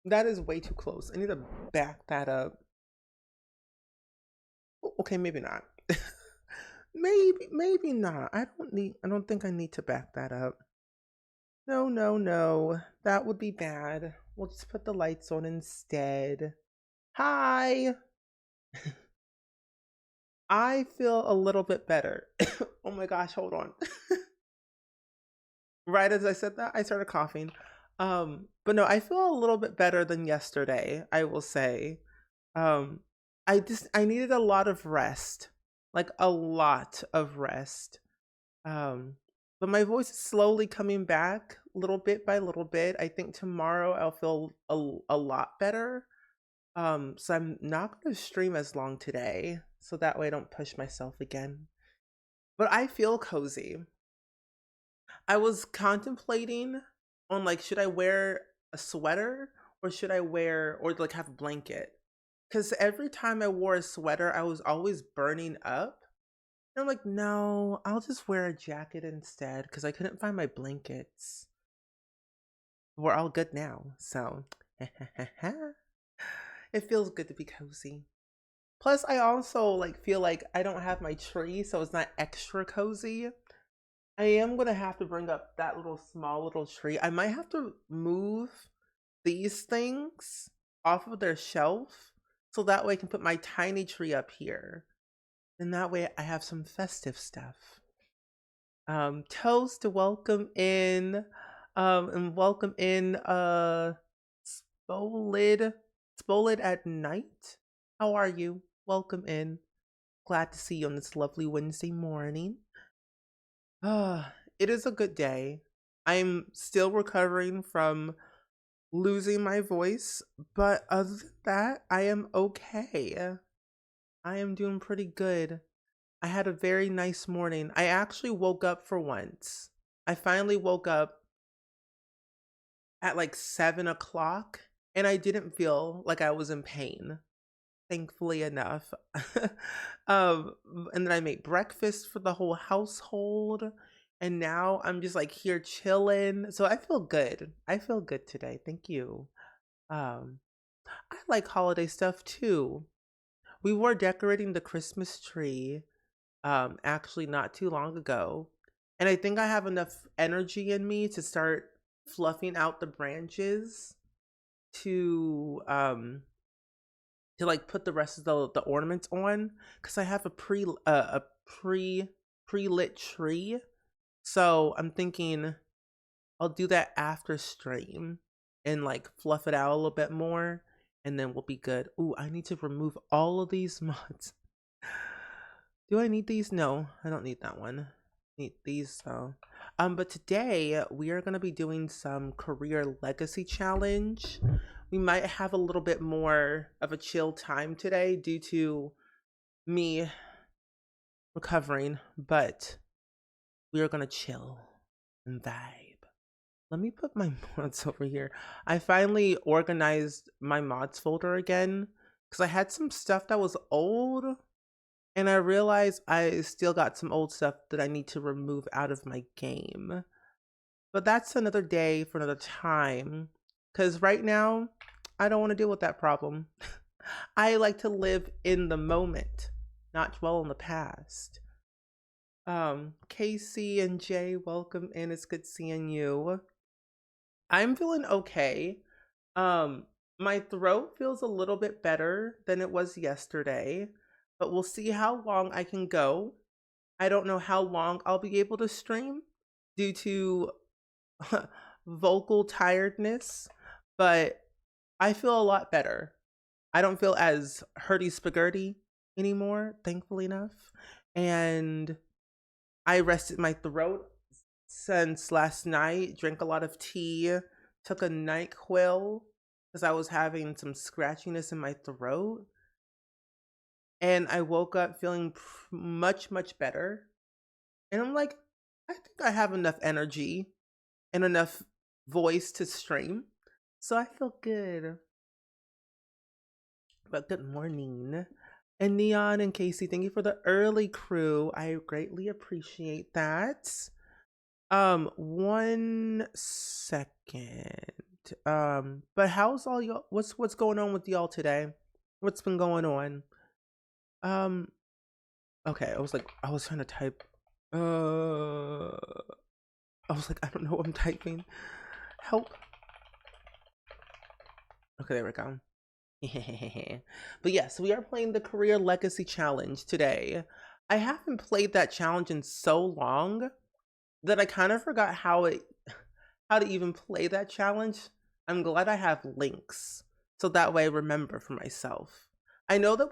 That is way too close. I need to back that up. Okay, maybe not. Maybe not. I don't think I need to back that up. No, no, no. That would be bad. We'll just put the lights on instead. Hi. I feel a little bit better. Oh my gosh, hold on. Right as I said that, I started coughing. But no, I feel a little bit better than yesterday, I will say. Um, I needed a lot of rest. Like a lot of rest. Um, but my voice is slowly coming back little bit by little bit. I think tomorrow I'll feel a lot better. So I'm not going to stream as long today, so that way I don't push myself again. But I feel cozy. I was contemplating on like, should I wear a sweater or should I wear or like have a blanket? Because every time I wore a sweater, I was always burning up. And I'm like, no, I'll just wear a jacket instead because I couldn't find my blankets. We're all good now, so it feels good to be cozy. Plus, I also like feel like I don't have my tree, so it's not extra cozy. I am gonna have to bring up that little small little tree. I might have to move these things off of their shelf so that way I can put my tiny tree up here. And that way I have some festive stuff. Toast to welcome in, and welcome in Spolid Spolid at night. How are you? Welcome in. Glad to see you on this lovely Wednesday morning. It is a good day. I'm still recovering from losing my voice, but other than that, I am okay. I am doing pretty good. I had a very nice morning. I actually woke up for once. I finally woke up at like 7 o'clock and I didn't feel like I was in pain, thankfully enough. um, and then I made breakfast for the whole household. And now I'm just like here chilling. So I feel good. I feel good today. Thank you. Um, I like holiday stuff too. We were decorating the Christmas tree actually not too long ago. And I think I have enough energy in me to start fluffing out the branches to like put the rest of the ornaments on because I have a pre-lit tree. So I'm thinking I'll do that after stream and like fluff it out a little bit more and then we'll be good. Ooh, I need to remove all of these mods. Do I need these? No, I don't need that one. Need these though. But today we are gonna be doing some career legacy challenge. We might have a little bit more of a chill time today due to me recovering, but we are gonna chill and vibe. Let me put my mods over here. I finally organized my mods folder again because I had some stuff that was old and I realized I still got some old stuff that I need to remove out of my game. But that's another day for another time. Because right now, I don't want to deal with that problem. I like to live in the moment, not dwell on the past. Casey and Jay, welcome in. It's good seeing you. I'm feeling okay. Um, my throat feels a little bit better than it was yesterday, but we'll see how long I can go. I don't know how long I'll be able to stream due to vocal tiredness, but I feel a lot better. I don't feel as hurdy spaghetti anymore, thankfully enough. And I rested my throat since last night, drank a lot of tea, took a NyQuil because I was having some scratchiness in my throat. And I woke up feeling much, much better. And I'm like, I think I have enough energy and enough voice to stream. So I feel good. But good morning. And Neon and Casey, thank you for the early crew. I greatly appreciate that. 1 second. But how's all y'all? What's going on with y'all today? What's been going on? Um, okay. I was trying to type. Uh, I was like, I don't know what I'm typing. Help. Okay, there we go. But yes, we are playing the Career Legacy Challenge today. I haven't played that challenge in so long that I kind of forgot how to even play that challenge. I'm glad I have links so that way I remember for myself. I know that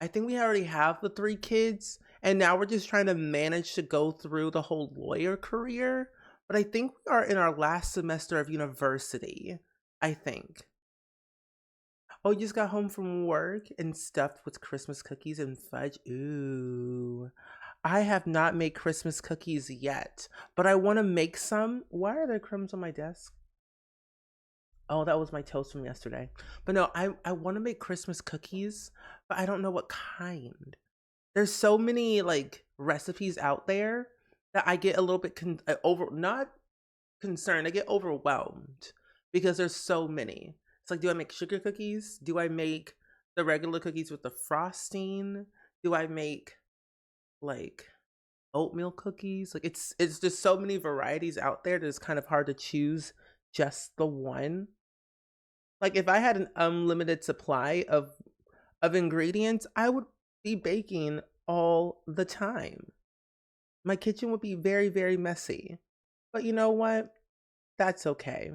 I think we already have the 3 kids, and now we're just trying to manage to go through the whole lawyer career. But I think we are in our last semester of university, I think. Oh, you just got home from work and stuffed with Christmas cookies and fudge. Ooh. I have not made Christmas cookies yet, but I want to make some. Why are there crumbs on my desk? Oh, that was my toast from yesterday. But no, I want to make Christmas cookies, but I don't know what kind. There's so many like recipes out there that I get a little bit not concerned. I get overwhelmed because there's so many. It's like, do I make sugar cookies? Do I make the regular cookies with the frosting? Do I make like oatmeal cookies? Like it's just so many varieties out there that it's kind of hard to choose just the one. Like if I had an unlimited supply of ingredients, I would be baking all the time. My kitchen would be very, very messy. But you know what? That's okay.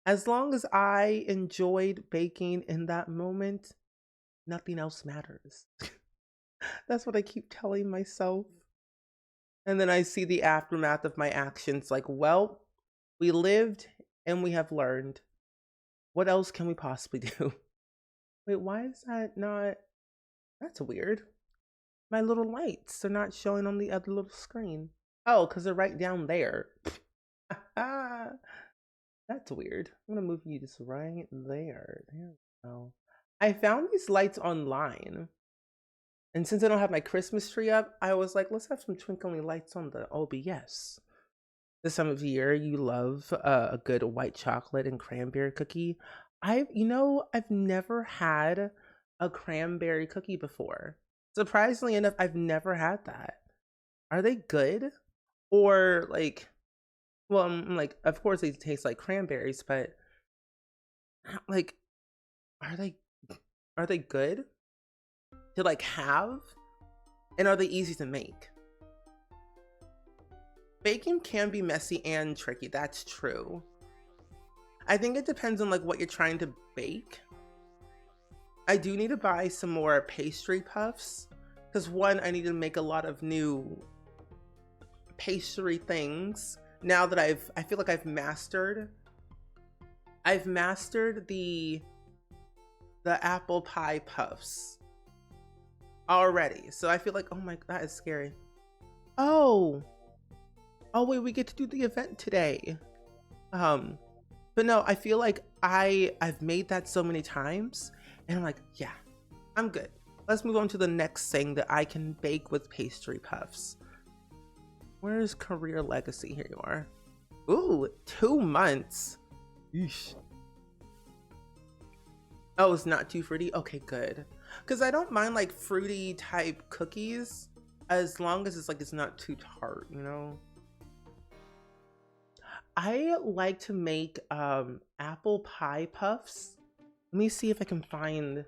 As long as I enjoyed baking in that moment, nothing else matters. That's what I keep telling myself. And then I see the aftermath of my actions like, well, we lived and we have learned. What else can we possibly do? Wait, why is that not? That's weird. My little lights are not showing on the other little screen. Oh, because they're right down there. That's weird. I'm gonna move you just right there. There we go. I found these lights online. And since I don't have my Christmas tree up, I was like, let's have some twinkling lights on the OBS. This time of year, you love a good white chocolate and cranberry cookie. I've never had a cranberry cookie before. Surprisingly enough, I've never had that. Are they good? Or like, well, I'm like, of course they taste like cranberries, but like, are they good to like have? And are they easy to make? Baking can be messy and tricky, that's true. I think it depends on like what you're trying to bake. I do need to buy some more pastry puffs because one, I need to make a lot of new pastry things now that I feel like I've mastered the apple pie puffs already. So I feel like, oh my, that is scary. Oh wait, we get to do the event today. But no, I feel like I've made that so many times and I'm like, yeah, I'm good. Let's move on to the next thing that I can bake with pastry puffs. Where's Career Legacy? Here you are. Ooh, 2 months. Yeesh. Oh, it's not too fruity? Okay, good. Because I don't mind like fruity type cookies as long as it's like it's not too tart, you know? I like to make apple pie puffs. Let me see if I can find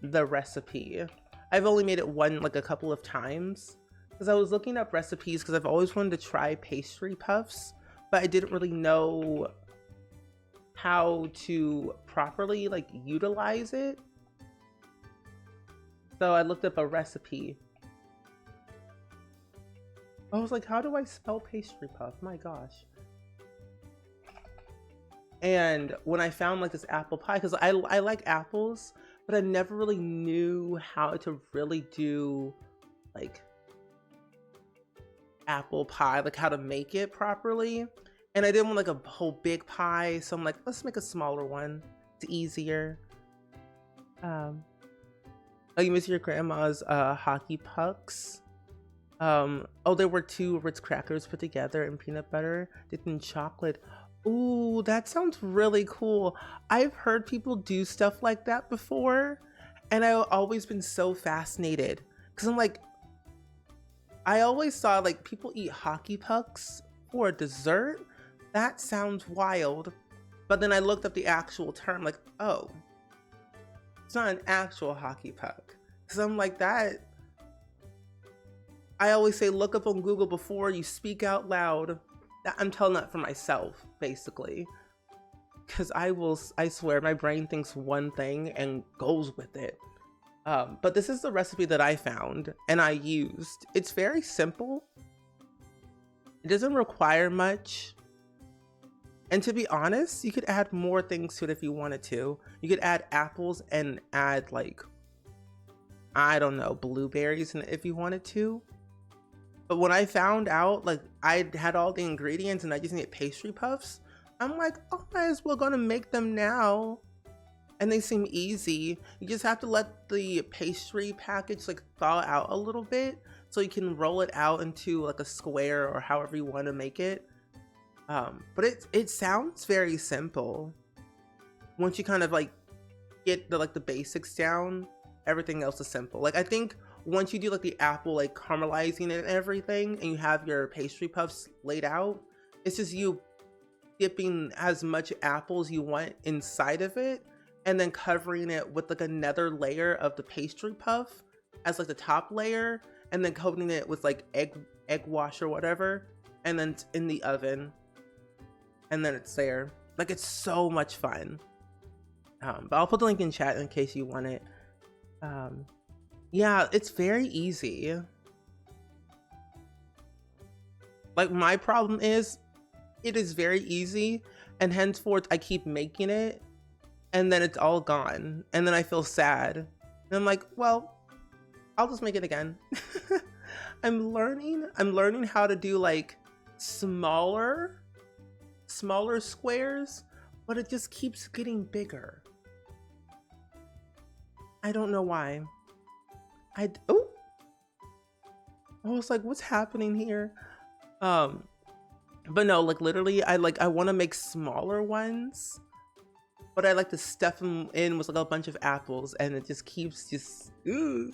the recipe. I've only made it a couple of times because I was looking up recipes because I've always wanted to try pastry puffs, but I didn't really know how to properly like utilize it. So I looked up a recipe. I was like, how do I spell pastry puff? My gosh. And when I found like this apple pie, because I like apples, but I never really knew how to really do like apple pie, like how to make it properly. And I didn't want like a whole big pie, so I'm like, let's make a smaller one. It's easier. Oh, you miss your grandma's hockey pucks? Oh, there were 2 Ritz crackers put together and peanut butter dipped in chocolate. Ooh, that sounds really cool. I've heard people do stuff like that before, and I've always been so fascinated because I'm like, I always saw like people eat hockey pucks for a dessert. That sounds wild. But then I looked up the actual term, like, oh, it's not an actual hockey puck. Because I'm like, that. I always say, look up on Google before you speak out loud. That I'm telling that for myself, basically. Because I swear, my brain thinks one thing and goes with it. But this is the recipe that I found and I used. It's very simple. It doesn't require much. And to be honest, you could add more things to it if you wanted to. You could add apples and add like, I don't know, blueberries if you wanted to. But when I found out like I had all the ingredients and I just needed pastry puffs, I'm like, oh, I might as well gonna make them now. And they seem easy. You just have to let the pastry package like thaw out a little bit so you can roll it out into like a square or however you want to make it. But it sounds very simple. Once you kind of like get the basics down, everything else is simple. Like I think once you do like the apple like caramelizing it and everything and you have your pastry puffs laid out, it's just you dipping as much apple as you want inside of it and then covering it with like another layer of the pastry puff as like the top layer and then coating it with like egg wash or whatever and then in the oven and then it's there. Like it's so much fun. But I'll put the link in chat in case you want it. Yeah, it's very easy. Like my problem is it is very easy and henceforth I keep making it and then it's all gone and then I feel sad and I'm like, well, I'll just make it again. I'm learning how to do like smaller squares, but it just keeps getting bigger. I don't know why. I was like, what's happening here? But no, like literally I want to make smaller ones, but I like to stuff them in with like a bunch of apples and it just keeps ooh.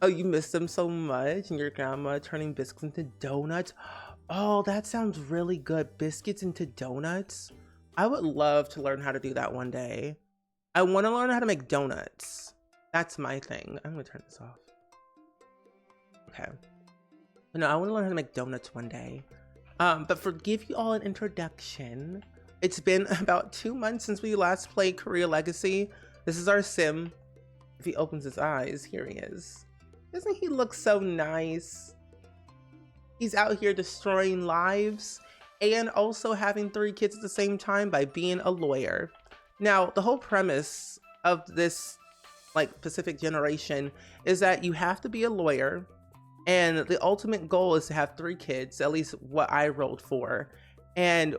Oh, you miss them so much and your grandma turning biscuits into donuts. Oh, that sounds really good. Biscuits into donuts. I would love to learn how to do that one day. I want to learn how to make donuts. That's my thing. I'm gonna turn this off. Okay. But no, I want to learn how to make donuts one day. But for give you all an introduction, it's been about 2 months since we last played Korea Legacy. This is our sim. If he opens his eyes, here he is. Doesn't he look so nice? He's out here destroying lives and also having 3 kids at the same time by being a lawyer. Now, the whole premise of this like Pacific generation is that you have to be a lawyer and the ultimate goal is to have 3 kids, at least what I rolled for. And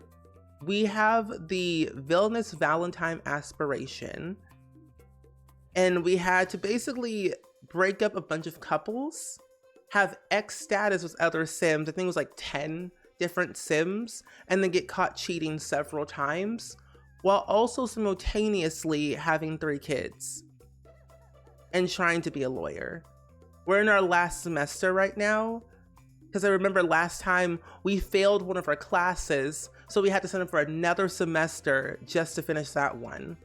we have the villainous Valentine aspiration. And we had to basically break up a bunch of couples, have X status with other Sims, I think it was like 10 different Sims, and then get caught cheating several times, while also simultaneously having 3 kids and trying to be a lawyer. We're in our last semester right now, because I remember last time we failed one of our classes, so we had to send up for another semester just to finish that one.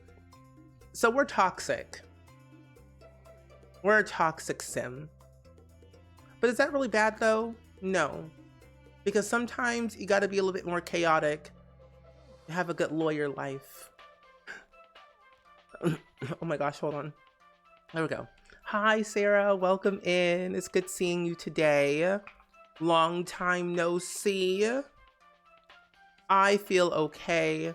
So we're toxic. We're a toxic sim. But is that really bad though? No. Because sometimes you gotta be a little bit more chaotic to have a good lawyer life. Oh my gosh, hold on. There we go. Hi Sarah, welcome in. It's good seeing you today. Long time no see. I feel okay.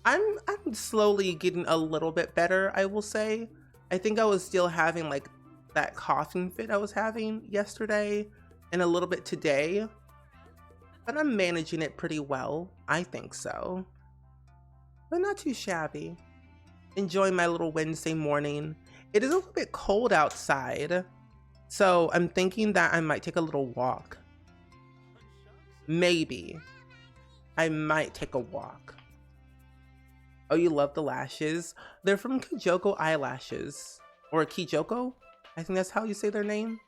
I'm slowly getting a little bit better, I will say. I think I was still having like that coughing fit I was having yesterday and a little bit today, but I'm managing it pretty well. I think so, but not too shabby. Enjoying my little Wednesday morning. It is a little bit cold outside, so I'm thinking that I might take a little walk. Maybe. I might take a walk. Oh, you love the lashes? They're from Kijoko Eyelashes. Or Kijoko? I think that's how you say their name.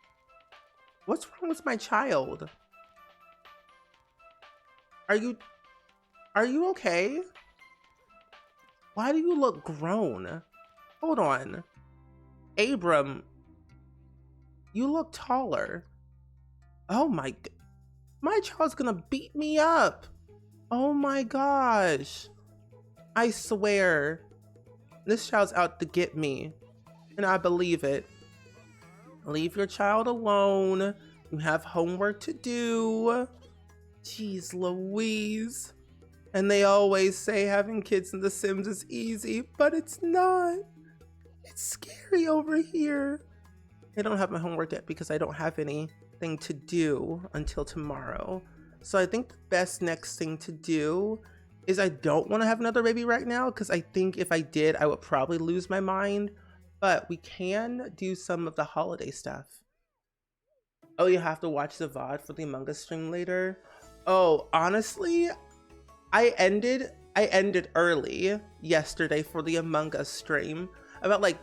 What's wrong with my child? Are you okay? Why do you look grown? Hold on. Abram, you look taller. Oh my child's gonna beat me up. Oh my gosh. I swear, this child's out to get me, and I believe it. Leave your child alone. You have homework to do. Jeez Louise. And they always say having kids in The Sims is easy, but it's not. It's scary over here. I don't have my homework yet because I don't have anything to do until tomorrow. So I think the best next thing to do is I don't want to have another baby right now, because I think if I did, I would probably lose my mind. But we can do some of the holiday stuff. Oh, you have to watch the VOD for the Among Us stream later? Oh, honestly, I ended early yesterday for the Among Us stream. About like,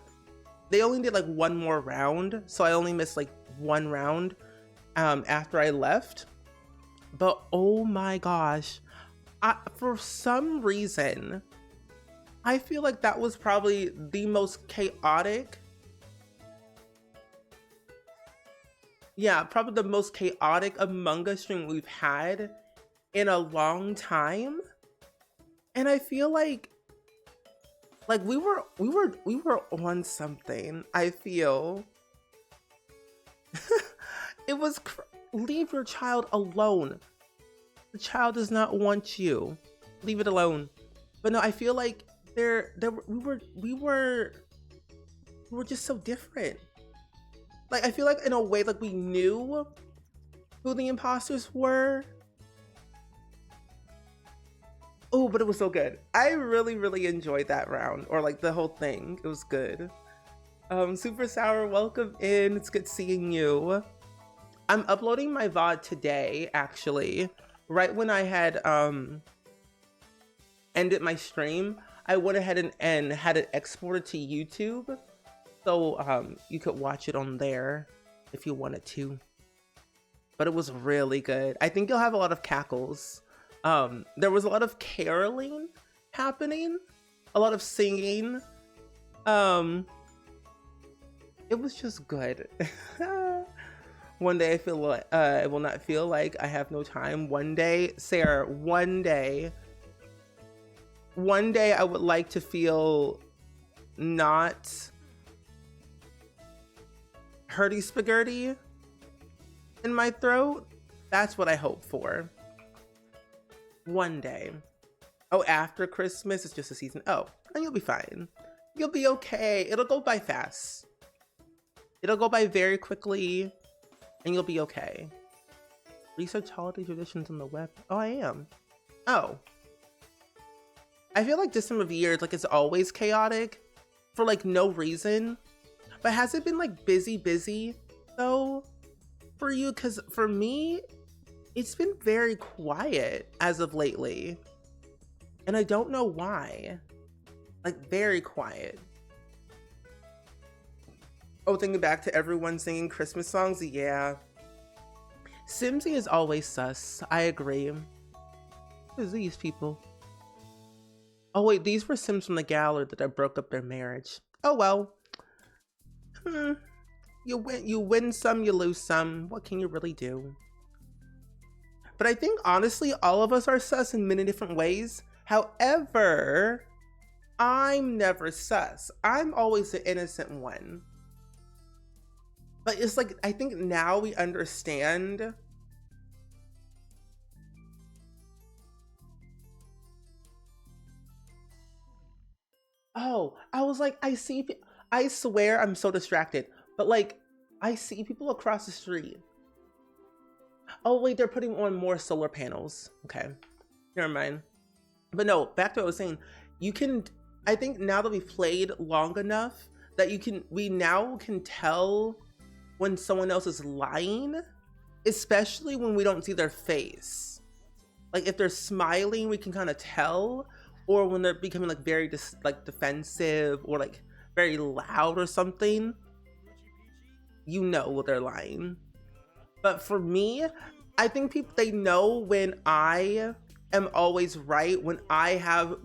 they only did like one more round, so I only missed like one round after I left. But oh my gosh, for some reason, I feel like that was probably the most chaotic. Yeah, probably the most chaotic Among Us stream we've had in a long time. And I feel like we were on something. I feel it was leave your child alone. The child does not want you. Leave it alone. But no, I feel like we were just so different. Like, I feel like in a way, like we knew who the imposters were. Oh, but it was so good. I really, really enjoyed that round, or like the whole thing. It was good. Super Sour, welcome in. It's good seeing you. I'm uploading my VOD today, actually. Right when I had ended my stream, I went ahead and had it exported to YouTube. So you could watch it on there if you wanted to. But it was really good. I think you'll have a lot of cackles. There was a lot of caroling happening, a lot of singing. It was just good. One day I feel like I will not feel like I have no time. One day, Sarah, one day I would like to feel not hurdy spaghetti in my throat. That's what I hope for. One day. Oh, after Christmas, it's just a season. Oh, and you'll be fine. You'll be okay. It'll go by fast. It'll go by very quickly, and you'll be okay. Research holiday traditions on the web. Oh, I am. Oh. I feel like this time of year, like, it's always chaotic for like no reason. But has it been like busy though for you? Because for me, it's been very quiet as of lately. And I don't know why. Like, very quiet. Oh, thinking back to everyone singing Christmas songs, yeah. Simsy is always sus. I agree. Who's these people? Oh wait, these were Sims from the gallery that I broke up their marriage. Oh well. You win some, you lose some. What can you really do? But I think honestly, all of us are sus in many different ways. However, I'm never sus. I'm always the innocent one. But it's like, I think now we understand. Oh, I was like, I swear I'm so distracted, but like, I see people across the street. Oh wait, they're putting on more solar panels. Okay, never mind. But no, back to what I was saying. You can, I think now that we've played long enough that we now can tell when someone else is lying, especially when we don't see their face. Like if they're smiling, we can kind of tell, or when they're becoming like very like defensive or like very loud or something, you know they're lying. But for me, I think people, they know when I am always right, when I have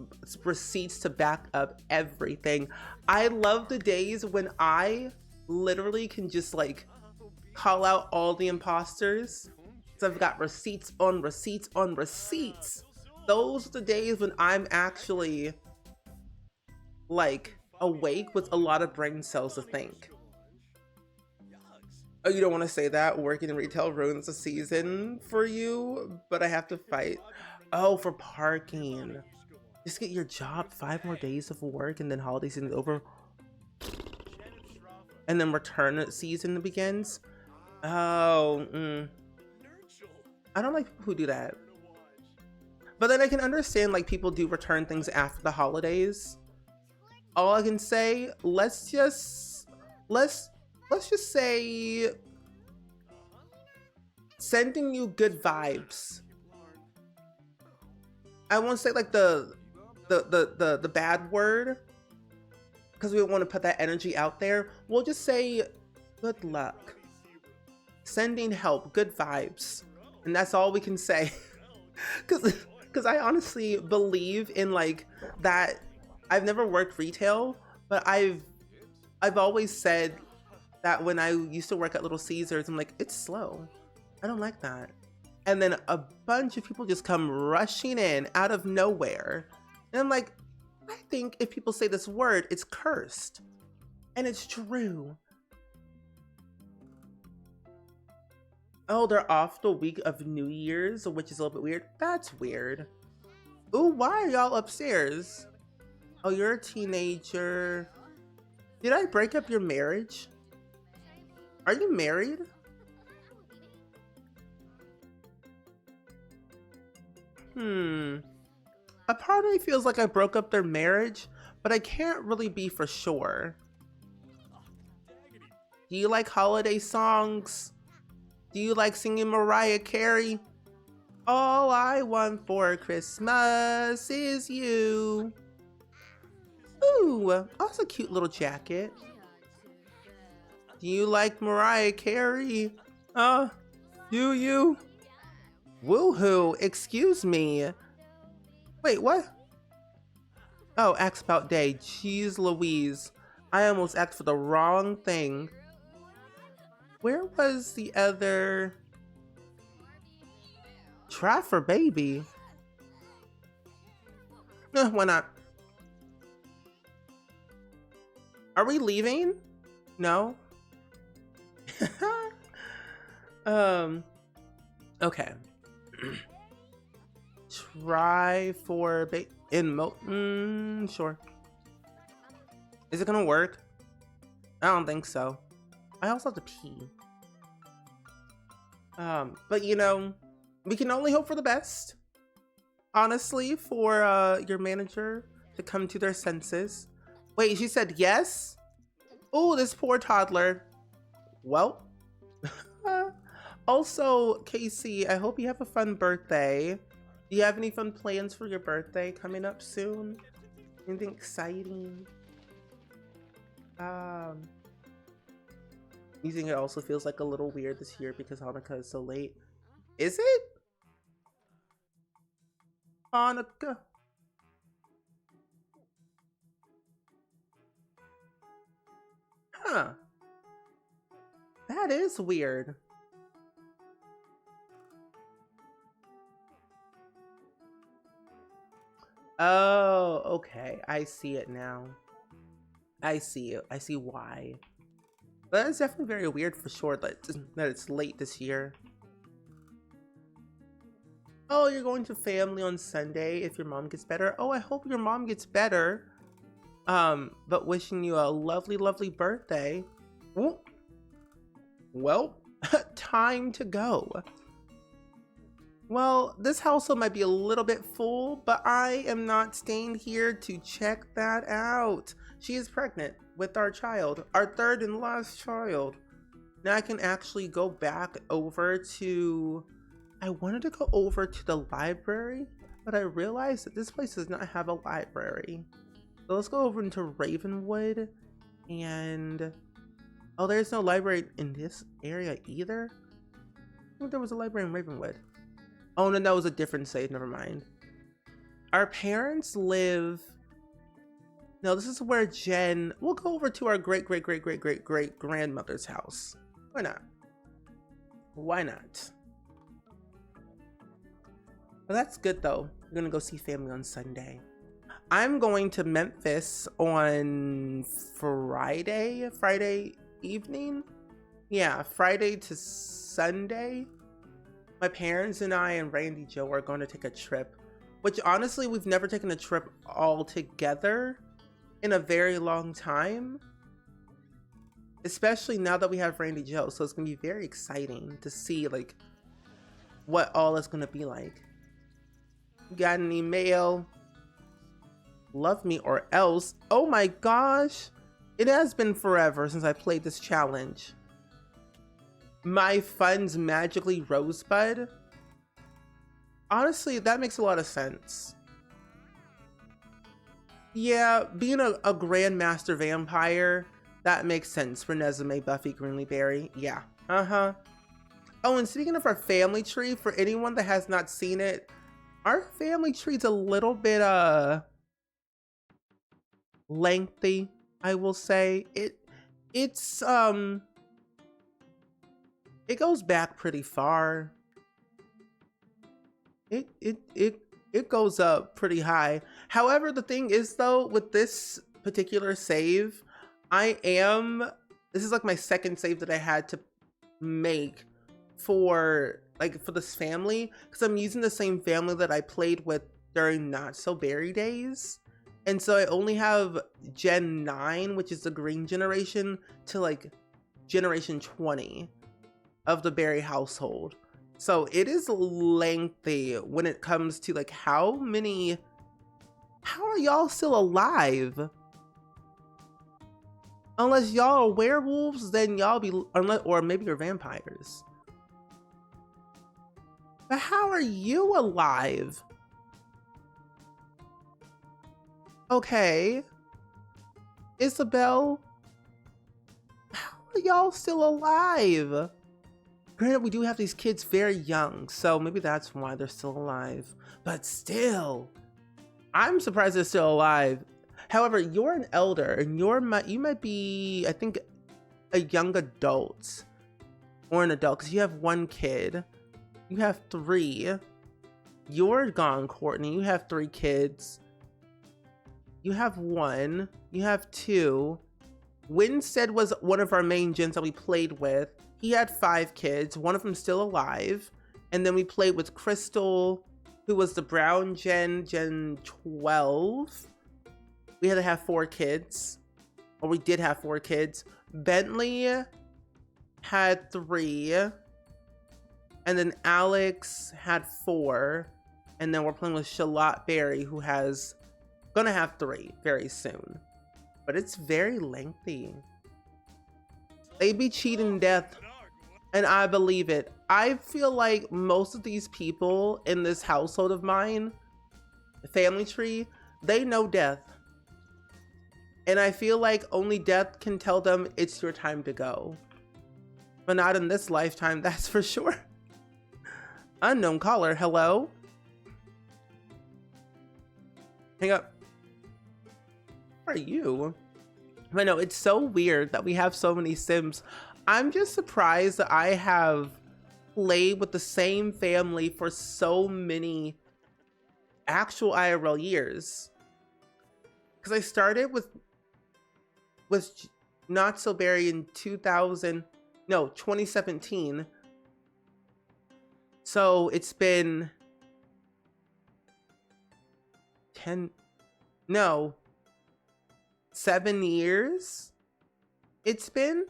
receipts to back up everything. I love the days when I literally can just like call out all the imposters. So I've got receipts on receipts on receipts. Those are the days when I'm actually like awake with a lot of brain cells to think. Oh, you don't want to say that? Working in retail ruins the season for you, but I have to fight. Oh, for parking. Just get your job, 5 more days of work, and then holiday season is over. And then return season begins. Oh, I don't like people who do that. But then I can understand like people do return things after the holidays. All I can say, let's just say sending you good vibes. I won't say like the bad word because we don't want to put that energy out there. We'll just say good luck, sending help, good vibes, and that's all we can say. Because I honestly believe in like that. I've never worked retail, but I've always said that when I used to work at Little Caesars, I'm like, it's slow. I don't like that. And then a bunch of people just come rushing in out of nowhere. And I'm like, I think if people say this word, it's cursed. And it's true. Oh, they're off the week of New Year's, which is a little bit weird. That's weird. Ooh, why are y'all upstairs? Oh, you're a teenager. Did I break up your marriage? Are you married? A part of me feels like I broke up their marriage, but I can't really be for sure. Do you like holiday songs? Do you like singing Mariah Carey? All I want for Christmas is you. Ooh, that's a cute little jacket. Do you like Mariah Carey? Do you? Woohoo, excuse me. Wait, what? Oh, ask about day. Jeez Louise. I almost asked for the wrong thing. Where was the other... Try for baby? Why not? Are we leaving? No? Okay. Try for sure. Is it gonna work? I don't think so. I also have to pee. But you know, we can only hope for the best. Honestly, for your manager to come to their senses. Wait, she said yes? Oh, this poor toddler. Well. Also, Casey, I hope you have a fun birthday. Do you have any fun plans for your birthday coming up soon? Anything exciting? You think it also feels like a little weird this year because Hanukkah is so late? Is it? Hanukkah. Huh. That is weird. Oh, okay. I see it now. I see it. I see why. But that's definitely very weird for sure that it's late this year. Oh, you're going to family on Sunday if your mom gets better. Oh, I hope your mom gets better. But wishing you a lovely, lovely birthday. Ooh. Well, time to go. Well, this household might be a little bit full, but I am not staying here to check that out. She is pregnant with our child, our third and last child. Now I can actually go back over to I wanted to go over to the library, but I realized that this place does not have a library. So let's go over into Ravenwood and... Oh, there's no library in this area either? I think there was a library in Ravenwood. Oh, no, that was a different save. Never mind. Our parents live... No, this is where Jen... We'll go over to our great-great-great-great-great-great-grandmother's house. Why not? Why not? Well, that's good, though. We're gonna go see family on Sunday. I'm going to Memphis on Friday evening. Yeah, Friday to Sunday. My parents and I and Randy Joe are going to take a trip, which honestly, we've never taken a trip all together in a very long time, especially now that we have Randy Joe. So it's gonna be very exciting to see like what all is gonna be like. Got an email. Love me or else. Oh my gosh, it has been forever since I played this challenge. My funds magically rosebud. Honestly, that makes a lot of sense. Yeah, being a grandmaster vampire, that makes sense for Nesame, Buffy, Greenleeberry. Yeah, Oh, and speaking of our family tree, for anyone that has not seen it, our family tree's a little bit lengthy, I will say. It goes back pretty far. It goes up pretty high. However, the thing is though, with this particular save, this is like my second save that I had to make for this family, because I'm using the same family that I played with during Not So Berry days. And so I only have Gen 9, which is the green generation, to like generation 20 of the Berry household. So it is lengthy when it comes to like how are y'all still alive? Unless y'all are werewolves, then y'all be, or maybe you're vampires. But how are you alive? Okay. Isabel, how are y'all still alive? Granted, we do have these kids very young, so maybe that's why they're still alive. But still, I'm surprised they're still alive. However, you're an elder, and you might be, I think, a young adult. Or an adult, because you have one kid. You have 3. You're gone, Courtney. You have 3 kids. You have 1. You have 2. Winstead was one of our main gens that we played with. He had 5 kids. One of them still alive. And then we played with Crystal, who was the brown Gen 12. We had to have 4 kids. Or we did have 4 kids. Bentley had 3. And then Alex had 4. And then we're playing with Charlotte Berry, who has gonna have 3 very soon. But it's very lengthy. They be cheating death, and I believe it. I feel like most of these people in this household of mine, the family tree, they know death. And I feel like only death can tell them it's your time to go. But not in this lifetime, that's for sure. Unknown caller, hello? Hang up. Who are you? I know, it's so weird that we have so many Sims. I'm just surprised that I have played with the same family for so many actual IRL years. Because I started with Not So Berry in 2017. So it's been 7 years it's been,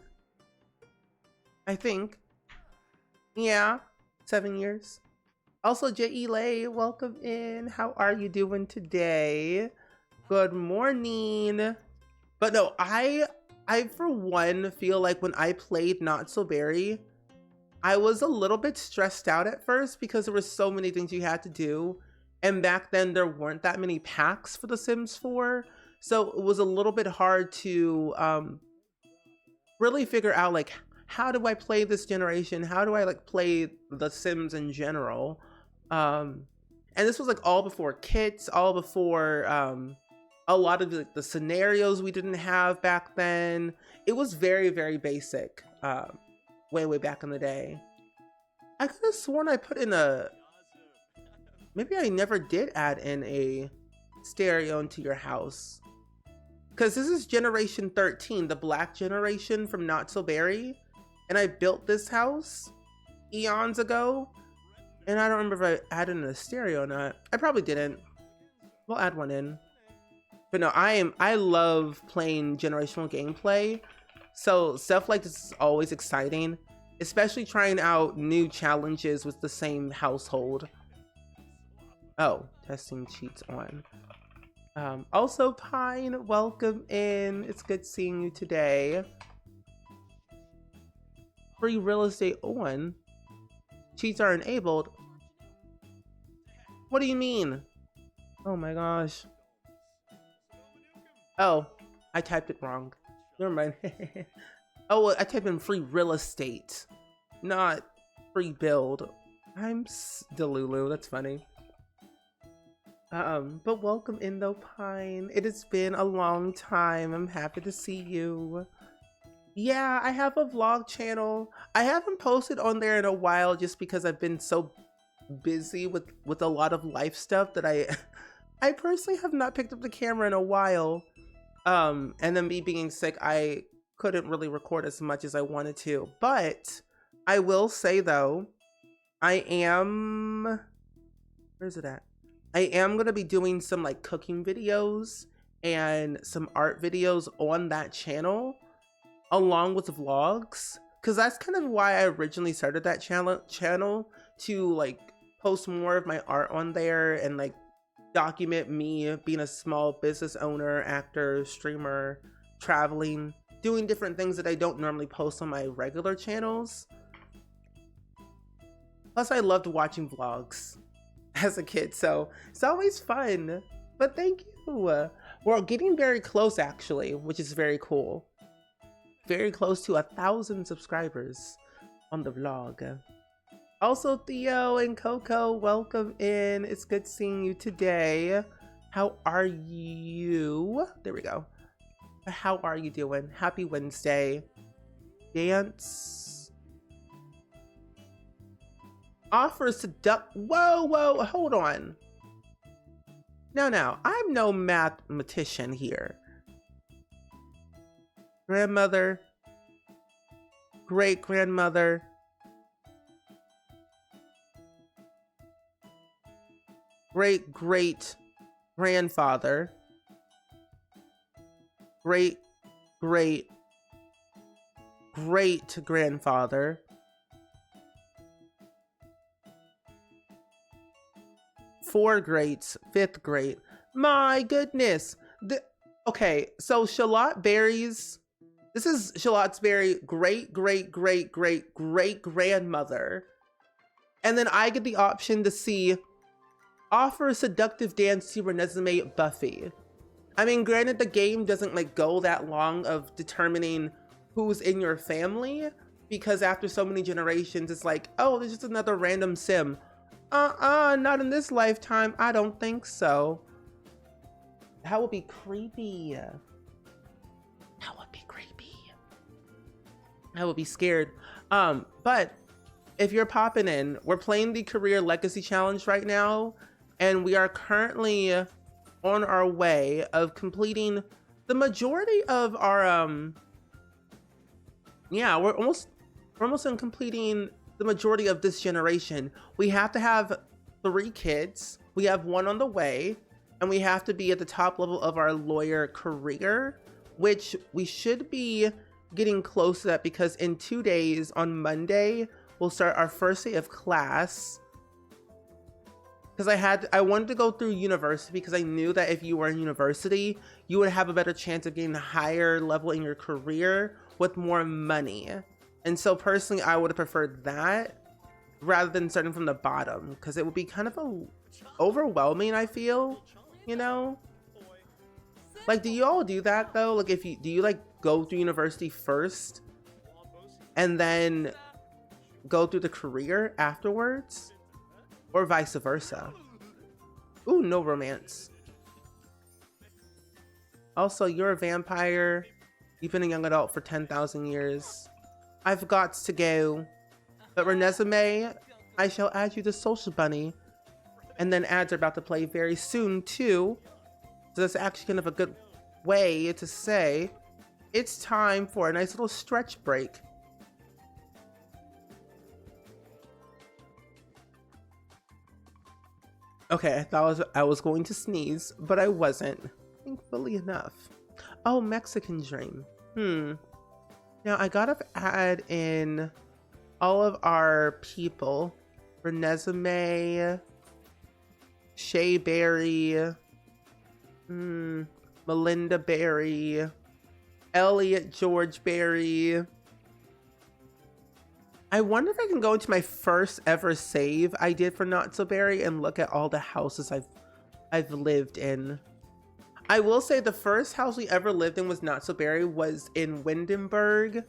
I think. Yeah, 7 years. Also, J.E. Lay, welcome in. How are you doing today? Good morning. But no, I for one feel like when I played Not So Berry, I was a little bit stressed out at first because there were so many things you had to do. And back then there weren't that many packs for The Sims 4. So it was a little bit hard to really figure out like, how do I play this generation? How do I like play The Sims in general? And this was like all before kits, all before a lot of like, the scenarios we didn't have back then. It was very, very basic way back in the day. I could have sworn I put in maybe I never did add in a stereo into your house. Because this is generation 13, the black generation from Not So Berry. And I built this house eons ago. And I don't remember if I added in a stereo or not. I probably didn't. We'll add one in. But no, I love playing generational gameplay. So stuff like this is always exciting. Especially trying out new challenges with the same household. Oh, testing cheats on. Also, Pine, welcome in. It's good seeing you today. Free real estate on. Cheats are enabled. What do you mean? Oh my gosh. Oh, I typed it wrong. Never mind. Oh, I typed in free real estate, not free build. I'm Delulu. That's funny. But welcome in though, Pine. It has been a long time. I'm happy to see you. Yeah, I have a vlog channel. I haven't posted on there in a while just because I've been so busy with a lot of life stuff that I personally have not picked up the camera in a while. And then me being sick, I couldn't really record as much as I wanted to. But I will say though, where's it at? I am going to be doing some like cooking videos and some art videos on that channel along with vlogs, because that's kind of why I originally started that channel to like post more of my art on there and like document me being a small business owner, actor, streamer, traveling, doing different things that I don't normally post on my regular channels. Plus I loved watching vlogs as a kid, so it's always fun. But thank you. We're getting very close actually, which is very cool. Very close to 1,000 subscribers on the vlog. Also, Theo and Coco, welcome in. It's good seeing you today. How are you? There we go. How are you doing? Happy Wednesday. Dance. Offers to duck. Whoa, hold on. No, I'm no mathematician here. Grandmother, great grandmother, great great grandfather, great great great grandfather, four greats, fifth great. My goodness. Okay, so Shallot Berry's. This is Charlotte's Berry great grandmother. And then I get the option to see offer a seductive dance to Renesmee Buffy. I mean, granted, the game doesn't like go that long of determining who's in your family, because after so many generations, it's like, oh, there's just another random sim. Not in this lifetime. I don't think so. That would be creepy. That would be creepy. I would be scared. But if you're popping in, we're playing the Career Legacy Challenge right now, and we are currently on our way of completing the majority of our we're almost in completing the majority of this generation. We have to have 3 kids. We have 1 on the way, and we have to be at the top level of our lawyer career, which we should be getting close to that, because in 2 days on Monday we'll start our first day of class, because I wanted to go through university, because I knew that if you were in university you would have a better chance of getting a higher level in your career with more money. And so personally, I would have preferred that rather than starting from the bottom, because it would be kind of overwhelming, I feel, you know? Like, do you all do that though? Like, do you like go through university first and then go through the career afterwards, or vice versa? Ooh, no romance. Also, you're a vampire. You've been a young adult for 10,000 years. I've got to go. But Renesmee, I shall add you to Social Bunny. And then ads are about to play very soon too. So that's actually kind of a good way to say it's time for a nice little stretch break. Okay, I thought I was going to sneeze, but I wasn't, thankfully enough. Oh, Mexican Dream. Now I gotta add in all of our people. Renesmee, Shea Berry, Melinda Berry, Elliot George Berry. I wonder if I can go into my first ever save I did for Not So Berry and look at all the houses I've lived in. I will say the first house we ever lived in was Not So Berry, was in Windenburg,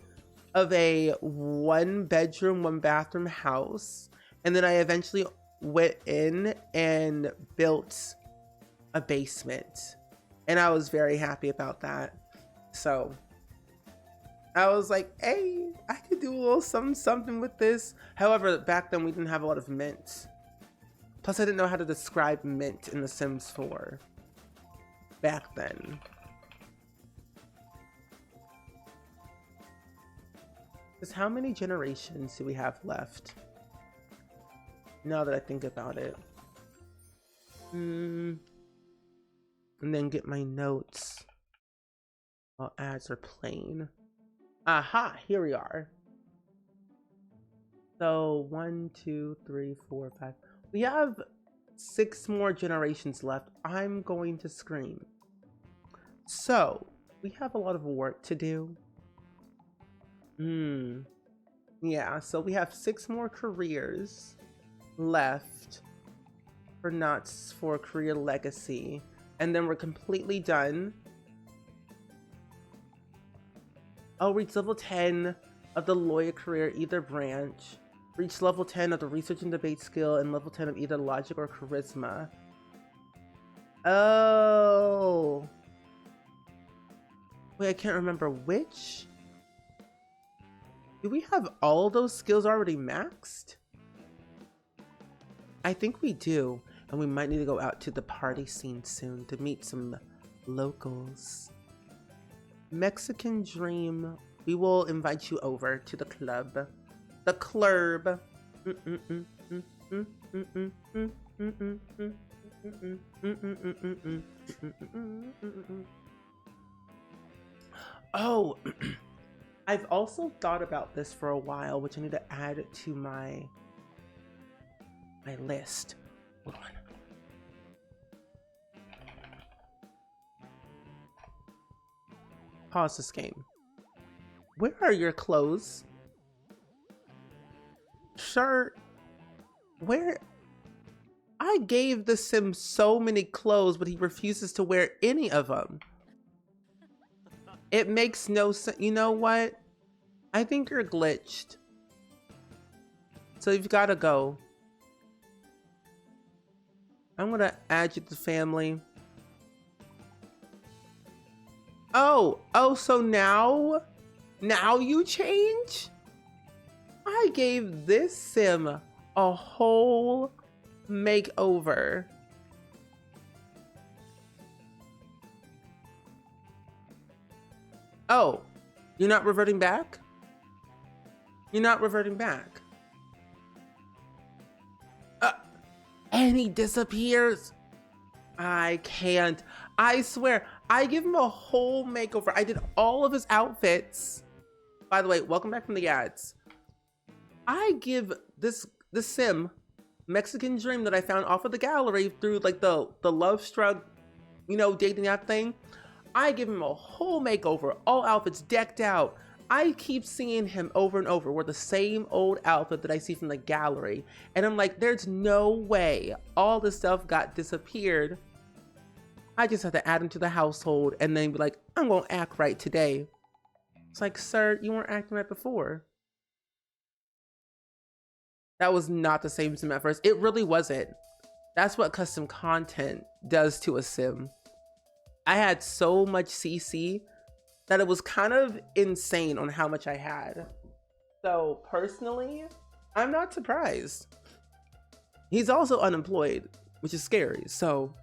of a 1-bedroom, 1-bathroom house. And then I eventually went in and built a basement. And I was very happy about that. So I was like, hey, I could do a little something with this. However, back then we didn't have a lot of mint. Plus I didn't know how to describe mint in The Sims 4 back then. Because how many generations do we have left? Now that I think about it. And then get my notes while ads are playing. Aha, here we are. So 1, 2, 3, 4, 5. We have 6 more generations left. I'm going to scream. So we have a lot of work to do. Yeah, so we have 6 more careers left for career legacy, and then we're completely done. I'll reach level 10 of the lawyer career, either branch. Reach level 10 of the research and debate skill, and level 10 of either logic or charisma. Oh. Wait, I can't remember which. Do we have all those skills already maxed? I think we do, and we might need to go out to the party scene soon to meet some locals. Mexican Dream, we will invite you over to the club. The club. Oh, I've also thought about this for a while, which I need to add to my list. Hold on. Pause this game. Where are your clothes? Shirt. Where? I gave the Sim so many clothes, but he refuses to wear any of them. It makes no sense. You know what? I think you're glitched. So you've got to go. I'm going to add you to the family. Oh, so now you change? I gave this Sim a whole makeover. Oh, you're not reverting back? You're not reverting back. And he disappears. I can't. I swear, I give him a whole makeover. I did all of his outfits. By the way, welcome back from the ads. I give this Sim, Mexican Dream, that I found off of the gallery through like the Love Struck, dating app thing. I give him a whole makeover, all outfits decked out. I keep seeing him over and over with the same old outfit that I see from the gallery. And I'm like, there's no way all this stuff got disappeared. I just have to add him to the household and then be like, I'm gonna act right today. It's like, sir, you weren't acting right before. That was not the same sim at first. It really wasn't. That's what custom content does to a sim. I had so much CC that it was kind of insane on how much I had. So personally, I'm not surprised. He's also unemployed, which is scary. So,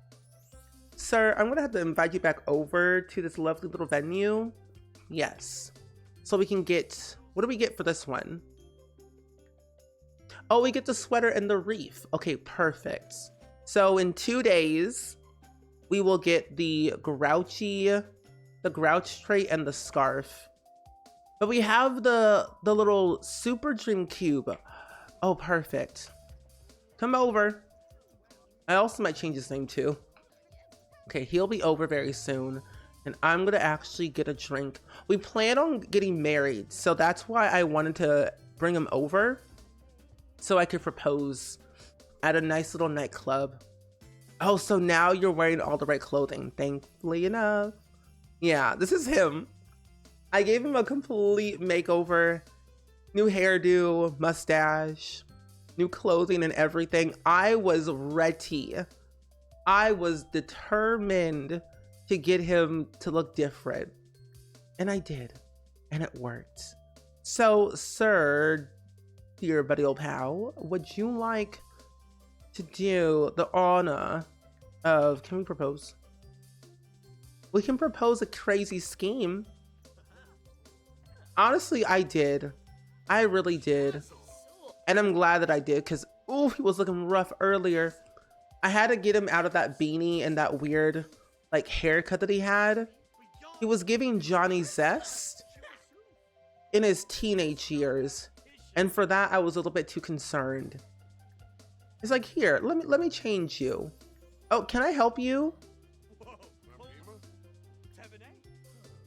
sir, I'm gonna have to invite you back over to this lovely little venue. Yes. So we can get, what do we get for this one? Oh, we get the sweater and the wreath. Okay, perfect. So in 2 days, we will get the grouch trait and the scarf. But we have the little super dream cube. Oh, perfect. Come over. I also might change his name too. Okay, he'll be over very soon. And I'm gonna actually get a drink. We plan on getting married, so that's why I wanted to bring him over so I could propose at a nice little nightclub. Oh, so now you're wearing all the right clothing, thankfully enough. Yeah, this is him. I gave him a complete makeover, new hairdo, mustache, new clothing and everything. I was ready. I was determined to get him to look different. And I did, and it worked. So, sir, dear buddy old pal, would you like to do the honor of, can we propose? We can propose a crazy scheme. Honestly, I did. I really did. And I'm glad that I did, because, ooh, he was looking rough earlier. I had to get him out of that beanie and that weird, like, haircut that he had. He was giving Johnny Zest in his teenage years. And for that, I was a little bit too concerned. He's like, here, let me change you. Oh, can I help you?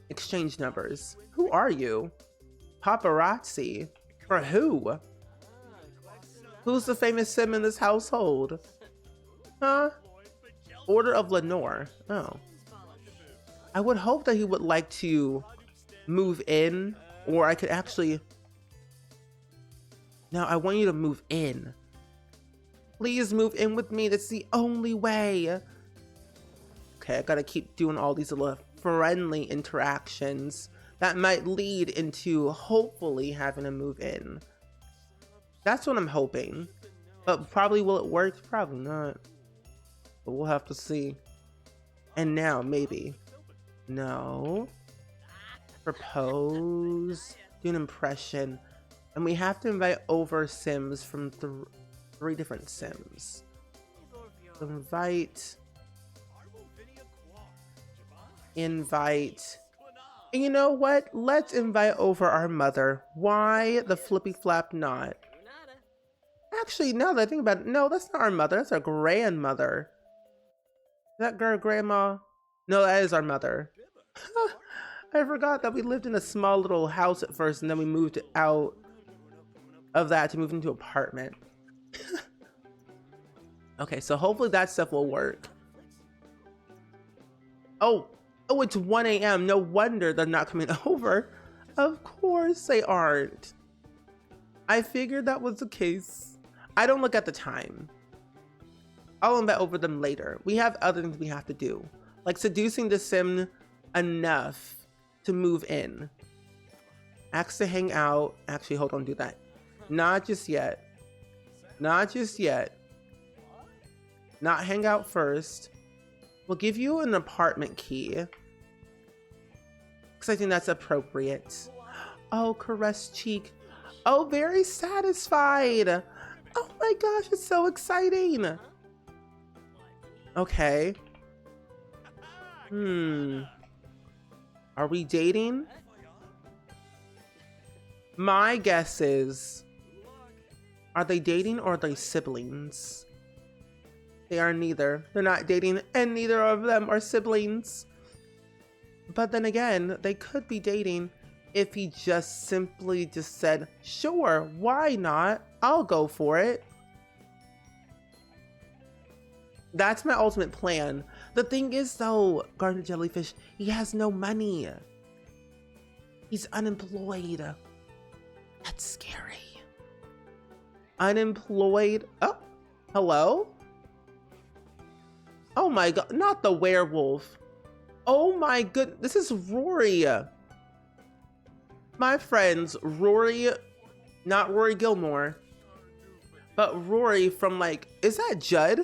Exchange numbers. Who are you? Paparazzi. For who? Who's the famous sim in this household? Huh? Order of Lenore. Oh. I would hope that he would like to move in, or I could actually... No, I want you to move in. Please move in with me. That's the only way. Okay, I gotta keep doing all these little friendly interactions that might lead into hopefully having to move in. That's what I'm hoping. But probably will it work? Probably not. But we'll have to see. And now, maybe. No. Propose. Do an impression. And we have to invite over Sims from 3 different Sims. So invite. Invite. And you know what? Let's invite over our mother. Why the flippy flap not? Actually, now that I think about it, no, that's not our mother. That's our grandmother. Is that girl grandma? No, that is our mother. I forgot that we lived in a small little house at first, and then we moved out of that to move into an apartment. Okay, so hopefully that stuff will work. Oh, it's 1 a.m. No wonder they're not coming over. Of course they aren't. I figured that was the case. I don't look at the time. I'll invite over them later. We have other things we have to do, like seducing the sim enough to move in. Ask to hang out. Actually, hold on, do that. Not just yet. Not just yet. Not hang out first. We'll give you an apartment key, because I think that's appropriate. Oh, caress cheek. Oh, very satisfied. Oh my gosh, it's so exciting. Okay. Are we dating? My guess is, are they dating or are they siblings? They are neither. They're not dating, and neither of them are siblings. But then again, they could be dating. if he just simply just said, sure, why not? I'll go for it. That's my ultimate plan. The thing is though, Garden Jellyfish, he has no money. He's unemployed. That's scary. Unemployed. Oh, hello? Oh my God, not the werewolf. Oh my good, this is Rory. My friends, Rory, not Rory Gilmore, but Rory from like, is that Judd?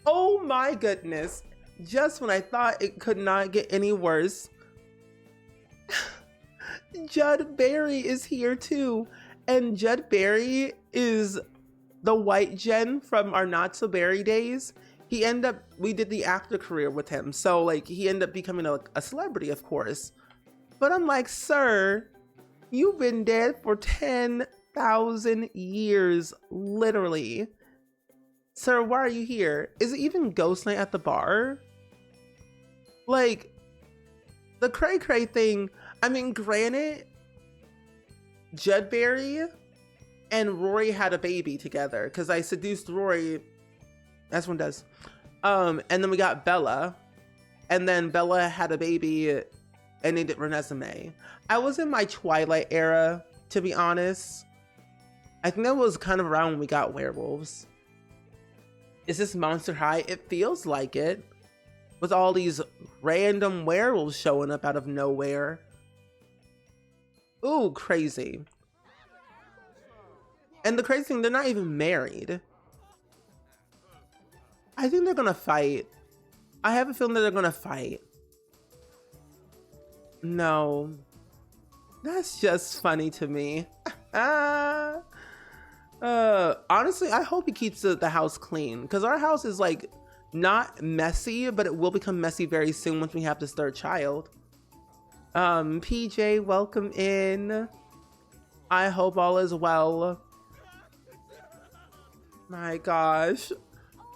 Oh my goodness. Just when I thought it could not get any worse. Judd Berry is here too. And Judd Berry is the white gen from our Not So Berry days. We did the actor career with him. So like he ended up becoming a celebrity, of course. But I'm like, sir, you've been dead for 10,000 years, literally. Sir, why are you here? Is it even ghost night at the bar? Like, the cray cray thing, I mean, granted, Judberry and Rory had a baby together because I seduced Rory. That's one does. And then we got Bella, and then Bella had a baby and named it Renesmee. I was in my Twilight era, to be honest. I think that was kind of around when we got werewolves. Is this Monster High? It feels like it. With all these random werewolves showing up out of nowhere. Ooh, crazy. And the crazy thing, they're not even married. I think they're gonna fight. I have a feeling that they're gonna fight. No. That's just funny to me. Honestly, I hope he keeps the house clean, because our house is like not messy, but it will become messy very soon once we have this third child. PJ, welcome in. I hope all is well. My gosh.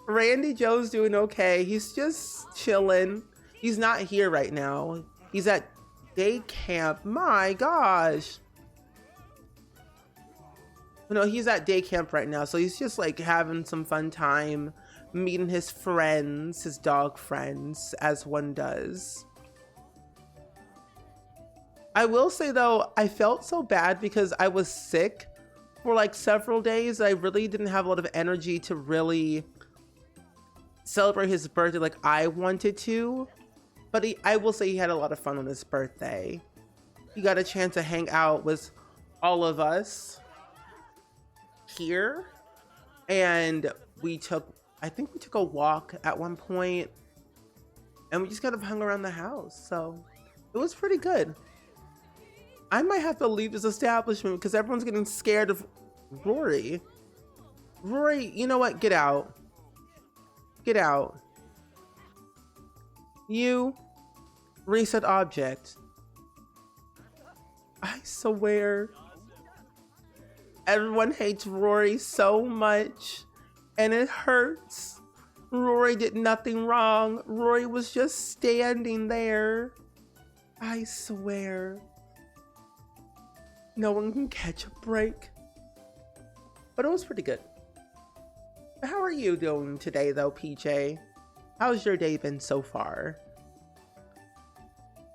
Randy Joe's doing okay. He's just chilling. He's not here right now. He's at day camp. My gosh. No, he's at day camp right now. So he's just like having some fun time, meeting his friends, his dog friends, as one does. I will say though, I felt so bad because I was sick for like several days. I really didn't have a lot of energy to really celebrate his birthday like I wanted to. But I will say he had a lot of fun on his birthday. He got a chance to hang out with all of us here. And I think we took a walk at one point. And we just kind of hung around the house. So it was pretty good. I might have to leave this establishment because everyone's getting scared of Rory. Rory, you know what? Get out. Get out. You reset object. I swear. Everyone hates Rory so much and it hurts. Rory did nothing wrong. Rory was just standing there. I swear. No one can catch a break. But it was pretty good. How are you doing today though, PJ? How's your day been so far?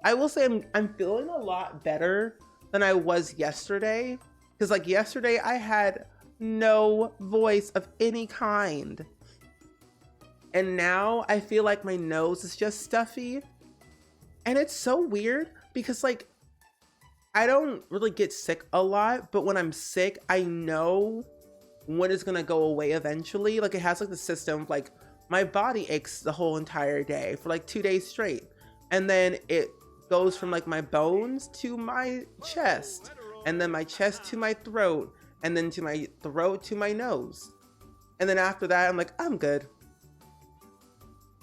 I will say I'm feeling a lot better than I was yesterday. Because like yesterday I had no voice of any kind. And now I feel like my nose is just stuffy. And it's so weird because like I don't really get sick a lot, but when I'm sick, I know when it's gonna go away eventually. Like it has like the system of like my body aches the whole entire day for like 2 days straight. And then it goes from like my bones to my chest, and then my chest to my throat, and then to my throat to my nose. And then after that, I'm like, I'm good.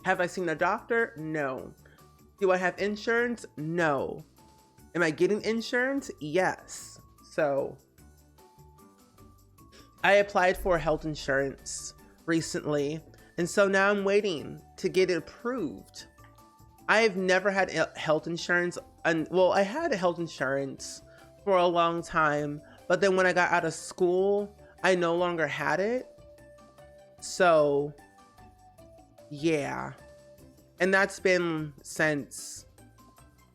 Have I seen a doctor? No. Do I have insurance? No. Am I getting insurance? Yes. So I applied for health insurance recently, and so now I'm waiting to get it approved. I've never had health insurance, and well, I had health insurance for a long time, but then when I got out of school, I no longer had it. So, yeah. And that's been since,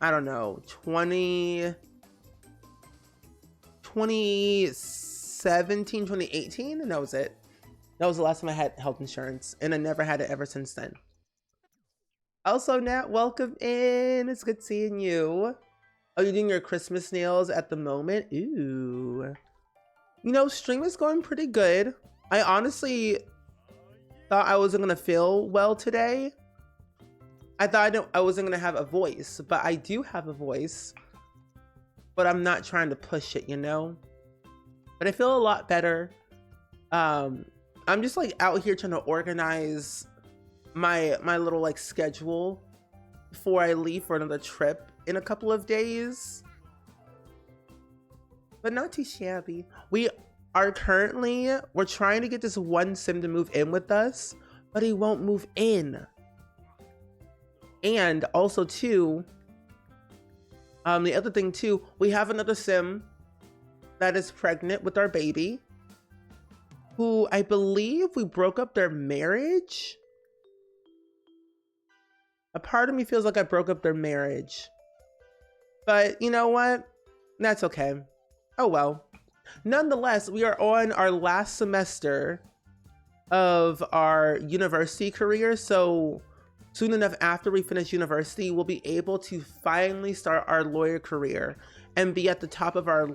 I don't know, 2017, 2018, and that was it. That was the last time I had health insurance, and I never had it ever since then. Also, Nat, welcome in. It's good seeing you. Oh, you're doing your Christmas nails at the moment? Ooh. You know, stream is going pretty good. I honestly thought I wasn't gonna feel well today. I thought I wasn't gonna have a voice, but I do have a voice. But I'm not trying to push it, you know? But I feel a lot better. I'm just like out here trying to organize my little like schedule before I leave for another trip in a couple of days. But not too shabby. We're trying to get this one sim to move in with us, but he won't move in. And also too, the other thing too, we have another sim that is pregnant with our baby, who I believe we broke up their marriage. A part of me feels like I broke up their marriage. But you know what? That's okay. Oh well. Nonetheless, we are on our last semester of our university career. So soon enough after we finish university, we'll be able to finally start our lawyer career and be at the top of our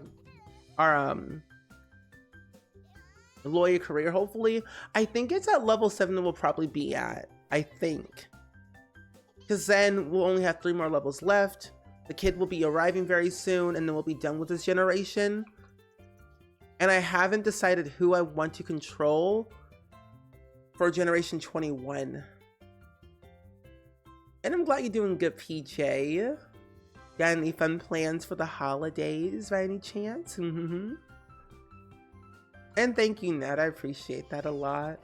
lawyer career, hopefully. I think it's at level 7 that we'll probably be at, I think. Because then we'll only have 3 more levels left. The kid will be arriving very soon, and then we'll be done with this generation. And I haven't decided who I want to control for generation 21. And I'm glad you're doing good, PJ. Got any fun plans for the holidays by any chance? And thank you, Nat. I appreciate that a lot.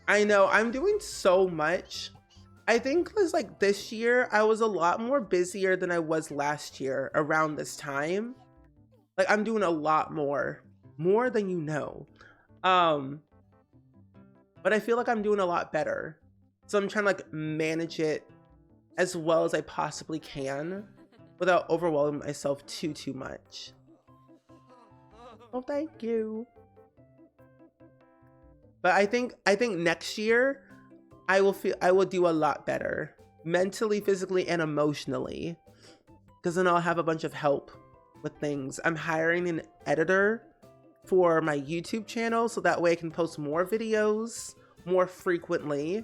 I know I'm doing so much. I think it's like this year, I was a lot more busier than I was last year around this time. Like I'm doing a lot more than you know. But I feel like I'm doing a lot better. So I'm trying to like manage it as well as I possibly can without overwhelming myself too much. Well, thank you. But I think next year I will do a lot better mentally, physically, and emotionally, because then I'll have a bunch of help with things. I'm hiring an editor for my YouTube channel so that way I can post more videos more frequently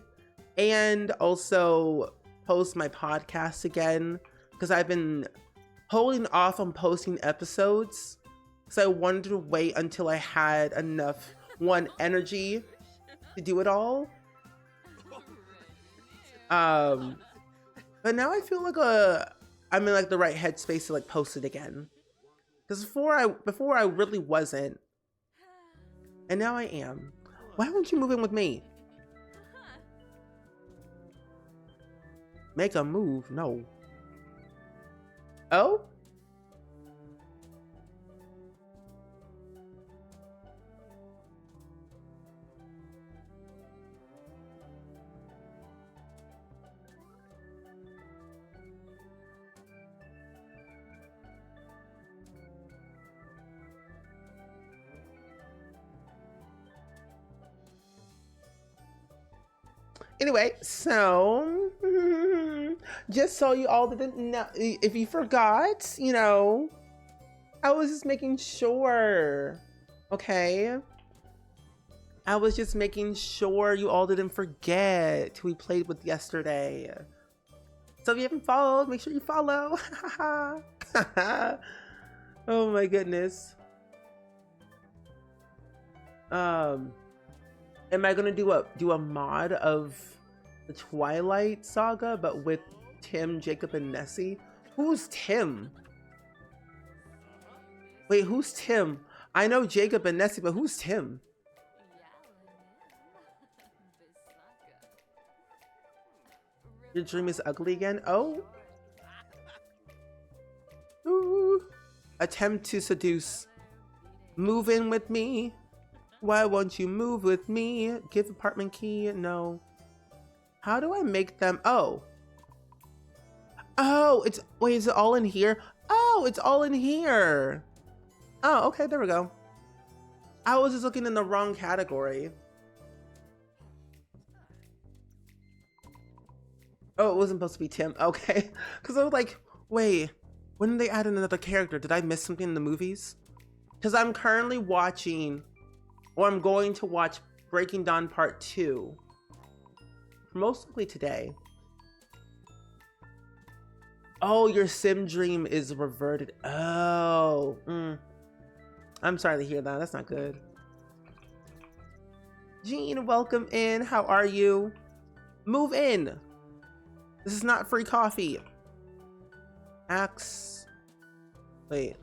and also post my podcast again, because I've been holding off on posting episodes because I wanted to wait until I had enough energy to do it all. But now I feel like I'm in like the right headspace to like post it again. Because before I really wasn't. And now I am. Why won't you move in with me? Make a move? No. Oh? Anyway, so just so you all didn't know, if you forgot, you know, I was just making sure, okay? I was just making sure you all didn't forget who we played with yesterday. So if you haven't followed, make sure you follow. Oh my goodness. Am I gonna do a mod of the Twilight Saga, but with Tim, Jacob, and Nessie? Who's Tim? Wait, who's Tim? I know Jacob and Nessie, but who's Tim? Your dream is ugly again? Oh. Ooh. Attempt to seduce. Move in with me. Why won't you move with me? Give apartment key. No. How do I make them? Oh. Oh, it's, wait, is it all in here? Oh, it's all in here. Oh, okay, there we go. I was just looking in the wrong category. Oh, it wasn't supposed to be Tim. Okay. Because I was like, wait, when did they add in another character? Did I miss something in the movies? Because I'm currently watching, or I'm going to watch Breaking Dawn Part 2. Most likely today. Oh, your sim dream is reverted. Oh. I'm sorry to hear that. That's not good. Jean, welcome in. How are you? Move in. This is not free coffee. Axe. Wait.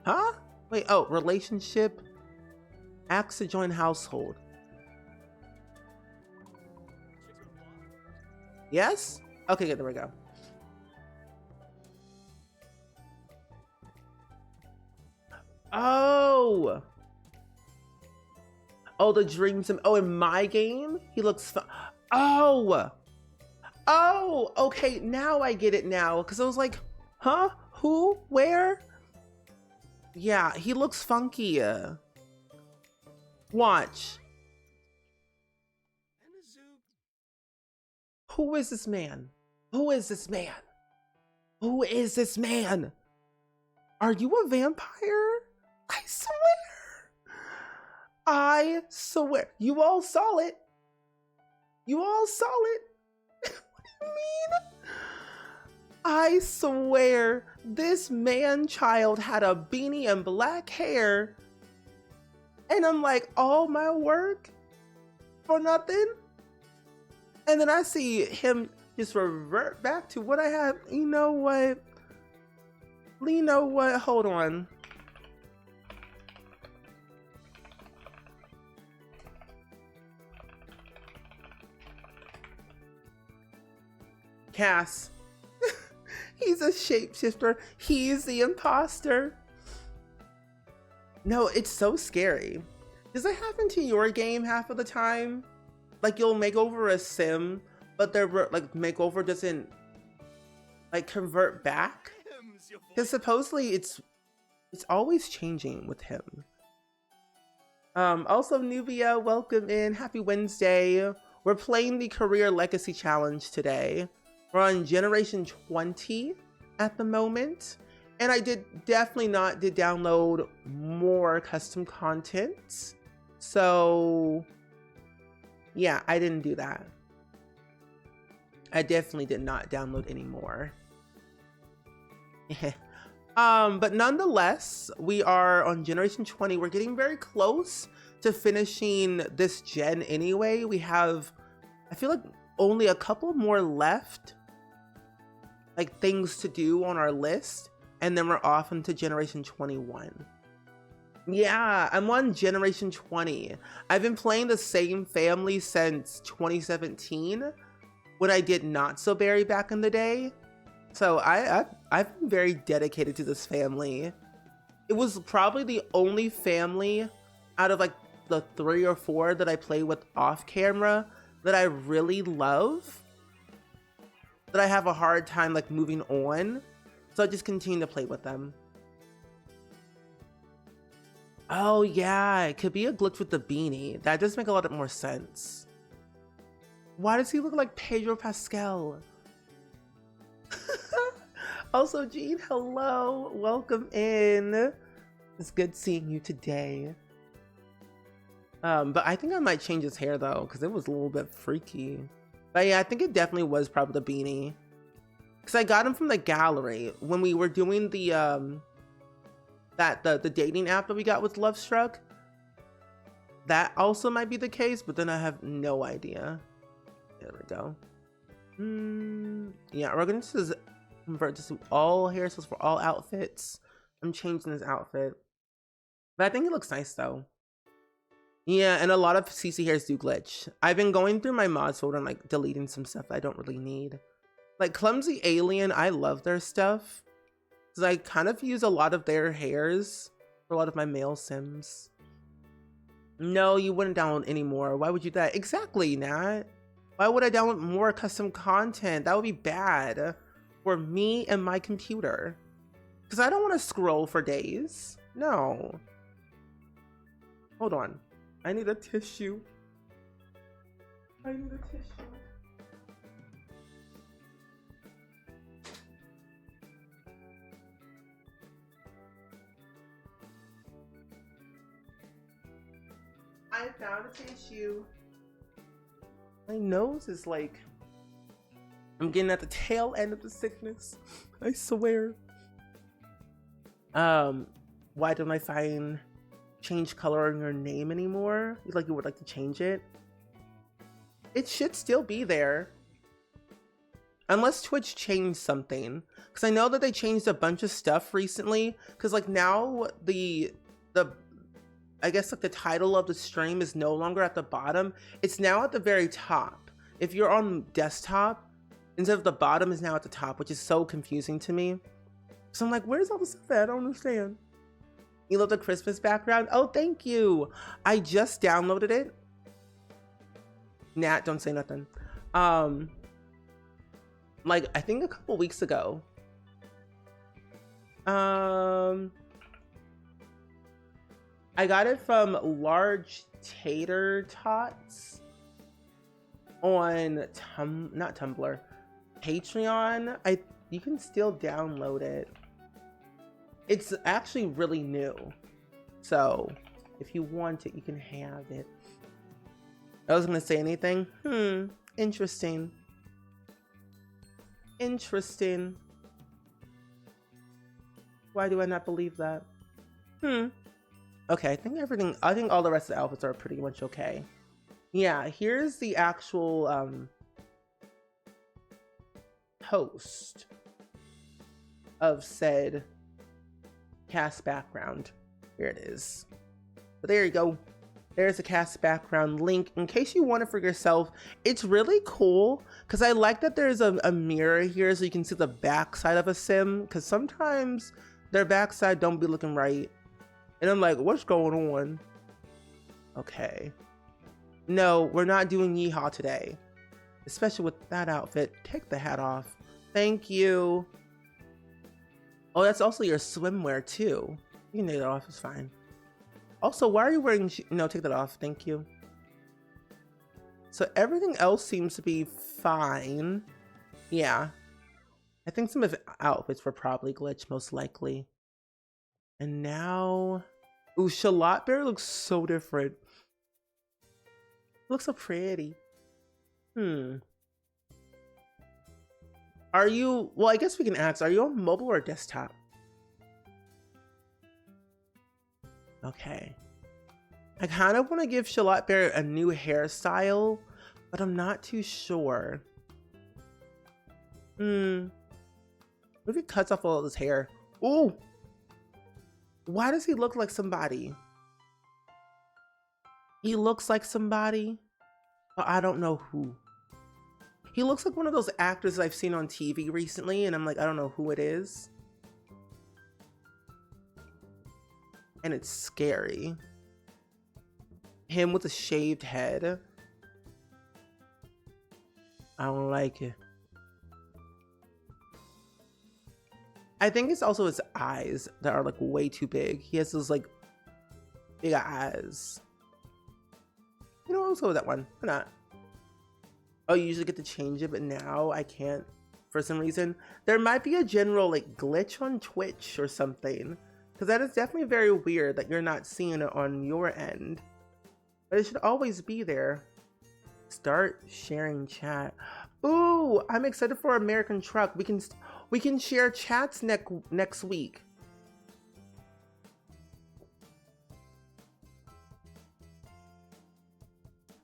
Huh? Wait, oh, relationship. Axe to join household. Yes? Okay, good, there we go. Oh! Oh, the dreams. Oh, in my game? He looks fun. Oh! Oh, okay, now I get it now. Because I was like, huh? Who? Where? Yeah, he looks funky. Watch. Who is this man? Who is this man? Who is this man? Are you a vampire? I swear. I swear. You all saw it. You all saw it. What do you mean? I swear this man-child had a beanie and black hair. And I'm like, all my work for nothing? And then I see him just revert back to what I had. You know what? You know what? Hold on. Cass. He's a shapeshifter. He's the imposter. No, it's so scary. Does it happen to your game half of the time? Like you'll make over a sim, but their like makeover doesn't like convert back? Because supposedly it's always changing with him. Also Nubia, welcome in. Happy Wednesday. We're playing the Career Legacy Challenge today. We're on Generation 20 at the moment. And I definitely not download more custom content. So yeah, I didn't do that. I definitely did not download any more. But nonetheless, we are on Generation 20. We're getting very close to finishing this gen anyway. We have, I feel like, only a couple more left, like things to do on our list, and then we're off into Generation 21. Yeah, I'm on Generation 20. I've been playing the same family since 2017 when I did Not So Berry back in the day. So I've been very dedicated to this family. It was probably the only family out of like the 3 or 4 that I play with off camera that I really love, that I have a hard time like moving on. So I just continue to play with them. Oh yeah, it could be a glitch with the beanie. That does make a lot more sense. Why does he look like Pedro Pascal? Also, Jean, hello. Welcome in. It's good seeing you today. But I think I might change his hair though, because it was a little bit freaky. But yeah, I think it definitely was probably the beanie. Because I got him from the gallery when we were doing the the dating app that we got with Love Struck. That also might be the case, but then I have no idea. There we go. Yeah, we're gonna just convert to all hairstyles for all outfits. I'm changing this outfit, but I think it looks nice though. Yeah, and a lot of CC hairs do glitch. I've been going through my mods folder and like deleting some stuff I don't really need. Like Clumsy Alien, I love their stuff. Because I kind of use a lot of their hairs for a lot of my male sims. No, you wouldn't download anymore. Why would you do that? Exactly, Nat. Why would I download more custom content? That would be bad for me and my computer. Because I don't want to scroll for days. No. Hold on. I need a tissue. I need a tissue. I found a tissue. My nose is like, I'm getting at the tail end of the sickness. I swear. Why don't I find change color in your name anymore? Like you would like to change it? It should still be there. Unless Twitch changed something. Because I know that they changed a bunch of stuff recently. Because like now the I guess like the title of the stream is no longer at the bottom. It's now at the very top. If you're on desktop, instead of the bottom is now at the top, which is so confusing to me. So I'm like, where's all the stuff at? I don't understand. You love the Christmas background? Oh, thank you. I just downloaded it. Nat, don't say nothing. Like I think a couple weeks ago. I got it from Large Tater Tots on not Tumblr, Patreon. You can still download it. It's actually really new, so if you want it, you can have it. I was gonna say anything. Interesting. Interesting. Why do I not believe that? Okay, I think all the rest of the outfits are pretty much okay. Yeah, here's the actual post of said cast background. Here it is. But there you go. There's a cast background link in case you want it for yourself. It's really cool because I like that there's a mirror here so you can see the backside of a sim, because sometimes their backside don't be looking right. And I'm like, what's going on? Okay. No, we're not doing yeehaw today. Especially with that outfit. Take the hat off. Thank you. Oh, that's also your swimwear too. You can take it off, it's fine. Also, why are you wearing, no, take that off, thank you. So everything else seems to be fine. Yeah. I think some of the outfits were probably glitched, most likely. And now, ooh, Shallot Bear looks so different. Looks so pretty. Are you, well, I guess we can ask, are you on mobile or desktop? Okay. I kind of want to give Shallot Bear a new hairstyle, but I'm not too sure. What if he cuts off all of his hair? Ooh! Why does he look like somebody? He looks like somebody, but I don't know who. He looks like one of those actors I've seen on TV recently, and I'm like, I don't know who it is. And it's scary. Him with a shaved head. I don't like it. I think it's also his eyes that are like way too big. He has those like big eyes. You know, let's go with that one. Why not? Oh, you usually get to change it, but now I can't for some reason. There might be a general like glitch on Twitch or something. Because that is definitely very weird that you're not seeing it on your end. But it should always be there. Start sharing chat. Ooh, I'm excited for American Truck. We can share chats next week.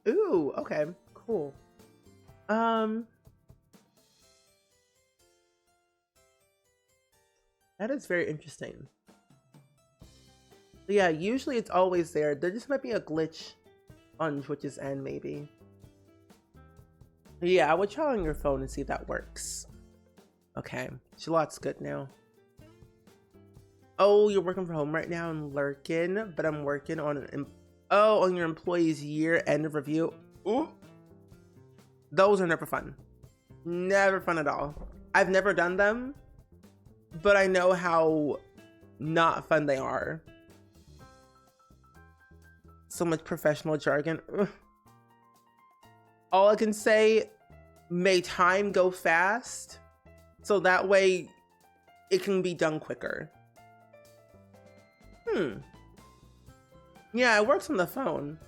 Ooh, okay, cool. That is very interesting. But yeah, usually it's always there. There just might be a glitch On Twitch's end, maybe. Yeah, I would try on your phone and see if that works. Okay, Charlotte's good now. Oh, you're working from home right now and lurking, but I'm working on on your employee's year end of review. Ooh, those are never fun. Never fun at all. I've never done them, but I know how not fun they are. So much professional jargon. Ugh. All I can say, may time go fast, so that way it can be done quicker. Yeah, it works on the phone.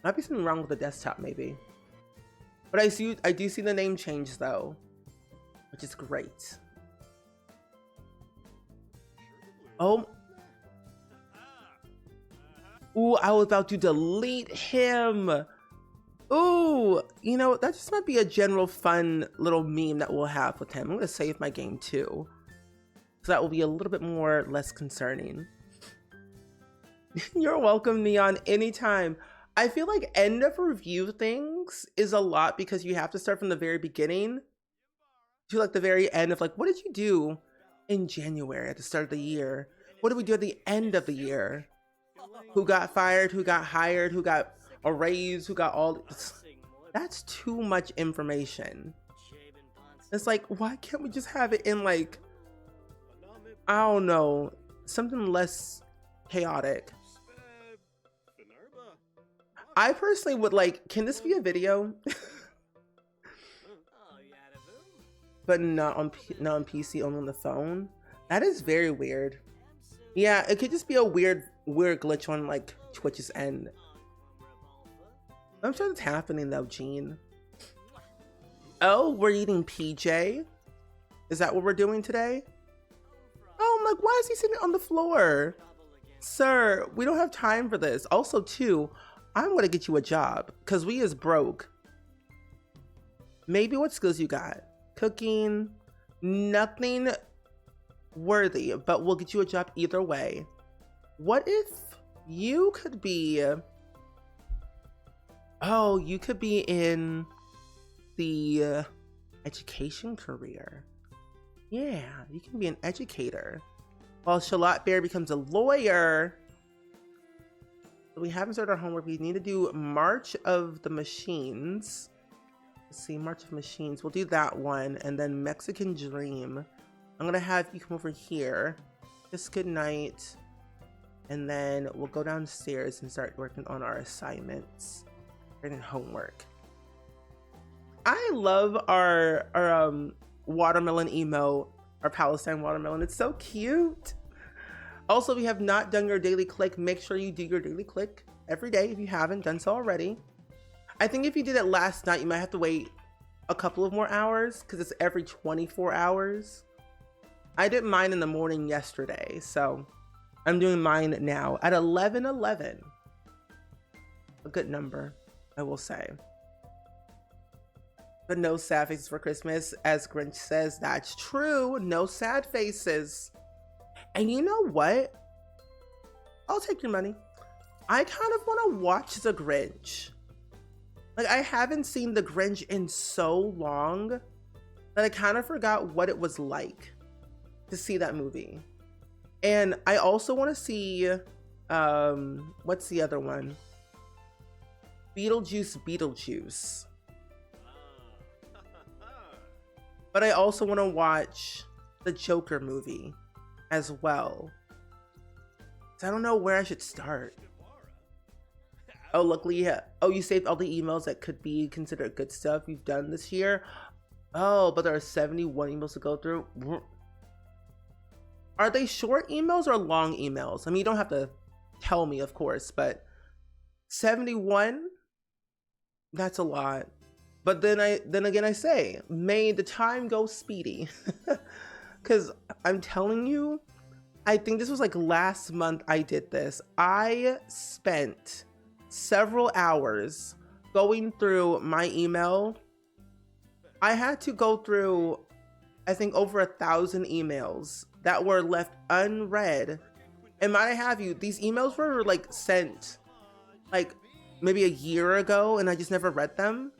Might be something wrong with the desktop, maybe. But I do see the name change though, which is great. Oh. Ooh, I was about to delete him. Ooh, you know, that just might be a general fun little meme that we'll have with him. I'm gonna save my game too, so that will be a little bit more less concerning. You're welcome, Neon, anytime. I feel like end of review things is a lot because you have to start from the very beginning to like the very end of like, what did you do in January at the start of the year? What did we do at the end of the year? Who got fired? Who got hired? Who got a raise? Who got all? That's too much information. It's like, why can't we just have it in like, I don't know, something less chaotic? I personally would like, can this be a video? But not on PC, only on the phone. That is very weird. Yeah, it could just be a weird glitch on like Twitch's end. I'm sure that's happening though, Gene. Oh, we're eating PJ. Is that what we're doing today? Oh, I'm like, why is he sitting on the floor? Sir, we don't have time for this. Also, too, I'm gonna get you a job because we is broke. Maybe what skills you got? Cooking, nothing worthy, but we'll get you a job either way. What if you could be, oh, you could be in the education career. Yeah, you can be an educator. While Charlotte Bear becomes a lawyer. We haven't started our homework. We need to do March of the Machines. Let's see, March of Machines. We'll do that one. And then Mexican Dream. I'm going to have you come over here. Just good night. And then we'll go downstairs and start working on our assignments and homework. I love our watermelon emote, our Palestine watermelon. It's so cute. Also, we have not done your daily click. Make sure you do your daily click every day if you haven't done so already. I think if you did it last night, you might have to wait a couple of more hours because it's every 24 hours. I did mine in the morning yesterday, so I'm doing mine now at 11:11. A good number, I will say. But no sad faces for Christmas, as Grinch says. That's true. No sad faces. And you know what? I'll take your money. I kind of want to watch The Grinch. Like, I haven't seen The Grinch in so long that I kind of forgot what it was like to see that movie. And I also want to see, what's the other one? Beetlejuice. But I also want to watch the Joker movie as well. So I don't know where I should start. Oh, luckily, yeah. Oh, you saved all the emails that could be considered good stuff you've done this year. Oh, but there are 71 emails to go through. Are they short emails or long emails? I mean, you don't have to tell me, of course, but 71? That's a lot. But then again, I say, may the time go speedy. Because I'm telling you, I think this was like last month I did this. I spent several hours going through my email. I had to go through, I think, over 1,000 emails that were left unread. And might I have you, these emails were like sent like maybe a year ago and I just never read them.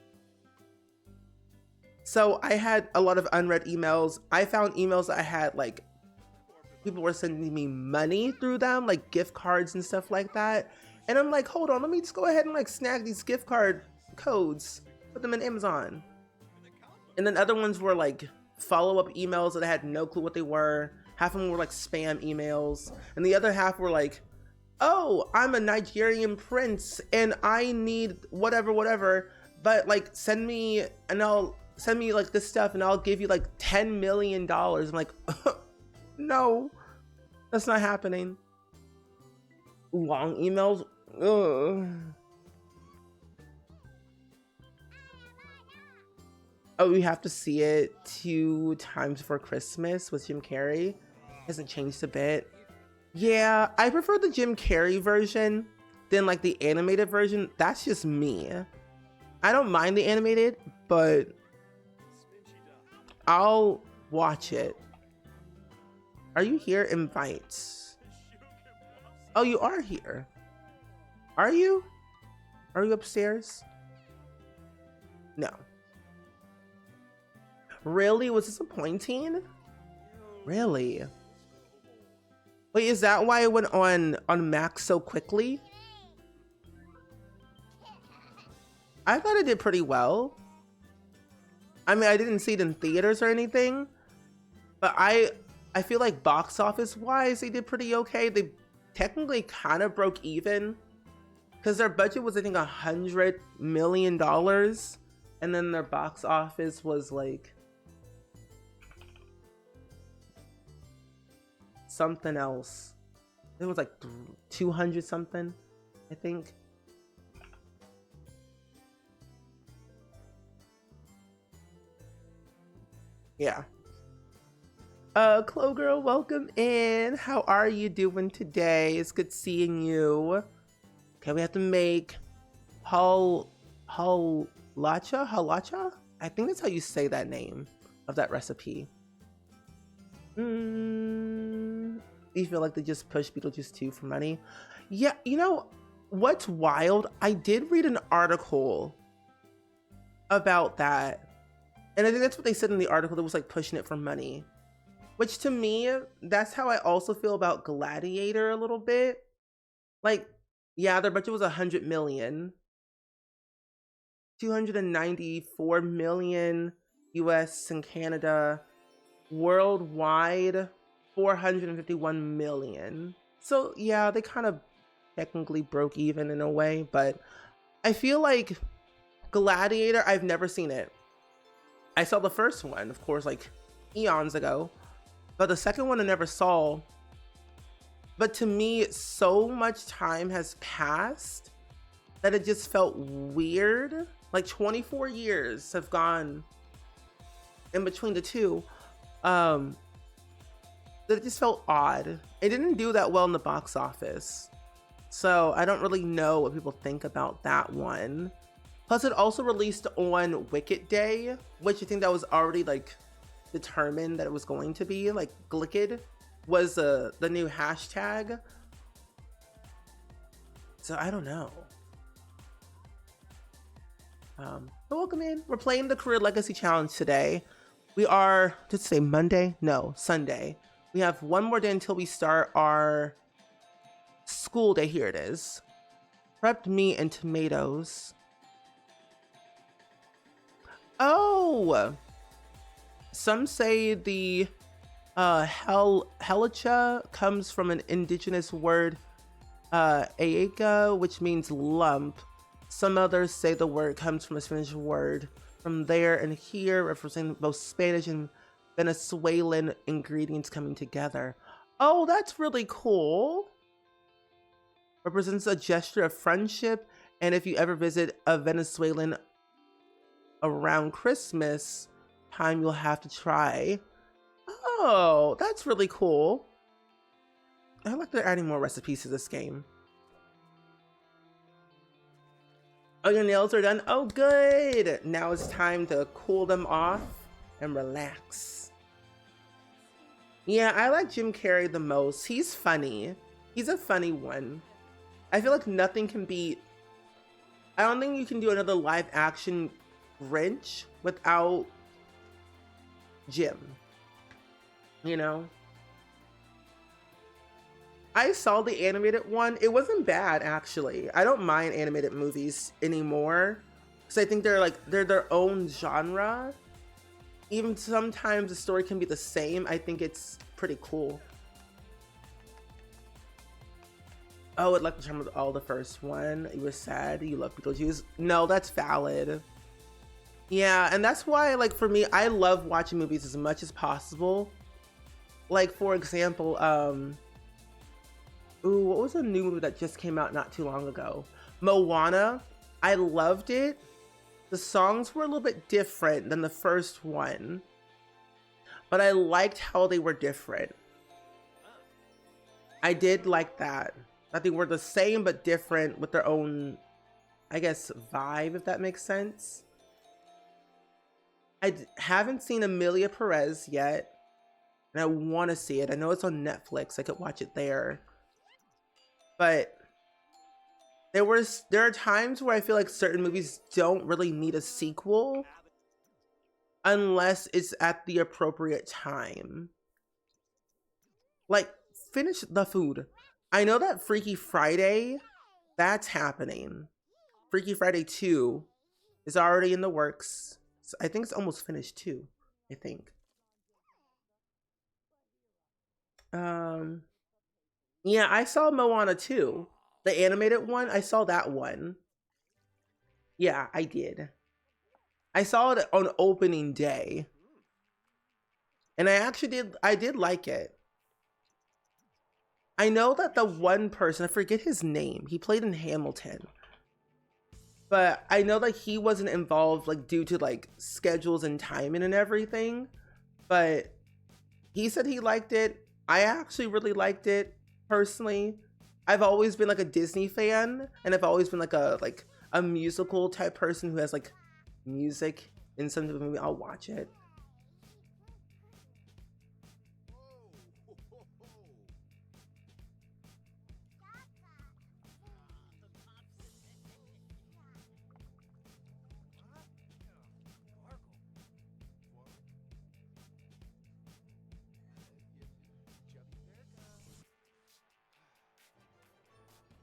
So I had a lot of unread emails. I found emails that I had like people were sending me money through them, like gift cards and stuff like that. And I'm like, hold on, let me just go ahead and like snag these gift card codes, put them in Amazon. And then other ones were like follow-up emails that I had no clue what they were. Half of them were like spam emails. And the other half were like, oh, I'm a Nigerian prince and I need whatever, but like send me like this stuff and I'll give you like $10 million. I'm like, no, that's not happening. Long emails. Ugh. Oh, we have to see it 2 times for Christmas with Jim Carrey. Hasn't changed a bit. Yeah, I prefer the Jim Carrey version than like the animated version. That's just me. I don't mind the animated, but I'll watch it. Are you here? Invites. Oh, you are here. Are you? Are you upstairs? No. Really? Was disappointing? Really? Wait, is that why it went on Max so quickly? I thought it did pretty well. I mean, I didn't see it in theaters or anything, but I feel like box office wise, they did pretty okay. They technically kind of broke even because their budget was, I think, $100 million. And then their box office was like something else. It was like 200 something, I think. Yeah. Clo Girl, welcome in. How are you doing today? It's good seeing you. Okay, we have to make halacha? I think that's how you say that name of that recipe. You feel like they just pushed Beetlejuice 2 for money? Yeah, you know what's wild? I did read an article about that. And I think that's what they said in the article, that was like pushing it for money. Which to me, that's how I also feel about Gladiator a little bit. Like, yeah, their budget was 100 million. 294 million US and Canada. Worldwide, 451 million. So yeah, they kind of technically broke even in a way, but I feel like Gladiator, I've never seen it. I saw the first one, of course, like eons ago, but the second one I never saw. But to me, so much time has passed that it just felt weird. Like 24 years have gone in between the two. That it just felt odd. It didn't do that well in the box office. So I don't really know what people think about that one. Plus it also released on Wicked Day, which I think that was already like determined that it was going to be. Like Glicked was the new hashtag. So I don't know. But welcome in. We're playing the Career Legacy Challenge today. We are, did it say Monday? No, Sunday. We have one more day until we start our school day. Here it is. Prepped meat and tomatoes. Oh! Some say the helicha comes from an indigenous word, aeka, which means lump. Some others say the word comes from a Spanish word from there and here, representing both Spanish and Venezuelan ingredients coming together. Oh, that's really cool. Represents a gesture of friendship, and if you ever visit a Venezuelan around Christmas time, you'll have to try. Oh, that's really cool. I like they're adding more recipes to this game. Oh, your nails are done? Oh, good. Now it's time to cool them off and relax. Yeah, I like Jim Carrey the most. He's funny. He's a funny one. I feel like nothing can beat I don't think you can do another live action Grinch without Jim. You know? I saw the animated one. It wasn't bad, actually. I don't mind animated movies anymore because I think they're their own genre. Even sometimes the story can be the same. I think it's pretty cool. Oh, it like the charm was all the first one. You were sad. You love Beetlejuice. No, that's valid. Yeah, and that's why, like, for me, I love watching movies as much as possible. Like, for example, ooh, what was a new movie that just came out not too long ago? Moana. I loved it. The songs were a little bit different than the first one, but I liked how they were different. I did like that. That they were the same but different with their own, I guess, vibe, if that makes sense. I haven't seen Amelia Perez yet, and I want to see it. I know it's on Netflix. I could watch it there. But there are times where I feel like certain movies don't really need a sequel unless it's at the appropriate time. Like, finish the food. I know that Freaky Friday, that's happening. Freaky Friday 2 is already in the works. So I think it's almost finished too, I think. Yeah, I saw Moana 2. The animated one, I saw that one. Yeah, I did. I saw it on opening day. And I did like it. I know that the one person, I forget his name, he played in Hamilton. But I know that he wasn't involved, like, due to, like, schedules and timing and everything. But he said he liked it. I actually really liked it, personally. I've always been, like, a Disney fan. And I've always been, like a musical type person who has, like, music in some type of movie. I'll watch it.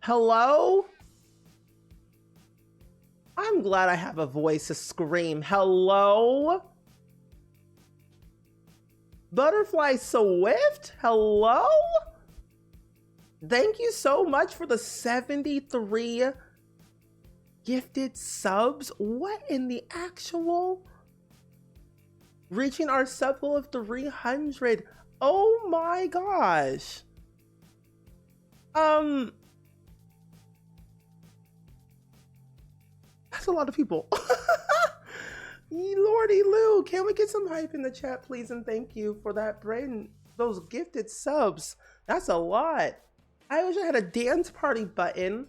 Hello? I'm glad I have a voice to scream. Hello? Butterfly Swift? Hello? Thank you so much for the 73 gifted subs. What in the actual? Reaching our sub goal of 300. Oh my gosh. That's a lot of people. Lordy Lou, can we get some hype in the chat, please? And thank you for that, Brayden. Those gifted subs. That's a lot. I wish I had a dance party button.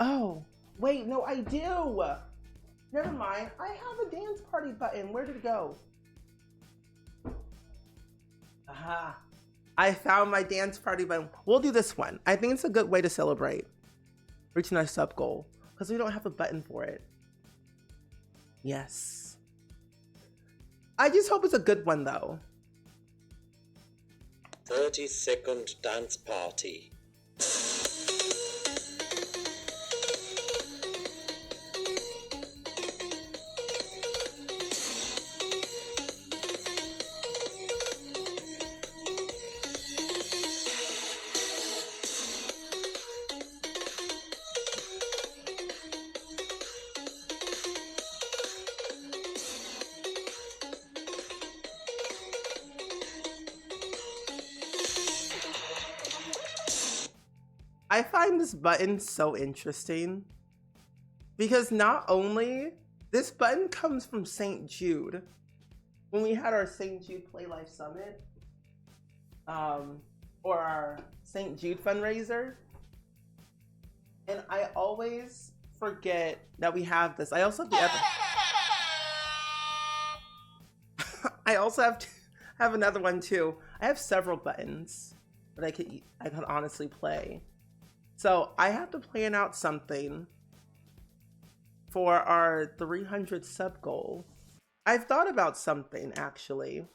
Oh, wait, no, I do. Never mind. I have a dance party button. Where did it go? Aha. I found my dance party button. We'll do this one. I think it's a good way to celebrate reaching our sub goal because we don't have a button for it. Yes. I just hope it's a good one though. 30-second dance party. I find this button so interesting because not only this button comes from St. Jude. When we had our St. Jude Play Life Summit, or our St. Jude fundraiser, and I always forget that we have this. I also have the other. I also have another one too. I have several buttons that I could honestly play. So I have to plan out something for our 300 sub goal. I've thought about something actually.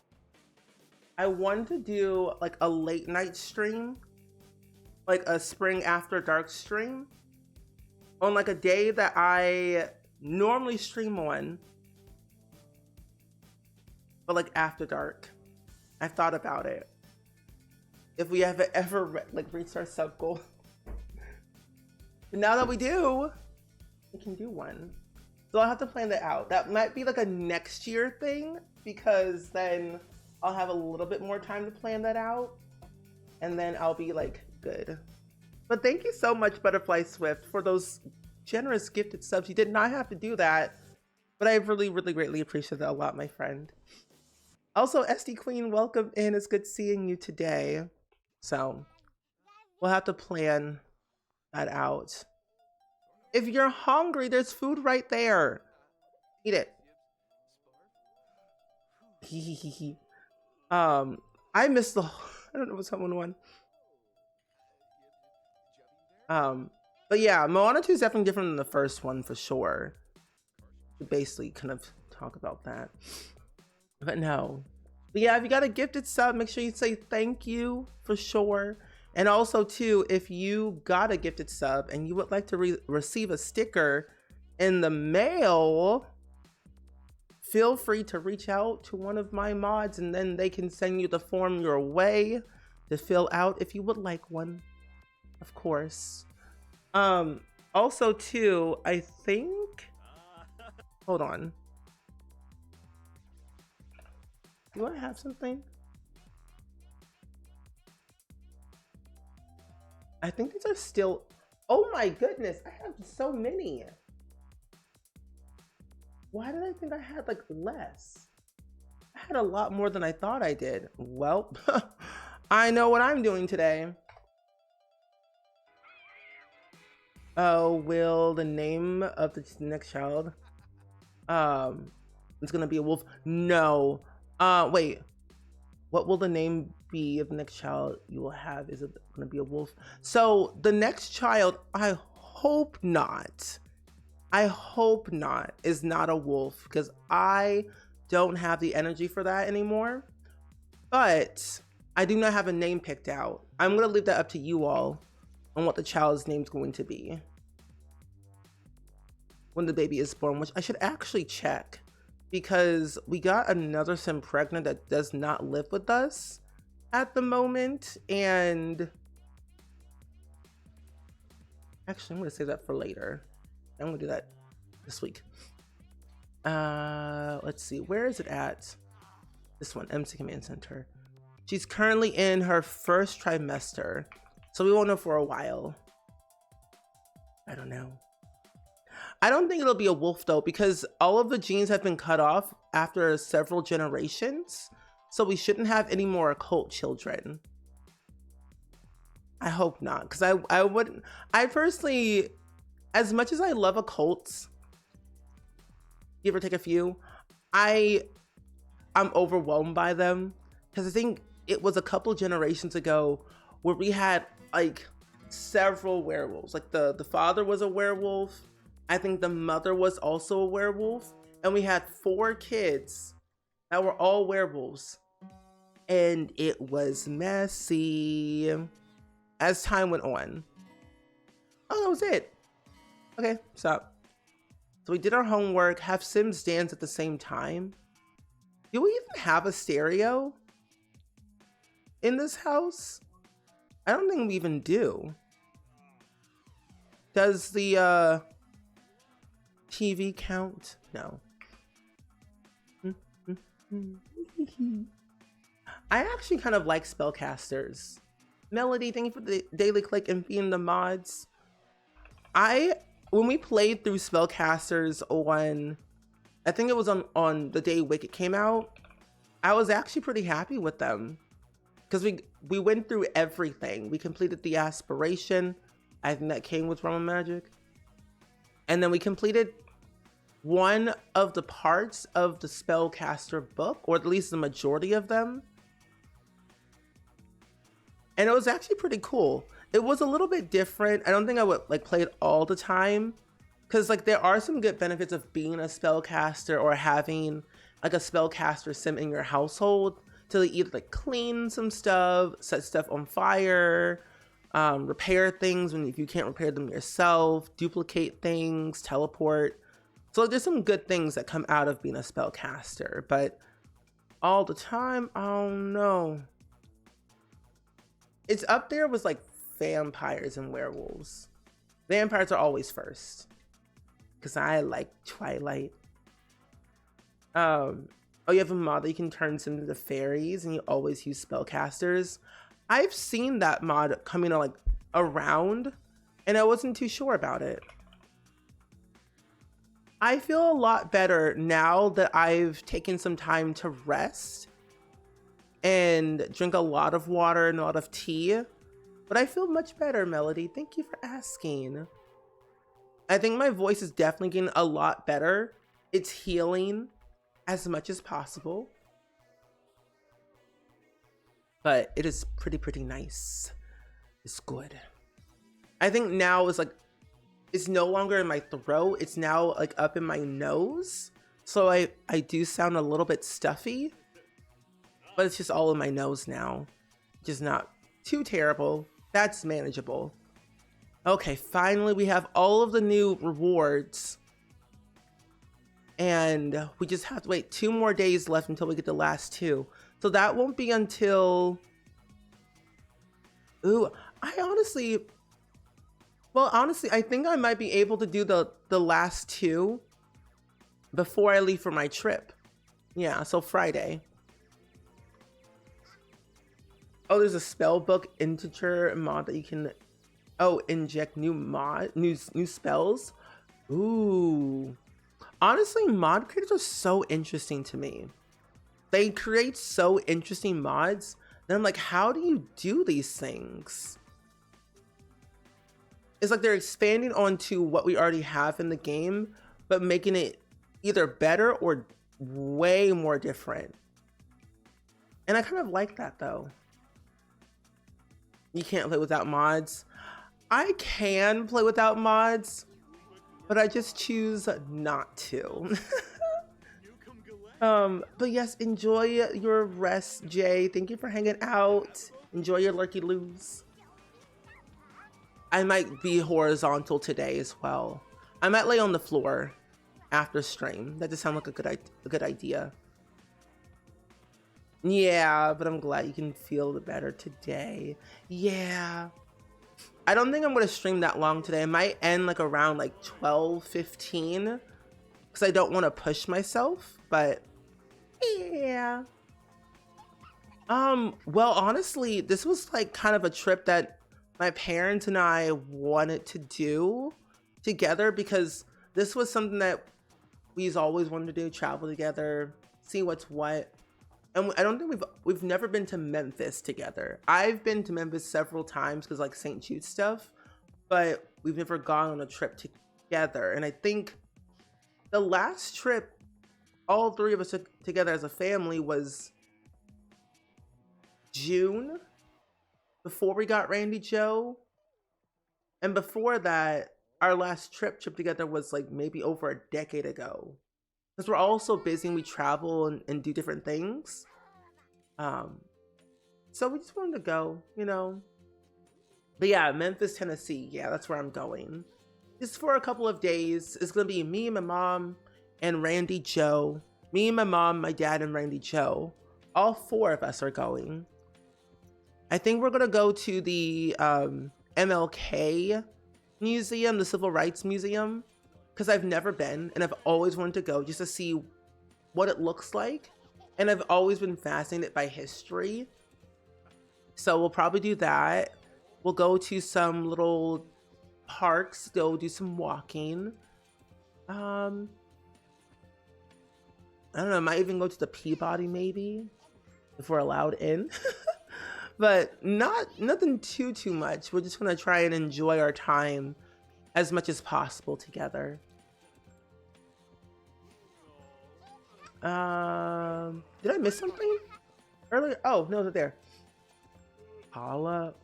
I want to do like a late night stream, like a spring after dark stream, on like a day that I normally stream on, but like after dark. I've thought about it. If we have ever like reached our sub goal. But now that we do, we can do one. So I'll have to plan that out. That might be like a next year thing, because then I'll have a little bit more time to plan that out, and then I'll be like good. But thank you so much, Butterfly Swift, for those generous gifted subs. You did not have to do that, but I really, really greatly appreciate that a lot, my friend. Also, SD Queen, welcome in. It's good seeing you today. So we'll have to plan that out. If you're hungry, there's food right there. Eat it. I missed the, I don't know what someone won. But yeah, Moana 2 is definitely different than the first one for sure. We basically kind of talk about that. But no. But yeah, if you got a gifted sub, make sure you say thank you for sure. And also too, if you got a gifted sub and you would like to receive a sticker in the mail, feel free to reach out to one of my mods and then they can send you the form your way to fill out if you would like one, of course. Also too, I think, hold on. Do I have something? I think these are still, oh my goodness, I have so many. Why did I think I had like less? I had a lot more than I thought I did. Well, I know what I'm doing today. Oh, will the name of the next child, it's gonna be a wolf? No. Wait, what will the name be of the next child you will have? Is it gonna be a wolf? So the next child, I hope not, is not a wolf, because I don't have the energy for that anymore. But I do not have a name picked out. I'm gonna leave that up to you all on what the child's name's going to be when the baby is born, which I should actually check, because we got another sim pregnant that does not live with us at the moment. And actually, I'm gonna save that for later. I'm gonna do that this week. Let's see, where is it at? This one, MC Command Center. She's currently in her first trimester, so we won't know for a while. I don't know. I don't think it'll be a wolf though, because all of the genes have been cut off after several generations, so we shouldn't have any more occult children. I hope not, because I personally, as much as I love occults, give or take a few, I'm overwhelmed by them, because I think it was a couple generations ago where we had like several werewolves. Like the father was a werewolf. I think the mother was also a werewolf, and we had 4 kids that were all werewolves, and it was messy as time went on. Oh, that was it. Okay, stop. So we did our homework, have Sims dance at the same time. Do we even have a stereo in this house? I don't think we even do. Does the TV count? No. I actually kind of like spellcasters. Melody, thank you for the daily click and being the mods. When we played through spellcasters on, I think it was on the day Wicked came out, I was actually pretty happy with them, because we went through everything. We completed the aspiration. I think that came with Realm of Magic. And then we completed one of the parts of the spellcaster book, or at least the majority of them. And it was actually pretty cool. It was a little bit different. I don't think I would like play it all the time, Because like there are some good benefits of being a spellcaster or having like a spellcaster sim in your household to like, either like clean some stuff, set stuff on fire, repair things when if you can't repair them yourself, duplicate things, teleport. So there's some good things that come out of being a spellcaster, but all the time, I don't know. It's up there with like vampires and werewolves. Vampires are always first because I like Twilight. Oh, you have a mod that you can turn Sims into fairies and you always use spellcasters. I've seen that mod coming like around and I wasn't too sure about it. I feel a lot better now that I've taken some time to rest and drink a lot of water and a lot of tea. But I feel much better, Melody. Thank you for asking. I think my voice is definitely getting a lot better. It's healing as much as possible. But it is pretty nice. It's good. I think now is like, it's no longer in my throat. It's now like up in my nose. So I do sound a little bit stuffy, but it's just all in my nose now. Just not too terrible. That's manageable. Okay, finally we have all of the new rewards. And we just have to wait 2 more days left until we get the last 2. So that won't be until... Ooh, honestly, I think I might be able to do the last 2 before I leave for my trip. Yeah, so Friday. Oh, there's a spell book integer mod that you can, inject new spells. Ooh. Honestly, mod creators are so interesting to me. They create so interesting mods. And I'm like, how do you do these things? It's like they're expanding onto what we already have in the game, but making it either better or way more different. And I kind of like that though. You can't play without mods. I can play without mods, but I just choose not to. But yes, enjoy your rest, Jay. Thank you for hanging out. Enjoy your lurky loos. I might be horizontal today as well. I might lay on the floor after stream. That just sounds like a good idea. Yeah, but I'm glad you can feel better today. Yeah. I don't think I'm gonna stream that long today. I might end like around like 12:15 because I don't want to push myself, but yeah. Well, honestly, this was like kind of a trip that my parents and I wanted to do together because this was something that we've always wanted to do, travel together, see what's what. And I don't think we've never been to Memphis together. I've been to Memphis several times because like St. Jude stuff, but we've never gone on a trip together. And I think the last trip all 3 of us took together as a family was June, before we got Randy Joe. And before that, our last trip together was like maybe over a decade ago. Because we're all so busy and we travel and do different things. So we just wanted to go, you know. But yeah, Memphis, Tennessee. Yeah, that's where I'm going. Just for a couple of days. It's going to be me, my mom, and Randy Joe. Me, my mom, my dad, and Randy Joe. All 4 of us are going. I think we're going to go to the MLK Museum, the Civil Rights Museum. Because I've never been and I've always wanted to go just to see what it looks like. And I've always been fascinated by history. So we'll probably do that. We'll go to some little parks, go do some walking. I don't know, I might even go to the Peabody maybe, if we're allowed in. But nothing too much. We're just gonna try and enjoy our time as much as possible together. Did I miss something earlier? Oh, no, they're there. Paula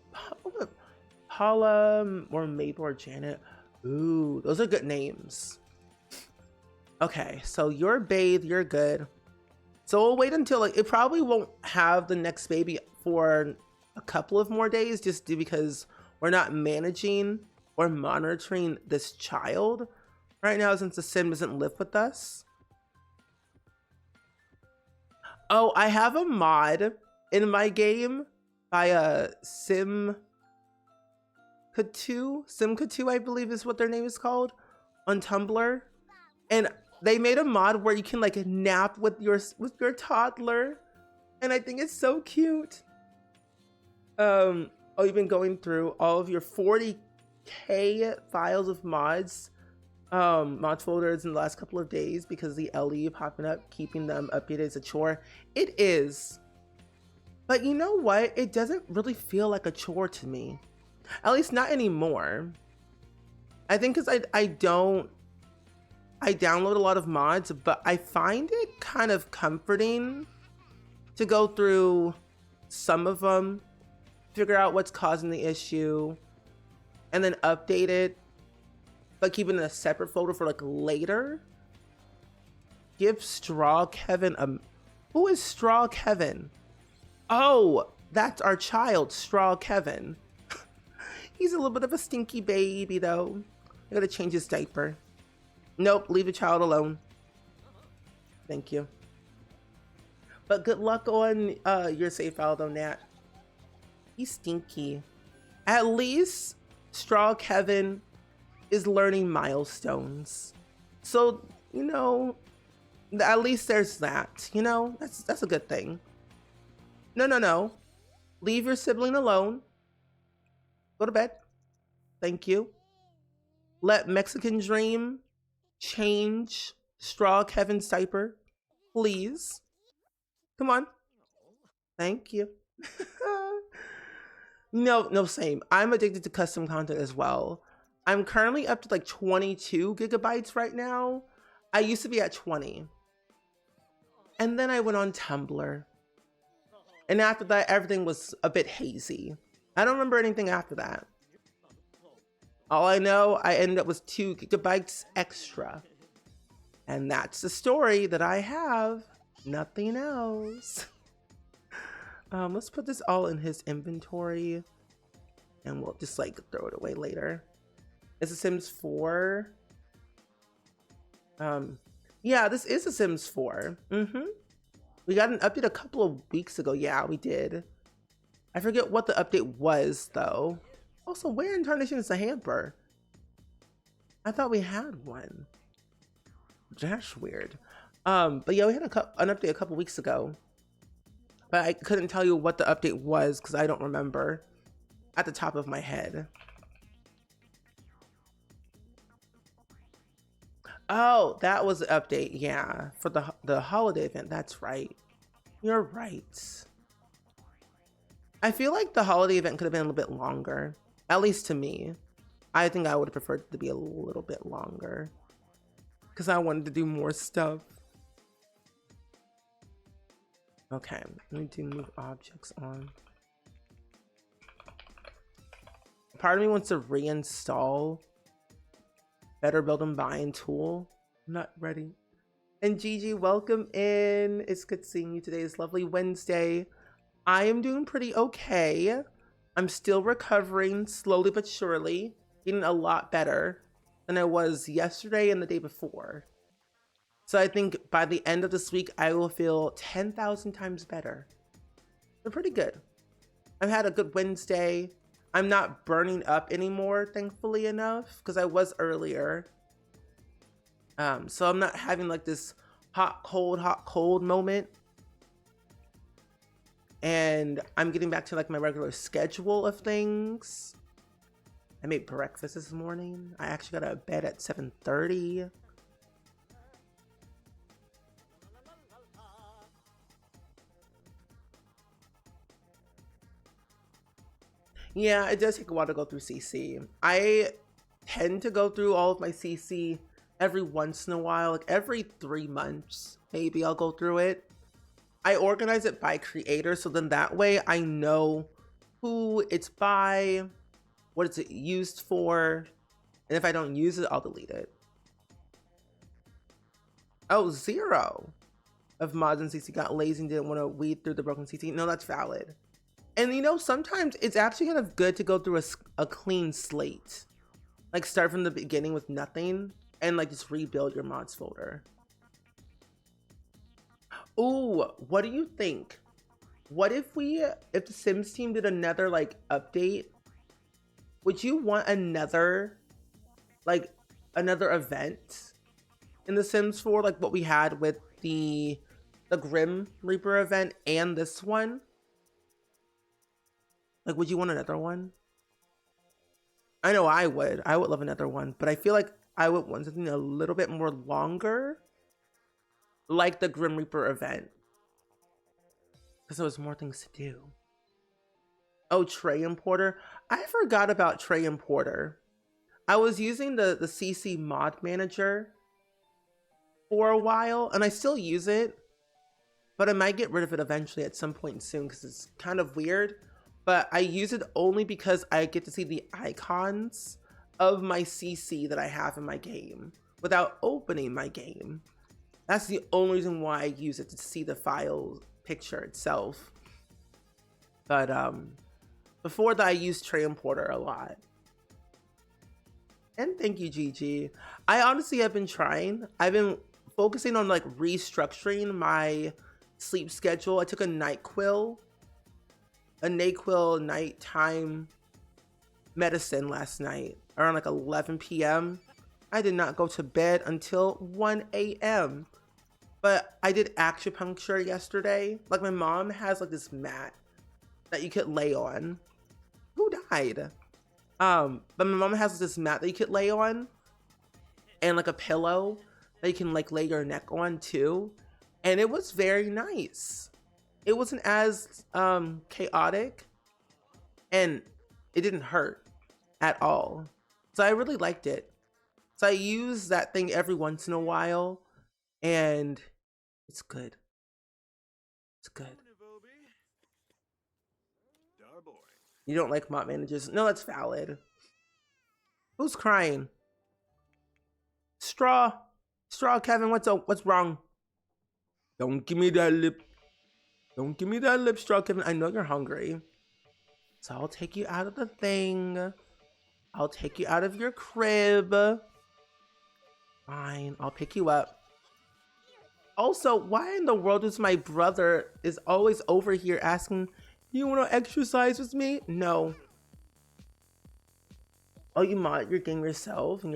or Mabel or Janet. Ooh, those are good names. Okay, so you're bathed, you're good. So we'll wait until, like, it probably won't have the next baby for a couple of more days just because we're not managing or monitoring this child right now since the sim doesn't live with us. Oh, I have a mod in my game by Simkatu, I believe is what their name is called, on Tumblr. And they made a mod where you can like nap with your toddler. And I think it's so cute. Oh, you've been going through all of your 40K files of mods, mod folders in the last couple of days because the LE popping up, keeping them updated is a chore. It is. But you know what? It doesn't really feel like a chore to me. At least not anymore. I think because I download a lot of mods, but I find it kind of comforting to go through some of them, figure out what's causing the issue, and then update it, but keep it in a separate folder for like later. Give Straw Kevin a... Who is Straw Kevin? Oh, that's our child, Straw Kevin. He's a little bit of a stinky baby though. I gotta change his diaper. Nope, leave the child alone. Thank you. But good luck on your save file though, Nat. He's stinky. At least Straw Kevin is learning milestones. So, you know, at least there's that, you know? That's a good thing. No. Leave your sibling alone. Go to bed. Thank you. Let Mexican Dream change Straw Kevin's diaper, please. Come on. Thank you. No, same. I'm addicted to custom content as well. I'm currently up to like 22 gigabytes right now. I used to be at 20. And then I went on Tumblr. And after that, everything was a bit hazy. I don't remember anything after that. All I know, I ended up with 2 gigabytes extra. And that's the story that I have. Nothing else. Let's put this all in his inventory. And we'll just like throw it away later. Is it Sims 4? Yeah, this is a Sims 4. We got an update a couple of weeks ago. Yeah, we did. I forget what the update was though. Also, where in tarnation is the hamper? I thought we had one. That's weird. But yeah, we had an update a couple weeks ago. But I couldn't tell you what the update was because I don't remember at the top of my head. Oh, that was the update. Yeah, for the holiday event. That's right. You're right. I feel like the holiday event could have been a little bit longer, at least to me. I think I would have preferred it to be a little bit longer because I wanted to do more stuff. Okay, let me do move objects on. Part of me wants to reinstall Better Build and Bind tool. I'm not ready. And Gigi, welcome in. It's good seeing you today. It's lovely Wednesday. I am doing pretty okay. I'm still recovering slowly but surely, getting a lot better than I was yesterday and the day before. So I think by the end of this week, I will feel 10,000 times better. They're pretty good. I've had a good Wednesday. I'm not burning up anymore, thankfully enough, because I was earlier. So I'm not having like this hot, cold moment. And I'm getting back to like my regular schedule of things. I made breakfast this morning. I actually got out of bed at 7:30. Yeah, it does take a while to go through CC. I tend to go through all of my CC every once in a while, like every 3 months, maybe I'll go through it. I organize it by creator, so then that way I know who it's by, what is it used for, And if I don't use it, I'll delete it. Oh, 0 of mods in CC got lazy and didn't want to weed through the broken CC. No, that's valid. And you know, sometimes it's actually kind of good to go through a clean slate. Like start from the beginning with nothing and like just rebuild your mods folder. Ooh, what do you think? What if the Sims team did another like update? Would you want another event in the Sims 4, like what we had with the Grim Reaper event and this one? Like, would you want another one? I know I would love another one, but I feel like I would want something a little bit more longer, like the Grim Reaper event, because there was more things to do. Oh, Tray Importer. I forgot about Tray Importer. I was using the CC mod manager for a while, and I still use it, but I might get rid of it eventually at some point soon because it's kind of weird. But I use it only because I get to see the icons of my CC that I have in my game without opening my game. That's the only reason why I use it, to see the file picture itself. But before that, I used Tray Importer a lot. And thank you, Gigi. I honestly have been trying. I've been focusing on like restructuring my sleep schedule. I took a NyQuil nighttime medicine last night around like 11 p.m. I did not go to bed until 1 a.m. But I did acupuncture yesterday. Like my mom has like this mat that you could lay on. Who died? But my mom has this mat that you could lay on and like a pillow that you can like lay your neck on too. And it was very nice. It wasn't as chaotic and it didn't hurt at all. So I really liked it. So I use that thing every once in a while and it's good. It's good. You don't like mod managers? No, that's valid. Who's crying? Straw, Kevin, what's wrong? Don't give me that lip. Don't give me that lip, Straw, Kevin. I know you're hungry. So I'll take you out of the thing. I'll take you out of your crib. Fine, I'll pick you up. Also, why in the world is my brother is always over here asking, you want to exercise with me? No. Oh, you mod your game yourself and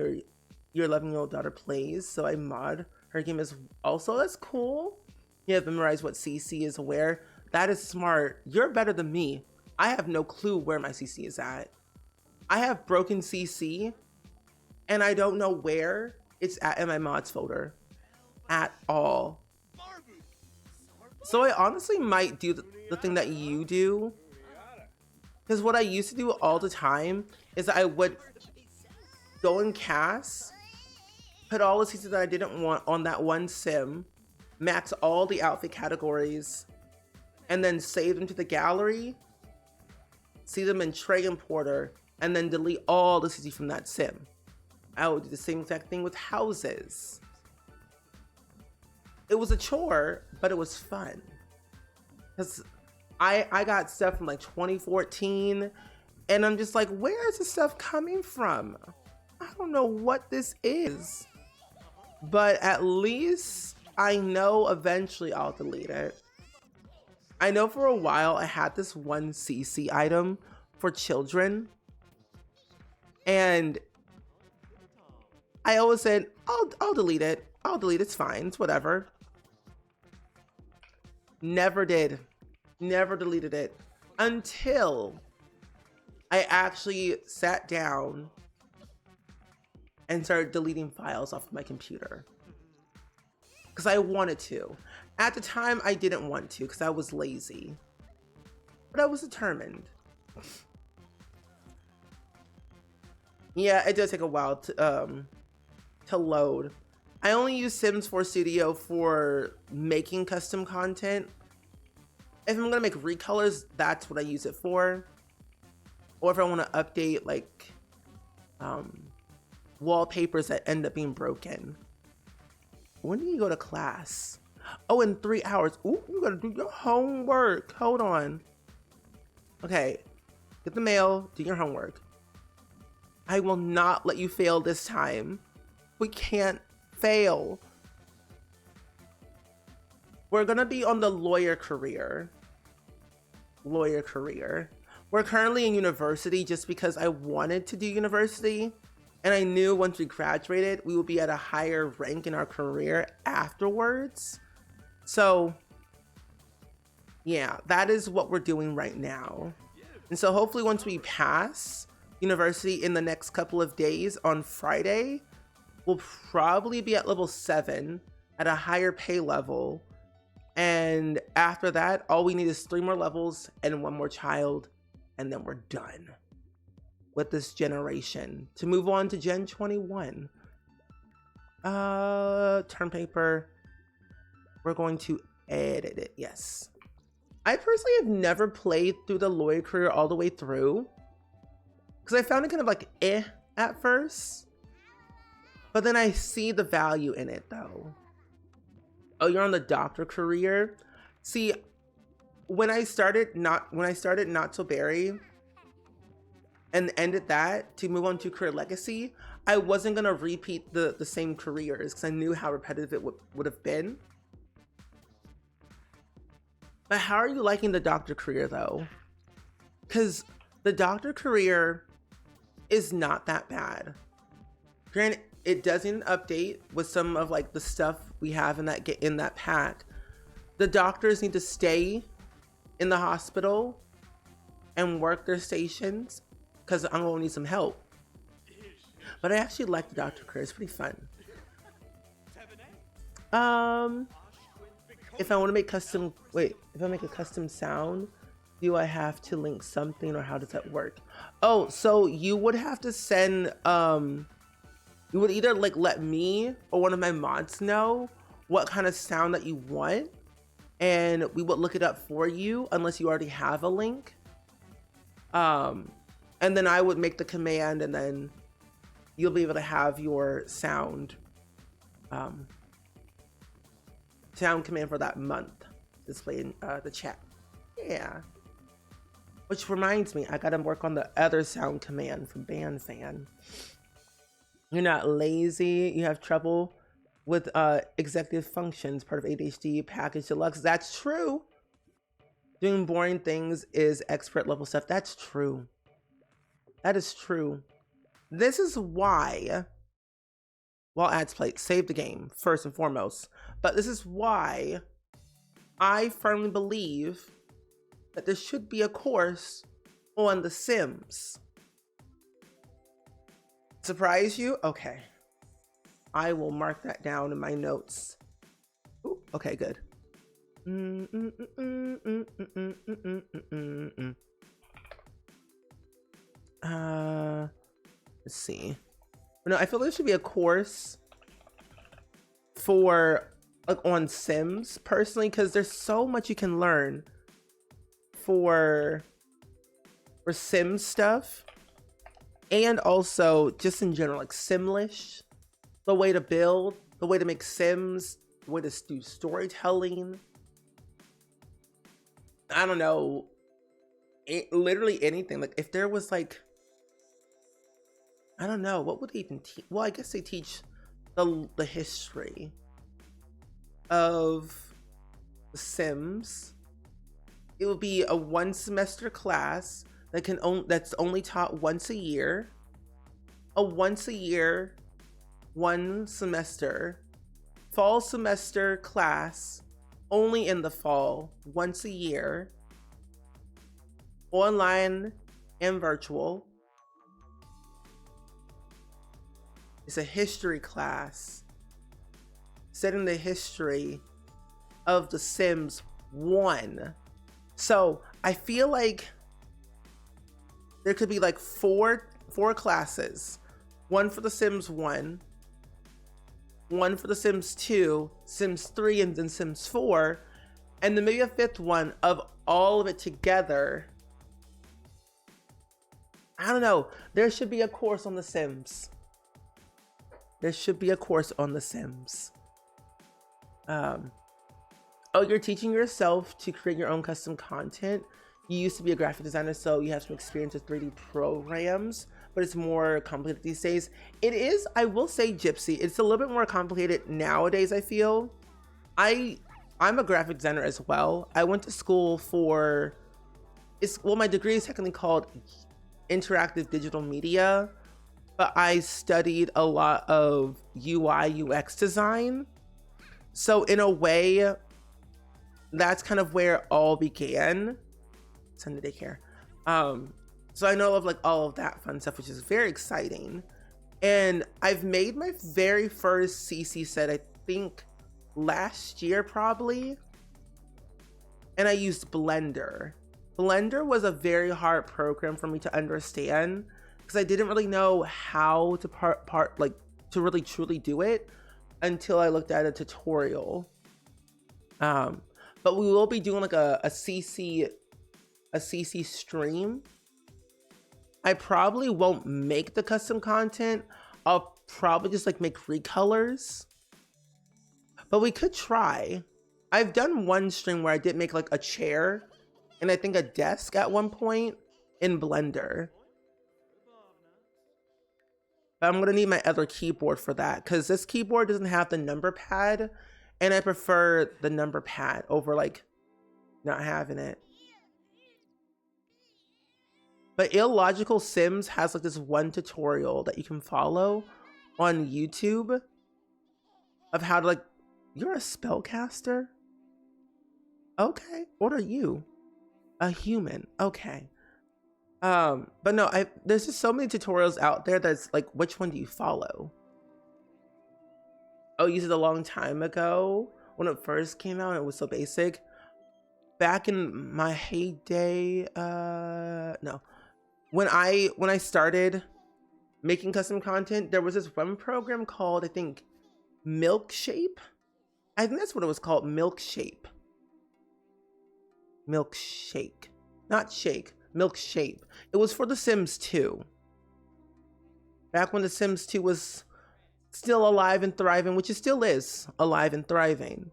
your 11-year-old daughter plays, so I mod her game as also. That's cool. You have memorized what CC is where. That is smart. You're better than me. I have no clue where my CC is at. I have broken CC and I don't know where it's at in my mods folder at all. So I honestly might do the thing that you do, because what I used to do all the time is I would go and cast, put all the CCs that I didn't want on that one sim, max all the outfit categories, and then save them to the gallery, see them in Tray Importer, and then delete all the CC from that sim. I would do the same exact thing with houses. It was a chore, but it was fun. Because I got stuff from like 2014, and I'm just like, where is this stuff coming from? I don't know what this is. But at least I know eventually I'll delete it. I know for a while I had this one CC item for children, and I always said, I'll delete it. I'll delete it, it's fine, it's whatever. Never did. Never deleted it until I actually sat down and started deleting files off of my computer. Because I wanted to. At the time, I didn't want to because I was lazy. But I was determined. Yeah, it does take a while to load. I only use Sims 4 Studio for making custom content. If I'm gonna make recolors, that's what I use it for. Or if I want to update like wallpapers that end up being broken. When do you go to class? Oh, in 3 hours. Ooh, you gotta do your homework. Hold on. Okay, get the mail, do your homework. I will not let you fail this time. We can't fail. We're gonna be on the lawyer career. We're currently in university just because I wanted to do university. And I knew once we graduated, we would be at a higher rank in our career afterwards. So yeah, that is what we're doing right now. And so hopefully once we pass university in the next couple of days on Friday, we'll probably be at level 7 at a higher pay level. And after that, all we need is 3 more levels and 1 more child. And then we're done with this generation to move on to Gen 21. Term paper. We're going to edit it. Yes. I personally have never played through the lawyer career all the way through because I found it kind of like at first, but then I see the value in it though. Oh, you're on the doctor career. See, when I started not so berry and ended that to move on to career legacy, I wasn't gonna repeat the same careers because I knew how repetitive it would have been. But how are you liking the doctor career though? Because the doctor career is not that bad. Granted, it doesn't update with some of like the stuff we have in that pack. The doctors need to stay in the hospital and work their stations because I'm gonna need some help. But I actually like the doctor career. It's pretty fun. If I want to make if I make a custom sound, do I have to link something or how does that work? Oh, so you would have to send, you would either like let me or one of my mods know what kind of sound that you want and we would look it up for you unless you already have a link. And then I would make the command and then you'll be able to have your sound command for that month display in the chat. Yeah. Which reminds me, I gotta work on the other sound command from BandFan. You're not lazy, you have trouble with executive functions, part of ADHD package deluxe. That's true. Doing boring things is expert level stuff. That's true. That is true. This is why, while ads play, save the game first and foremost. But this is why I firmly believe that there should be a course on The Sims. Surprise you? Okay. I will mark that down in my notes. Ooh, okay, good. Let's see. No, I feel there should be a course for like on Sims personally, because there's so much you can learn for Sims stuff, and also just in general, like Simlish, the way to build, the way to make Sims, the way to do storytelling. I don't know, literally anything. Like if there was like, I don't know, what would they even teach? Well, I guess they teach the history of The Sims. It would be a 1 semester class that's only taught once a year. A once a year, 1 semester, fall semester class, only in the fall, once a year, online and virtual. It's a history class set in the history of The Sims 1. So I feel like there could be like four classes. 1 for The Sims 1, 1 for The Sims 2, Sims 3, and then Sims 4, and then maybe a 5th one of all of it together. I don't know. There should be a course on The Sims. There should be a course on The Sims. Oh, you're teaching yourself to create your own custom content. You used to be a graphic designer, so you have some experience with 3D programs, but it's more complicated these days. It is, I will say, Gypsy, it's a little bit more complicated nowadays, I feel. I'm a graphic designer as well. I went to school for, well, my degree is technically called interactive digital media, but I studied a lot of UI UX design. So in a way, that's kind of where it all began. Send to daycare. So I know of like all of that fun stuff, which is very exciting. And I've made my very first CC set, I think last year probably. And I used Blender. Blender was a very hard program for me to understand because I didn't really know how to to really truly do it until I looked at a tutorial. But we will be doing like a CC stream. I probably won't make the custom content. I'll probably just like make recolors, but we could try. I've done one stream where I did make like a chair and I think a desk at one point in Blender. But I'm gonna need my other keyboard for that because this keyboard doesn't have the number pad and I prefer the number pad over like not having it. But Illogical Sims has like this one tutorial that you can follow on YouTube of how to you're a spellcaster? Okay, what are you? A human, okay. But no, there's just so many tutorials out there that's like, which one do you follow? Oh, you used it a long time ago when it first came out and it was so basic. Back in my heyday, no. When I started making custom content, there was this one program called, I think, Milkshape. I think that's what it was called, Milkshape. Milkshake, not shake, Milkshape. It was for The Sims 2. Back when The Sims 2 was still alive and thriving, which it still is alive and thriving.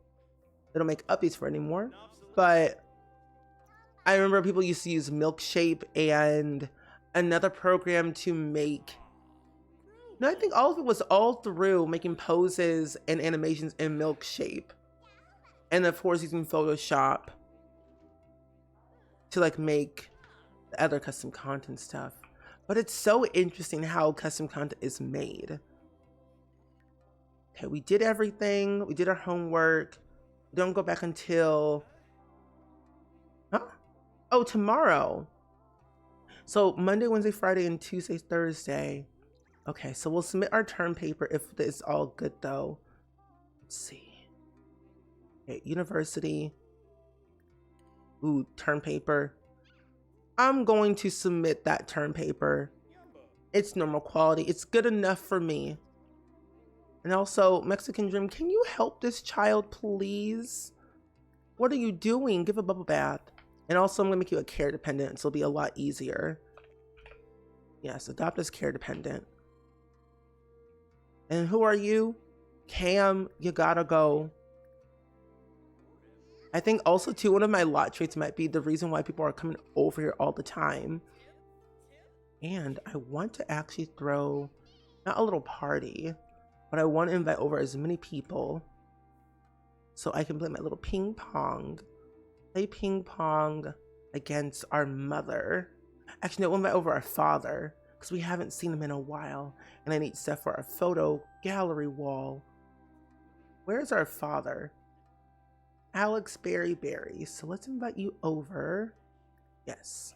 They don't make updates for it anymore, but I remember people used to use Milkshape and another program to make, no, I think all of it was all through making poses and animations in Milkshape. And of course using Photoshop to like make the other custom content stuff. But it's so interesting how custom content is made. Okay, we did everything. We did our homework. We don't go back until, huh? Oh, tomorrow. So Monday, Wednesday, Friday, and Tuesday, Thursday. Okay, so we'll submit our term paper if it's all good though. Let's see. Okay, university. Ooh, term paper. I'm going to submit that term paper. It's normal quality. It's good enough for me. And also, Mexican Dream, can you help this child, please? What are you doing? Give a bubble bath. And also, I'm gonna make you a care dependent, so it'll be a lot easier. Yes, adopt as care dependent. And who are you? Cam, you gotta go. I think also too, one of my lot traits might be the reason why people are coming over here all the time. And I want to actually throw, not a little party, but I want to invite over as many people so I can play my little ping pong. Play ping pong against our mother. Actually, no, we'll invite over our father because we haven't seen him in a while. And I need stuff for our photo gallery wall. Where's our father? Alex Berry. So let's invite you over. Yes.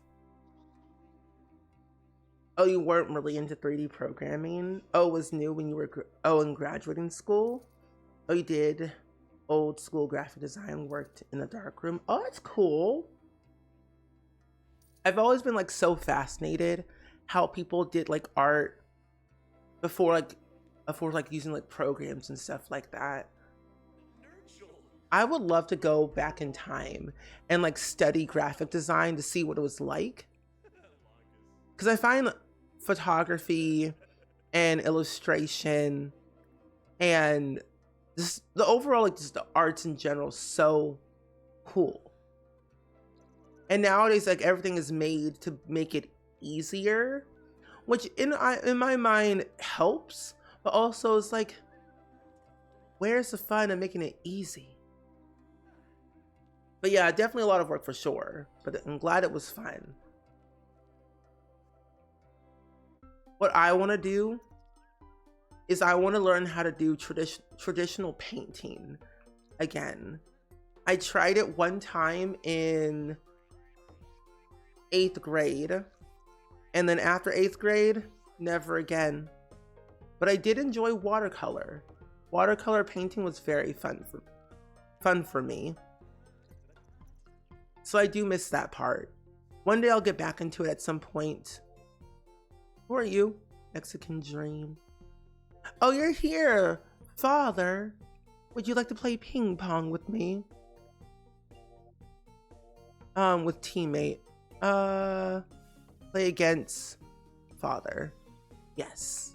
Oh, you weren't really into 3D programming? Oh, it was new when you were, in graduating school? Oh, you did old school graphic design, worked in the darkroom. Oh, that's cool. I've always been like so fascinated how people did like art before using like programs and stuff like that. I would love to go back in time and like study graphic design to see what it was like. Because I find photography and illustration And just the overall, like just the arts in general, so cool. And nowadays, like everything is made to make it easier, which in my mind helps, but also it's like, where's the fun of making it easy? But yeah, definitely a lot of work for sure, but I'm glad it was fun. What I want to do is I want to learn how to do traditional painting again. I tried it one time in 8th grade, and then after 8th grade, never again. But I did enjoy watercolor. Watercolor painting was very fun for me. So I do miss that part. One day I'll get back into it at some point. Who are you? Mexican Dream. Oh, you're here, Father. Would you like to play ping pong with me? With teammate. Play against Father. Yes.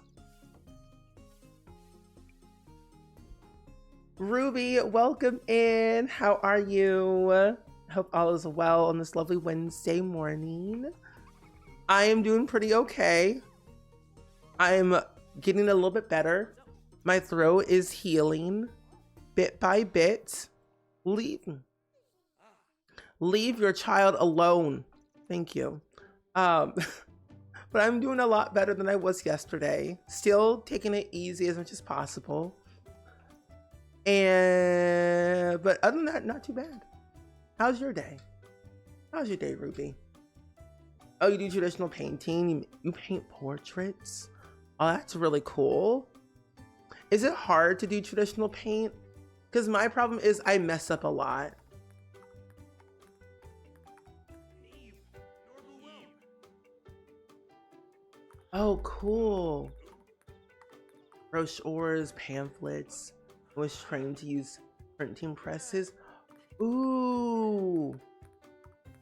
Ruby, welcome in. How are you? Hope all is well on this lovely Wednesday morning. I am doing pretty okay. I'm getting a little bit better. My throat is healing bit by bit. Leave your child alone. Thank you. But I'm doing a lot better than I was yesterday. Still taking it easy as much as possible. But other than that, not too bad. How's your day? How's your day, Ruby? Oh, you do traditional painting? You paint portraits? Oh, that's really cool. Is it hard to do traditional paint? Because my problem is I mess up a lot. Oh, cool. Brochures, pamphlets. I was trained to use printing presses. Ooh.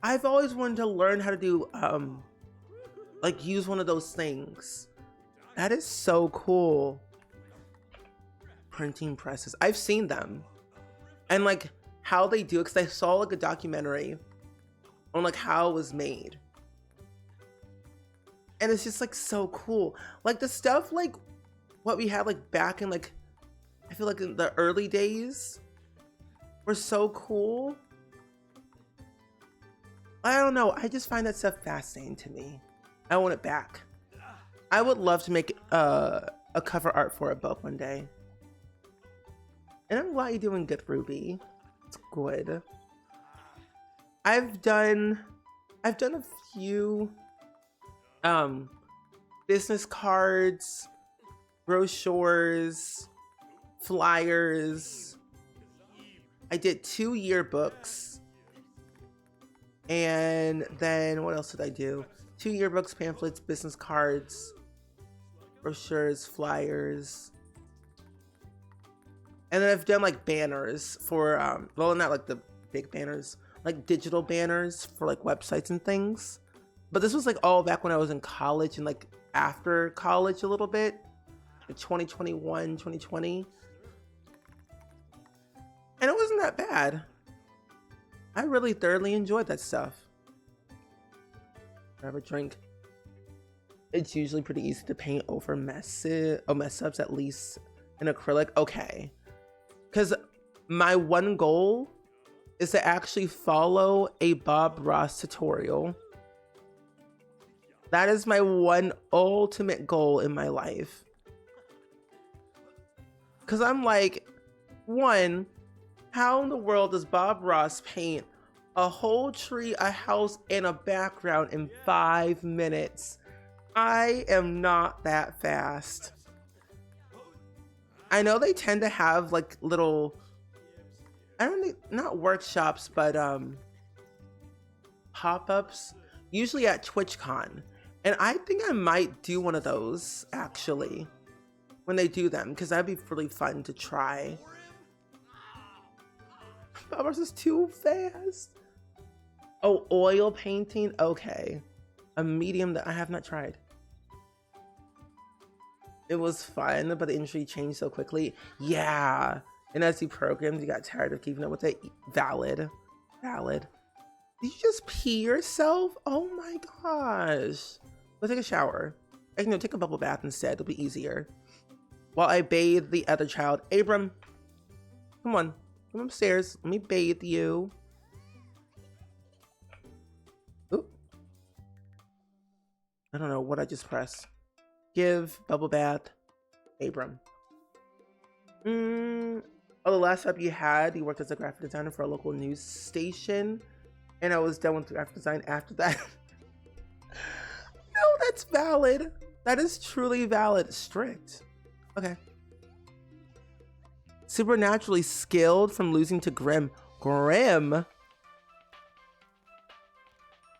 I've always wanted to learn how to do, like use one of those things. That is so cool. Printing presses. I've seen them. And like how they do it, because I saw like a documentary on like how it was made. And it's just like so cool. Like the stuff like what we had like back in like, I feel like in the early days were so cool. I don't know. I just find that stuff fascinating to me. I want it back. I would love to make a cover art for a book one day. And I'm glad you're doing good, Ruby. It's good. I've done a few business cards, brochures, flyers. I did 2 yearbooks. And then what else did I do? 2 yearbooks, pamphlets, business cards, brochures, flyers. And then I've done like banners for, well, not like the big banners, like digital banners for like websites and things. But this was like all back when I was in college and like after college a little bit, like 2021, 2020. And it wasn't that bad. I really thoroughly enjoyed that stuff. Grab a drink. It's usually pretty easy to paint over mess ups, at least in acrylic. Okay. Because my one goal is to actually follow a Bob Ross tutorial. That is my one ultimate goal in my life. Because I'm like, one, how in the world does Bob Ross paint a whole tree, a house, and a background in 5 minutes? I am not that fast. I know they tend to have like little, I don't think, not workshops, but pop-ups, usually at TwitchCon. And I think I might do one of those actually when they do them, because that'd be really fun to try. Bob Ross is too fast. Oh, oil painting? Okay. A medium that I have not tried. It was fun, but the industry changed so quickly. Yeah. And as you programmed, you got tired of keeping up with it. Valid. Valid. Did you just pee yourself? Oh my gosh. Go take a shower. No, take a bubble bath instead. It'll be easier. While I bathe the other child. Abram, come on. Come upstairs. Let me bathe you. Oop. I don't know what I just pressed. Give bubble bath. Abram. Oh, the last job you had, you worked as a graphic designer for a local news station. And I was done with graphic design after that. No, that's valid. That is truly valid. Strict. Okay. Supernaturally skilled from losing to Grim. Grim?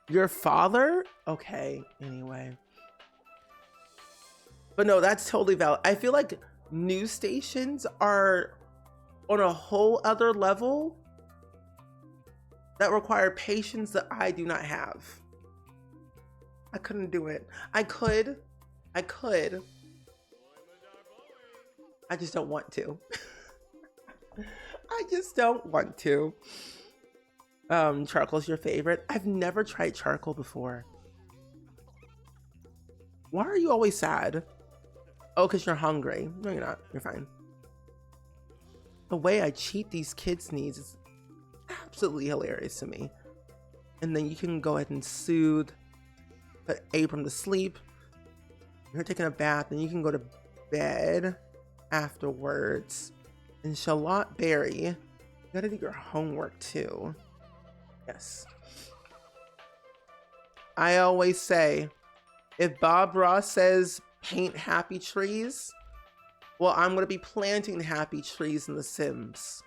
Your father? Okay, anyway. But no, that's totally valid. I feel like news stations are on a whole other level that require patience that I do not have. I couldn't do it. I could. I just don't want to. I just don't want to. Charcoal's your favorite? I've never tried charcoal before. Why are you always sad? Oh, because you're hungry. No, you're not. You're fine. The way I cheat these kids' needs is absolutely hilarious to me. And then you can go ahead and soothe, put Abram to sleep. You're taking a bath, and you can go to bed afterwards. And Charlotte Berry, you gotta do your homework too. Yes. I always say, if Bob Ross says paint happy trees, well, I'm gonna be planting happy trees in The Sims.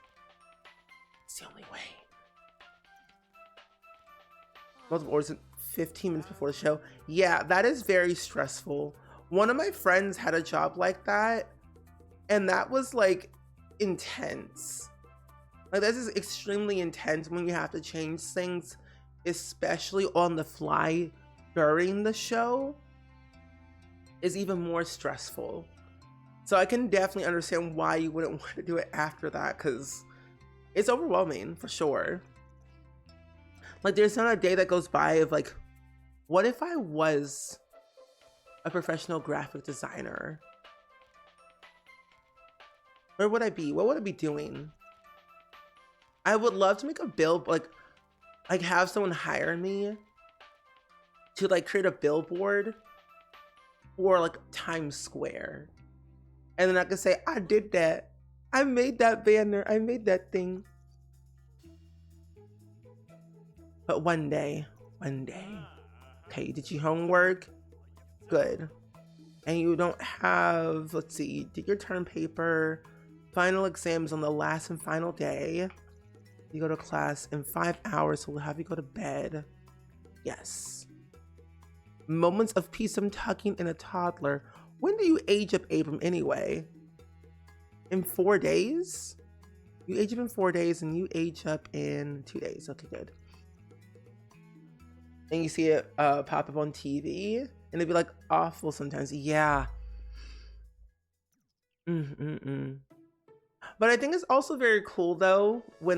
It's the only way. Multiple orders 15 minutes before the show. Yeah, that is very stressful. One of my friends had a job like that, and that was like intense. Like, this is extremely intense when you have to change things, especially on the fly during the show, is even more stressful. So I can definitely understand why you wouldn't want to do it after that, because it's overwhelming for sure. Like, there's not a day that goes by of like, what if I was a professional graphic designer? Where would I be? What would I be doing? I would love to make a bill, like have someone hire me to like create a billboard for like Times Square. And then I can say, I did that. I made that banner. I made that thing. But one day. Okay, did you homework? Good. And you don't have, let's see, did your term paper, final exams on the last and final day. You go to class in 5 hours, so we'll have you go to bed. Yes. Moments of peace, I'm tucking in a toddler. When do you age up Abram anyway? In 4 days? You age up in 4 days and you age up in 2 days. Okay, good. And you see it pop up on TV and it'd be like awful sometimes. Yeah. But I think it's also very cool though when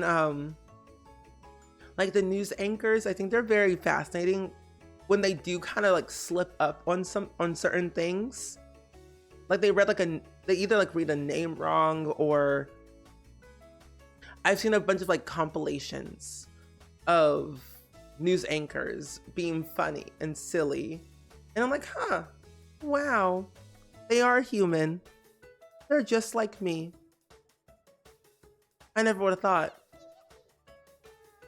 like the news anchors, I think they're very fascinating when they do kind of like slip up on certain things. Like they either like read a name wrong, or I've seen a bunch of like compilations of news anchors being funny and silly. And I'm like, huh, wow, they are human. They're just like me. I never would have thought.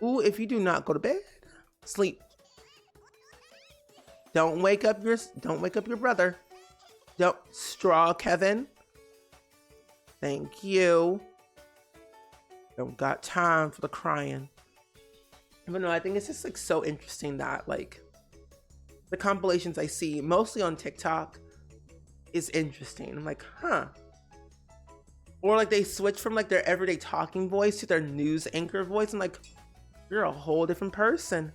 Ooh, if you do not go to bed, sleep. Don't wake up your brother. Don't straw Kevin. Thank you. Don't got time for the crying. But no, I think it's just like so interesting that like the compilations I see mostly on TikTok is interesting. I'm like, huh. Or like they switch from like their everyday talking voice to their news anchor voice. I'm like, you're a whole different person.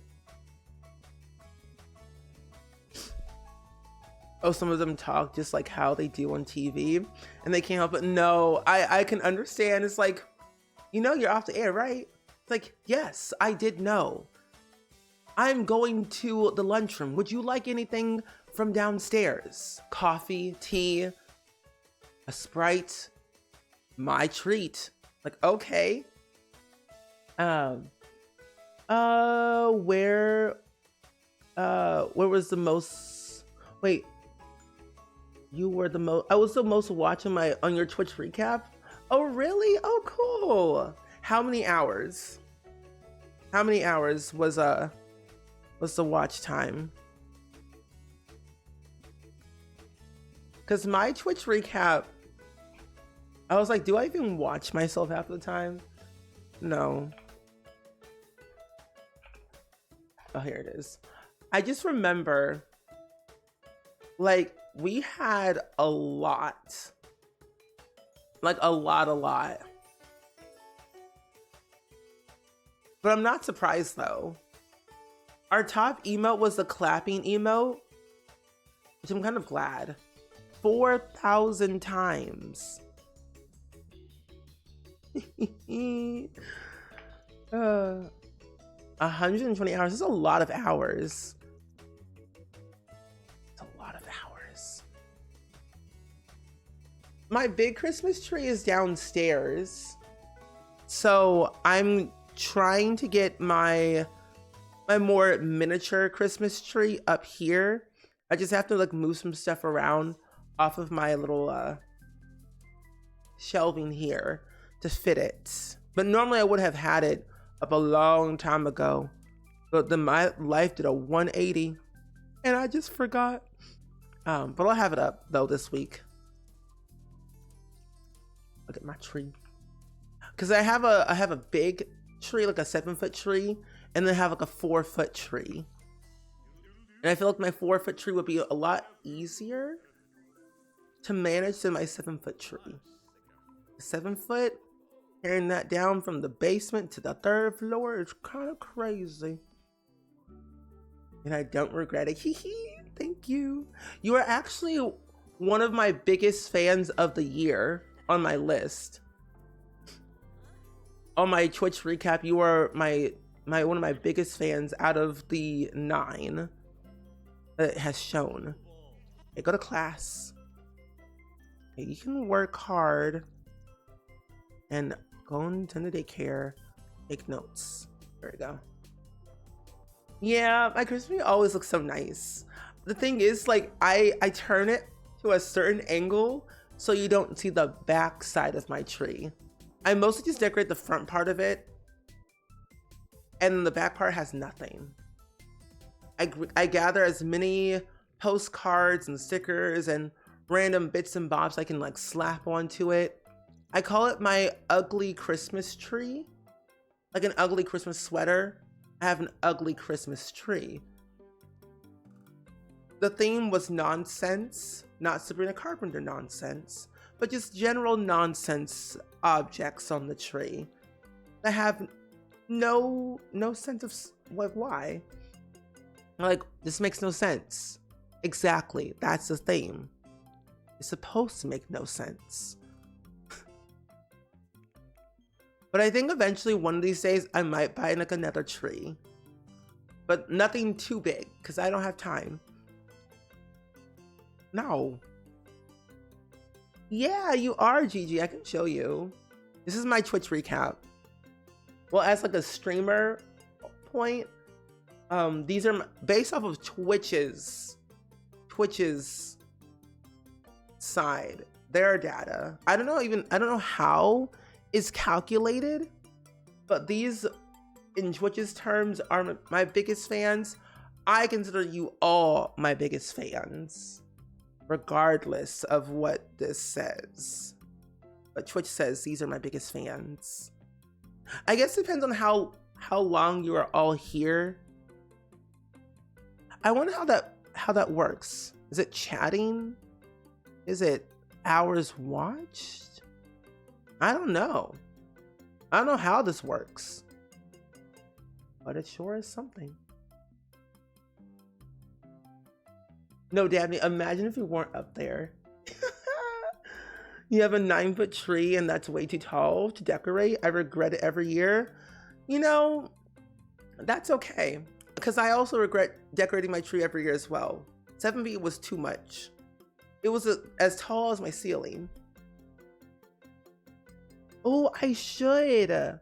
oh, some of them talk just like how they do on TV, and they can't help it. No, I can understand. It's like, you're off the air, right? It's like, yes, I did know. I'm going to the lunchroom. Would you like anything from downstairs? Coffee, tea, a Sprite, my treat. Like, okay. Where was the most, wait, you were the most, I was the most watching on your Twitch recap? Oh, really? Oh, cool. How many hours? How many hours was the watch time? Because my Twitch recap, I was like, do I even watch myself half the time? No. Oh, here it is. I just remember, like, we had a lot. Like, a lot. But I'm not surprised, though. Our top emote was the clapping emote, which I'm kind of glad. 4,000 times. 120 hours is a lot of hours. It's a lot of hours. My big Christmas tree is downstairs. So I'm trying to get my more miniature Christmas tree up here. I just have to like move some stuff around off of my little shelving here to fit it. But normally I would have had it up a long time ago. But then my life did a 180 and I just forgot. But I'll have it up though this week. Look at my tree. Cause I have a big tree, like a 7-foot tree, and then I have like a 4-foot tree. And I feel like my 4-foot tree would be a lot easier to manage than my 7-foot tree. 7 foot, carrying that down from the basement to the 3rd floor is kind of crazy. And I don't regret it. Thank you. You are actually one of my biggest fans of the year on my list. On my Twitch recap, you are one of my biggest fans out of the 9 that it has shown. Okay, go to class. Okay, you can work hard and go into the daycare, take notes. There we go. Yeah, my Christmas tree always looks so nice. The thing is, like, I turn it to a certain angle so you don't see the back side of my tree. I mostly just decorate the front part of it, and the back part has nothing. I gather as many postcards and stickers and random bits and bobs I can like slap onto it. I call it my ugly Christmas tree. Like an ugly Christmas sweater. I have an ugly Christmas tree. The theme was nonsense, not Sabrina Carpenter nonsense, but just general nonsense objects on the tree that have no sense of like why. Like, this makes no sense. Exactly, that's the theme. It's supposed to make no sense. But I think eventually one of these days I might buy like another tree. But nothing too big, because I don't have time. No. Yeah, you are, Gigi. I can show you. This is my Twitch recap. Well, as like a streamer point, these are based off of Twitch's side, their data. I don't know how it's calculated, but these in Twitch's terms are my biggest fans. I consider you all my biggest fans, regardless of what this says. But Twitch says these are my biggest fans. I guess it depends on how long you are all here. I wonder how that works. Is it chatting? Is it hours watched? I don't know. I don't know how this works. But it sure is something. No, Dabney, imagine if you weren't up there. You have a 9-foot tree and that's way too tall to decorate. I regret it every year. You know, that's okay. Because I also regret decorating my tree every year as well. 7 feet was too much. It was as tall as my ceiling. Oh, I should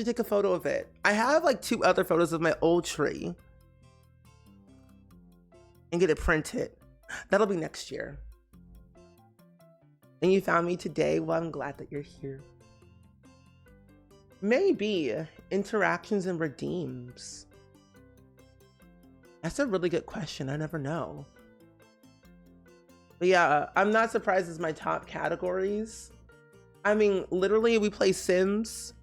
take a photo of it. I have like 2 other photos of my old tree and get it printed. That'll be next year. And you found me today? Well, I'm glad that you're here. Maybe interactions and redeems. That's a really good question. I never know. But yeah, I'm not surprised as my top categories. I mean, literally we play Sims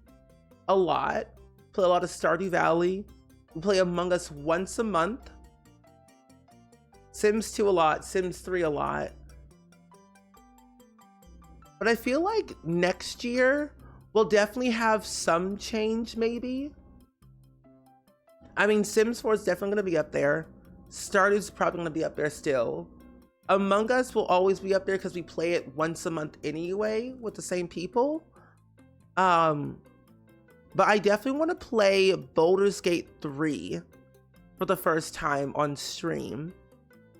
a lot. Play a lot of Stardew Valley. We play Among Us once a month. Sims 2 a lot, Sims 3 a lot. But I feel like next year we'll definitely have some change maybe. I mean, Sims 4 is definitely gonna be up there. Stardew's probably gonna be up there still. Among Us will always be up there because we play it once a month anyway with the same people. But I definitely want to play Baldur's Gate 3 for the first time on stream.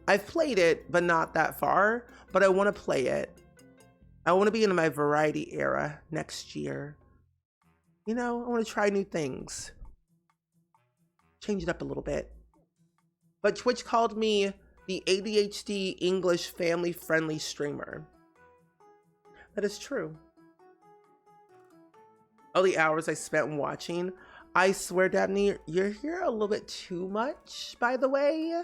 I've played it, but not that far, but I want to play it. I want to be in my variety era next year. You know, I want to try new things. Change it up a little bit. But Twitch called me the ADHD English family-friendly streamer. That is true. All the hours I spent watching. I swear, Dabney, you're here a little bit too much, by the way.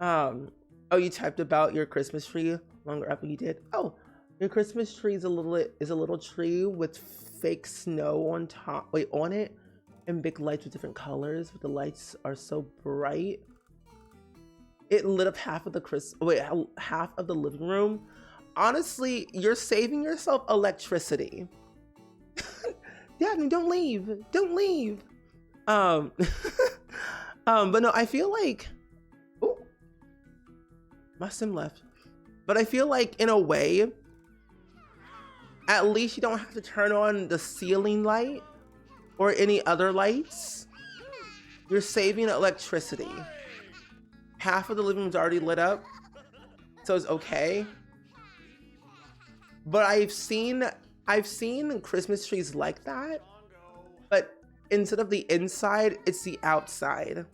Oh, you typed about your Christmas tree longer up you did. Oh, your Christmas tree is a little tree with fake snow on top, on it, and big lights with different colors, but the lights are so bright. It lit up half of the living room. Honestly, you're saving yourself electricity. Dabney, don't leave. Don't leave. But no, I feel like, oh, my sim left. But I feel like in a way, at least you don't have to turn on the ceiling light or any other lights. You're saving electricity. Half of the living room's already lit up, so it's okay. But I've seen Christmas trees like that, but instead of the inside, it's the outside.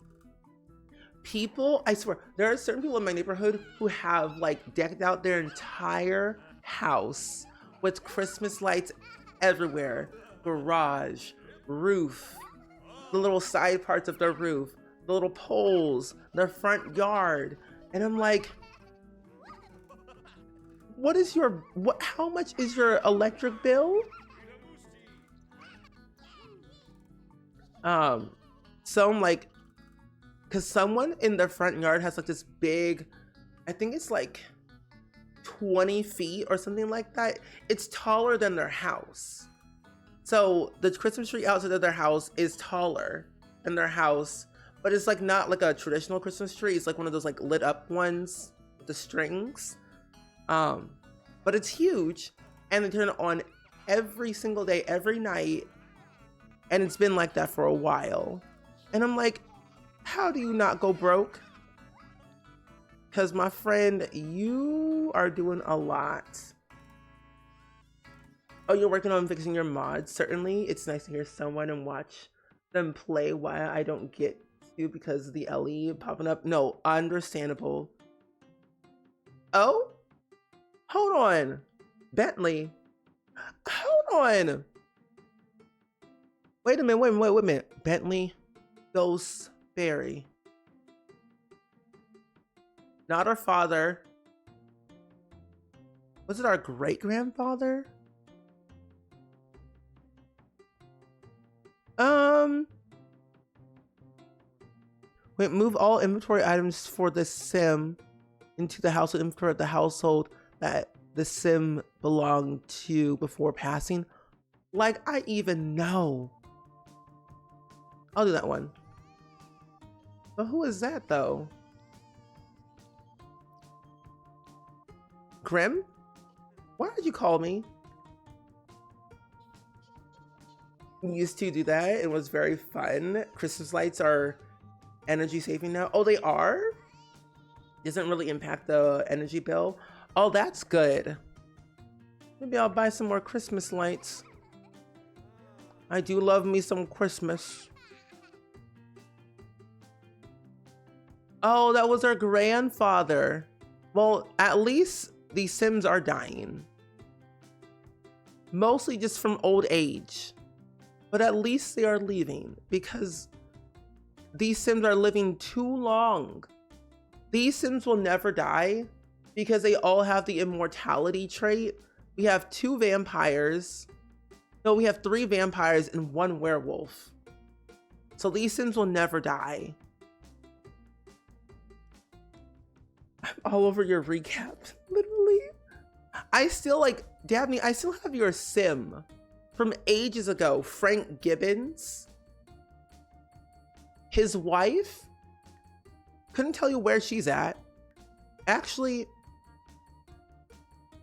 People, I swear, there are certain people in my neighborhood who have like decked out their entire house with Christmas lights everywhere. Garage, roof, the little side parts of their roof, the little poles, their front yard. And I'm like, how much is your electric bill? So I'm like, cause someone in their front yard has like this big, I think it's like 20 feet or something like that. It's taller than their house. So the Christmas tree outside of their house is taller than their house, but it's like not like a traditional Christmas tree. It's like one of those like lit up ones with the strings. But it's huge, and they turn it on every single day, every night. And it's been like that for a while. And I'm like, how do you not go broke? Because my friend, you are doing a lot. Oh, you're working on fixing your mods. Certainly, it's nice to hear someone and watch them play while I don't get to because of the LE popping up. No, understandable. Oh, hold on. Bentley. Hold on. Wait a minute. Bentley, Ghost Fairy. Not our father. Was it our great-grandfather? Wait, move all inventory items for the sim into the household inventory of the household that the sim belonged to before passing. Like, I even know. I'll do that one. But who is that though? Grim? Why did you call me? We used to do that. It was very fun. Christmas lights are energy saving now. Oh, they are? Doesn't really impact the energy bill. Oh, that's good. Maybe I'll buy some more Christmas lights. I do love me some Christmas. Oh, that was our grandfather. Well, at least these Sims are dying. Mostly just from old age. But at least they are leaving because these Sims are living too long. These Sims will never die because they all have the immortality trait. We have 2 vampires. No, we have 3 vampires and 1 werewolf. So these Sims will never die. I'm all over your recap, literally. I still Dabney, I still have your Sim from ages ago, Frank Gibbons. His wife, couldn't tell you where she's at. Actually,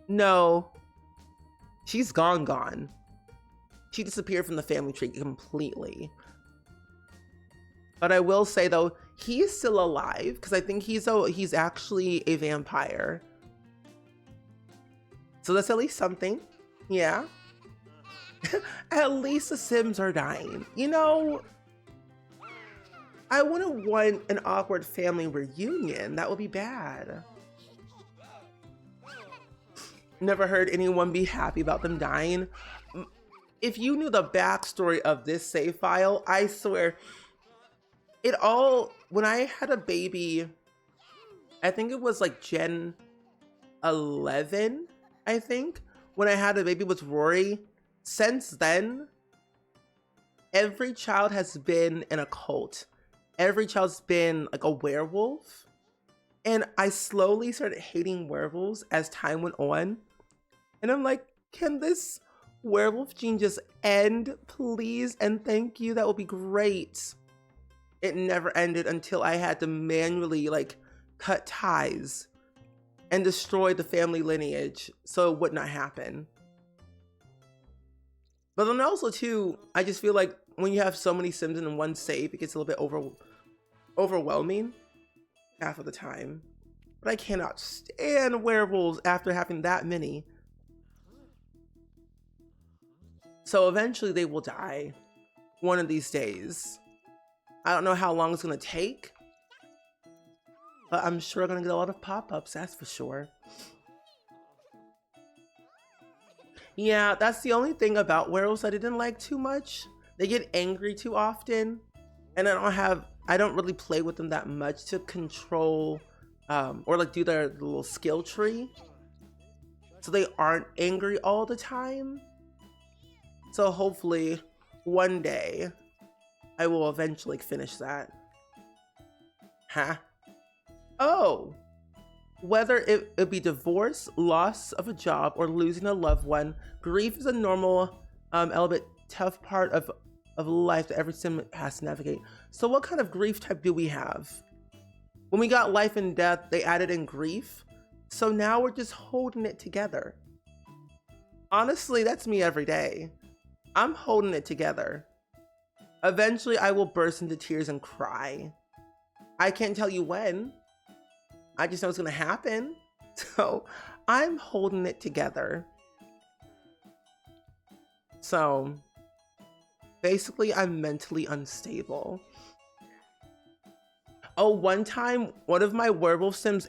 no, she's gone. She disappeared from the family tree completely. But I will say though, he is still alive because I think he's actually a vampire. So that's at least something. Yeah. At least the Sims are dying. You know, I wouldn't want an awkward family reunion. That would be bad. Never heard anyone be happy about them dying. If you knew the backstory of this save file, I swear, when I had a baby, I think it was like Gen 11, I think, when I had a baby with Rory. Since then, every child has been in a cult. Every child's been like a werewolf. And I slowly started hating werewolves as time went on. And I'm like, can this werewolf gene just end, please? And thank you, that would be great. It never ended until I had to manually cut ties and destroy the family lineage so it would not happen. But then also too, I just feel like when you have so many Sims in one save, it gets a little bit overwhelming half of the time. But I cannot stand werewolves after having that many. So eventually they will die one of these days. I don't know how long it's gonna take, but I'm sure I'm gonna get a lot of pop-ups, that's for sure. Yeah, that's the only thing about werewolves I didn't like too much. They get angry too often, and I don't really play with them that much to control or do their little skill tree. So they aren't angry all the time. So hopefully one day I will eventually finish that. Huh? Oh! Whether it be divorce, loss of a job, or losing a loved one, grief is a normal, a little bit tough part of life that every Sim has to navigate. So what kind of grief type do we have? When we got life and death, they added in grief. So now we're just holding it together. Honestly, that's me every day. I'm holding it together. Eventually, I will burst into tears and cry. I can't tell you when. I just know it's gonna happen. So I'm holding it together. So basically, I'm mentally unstable. Oh, one time, one of my werewolf Sims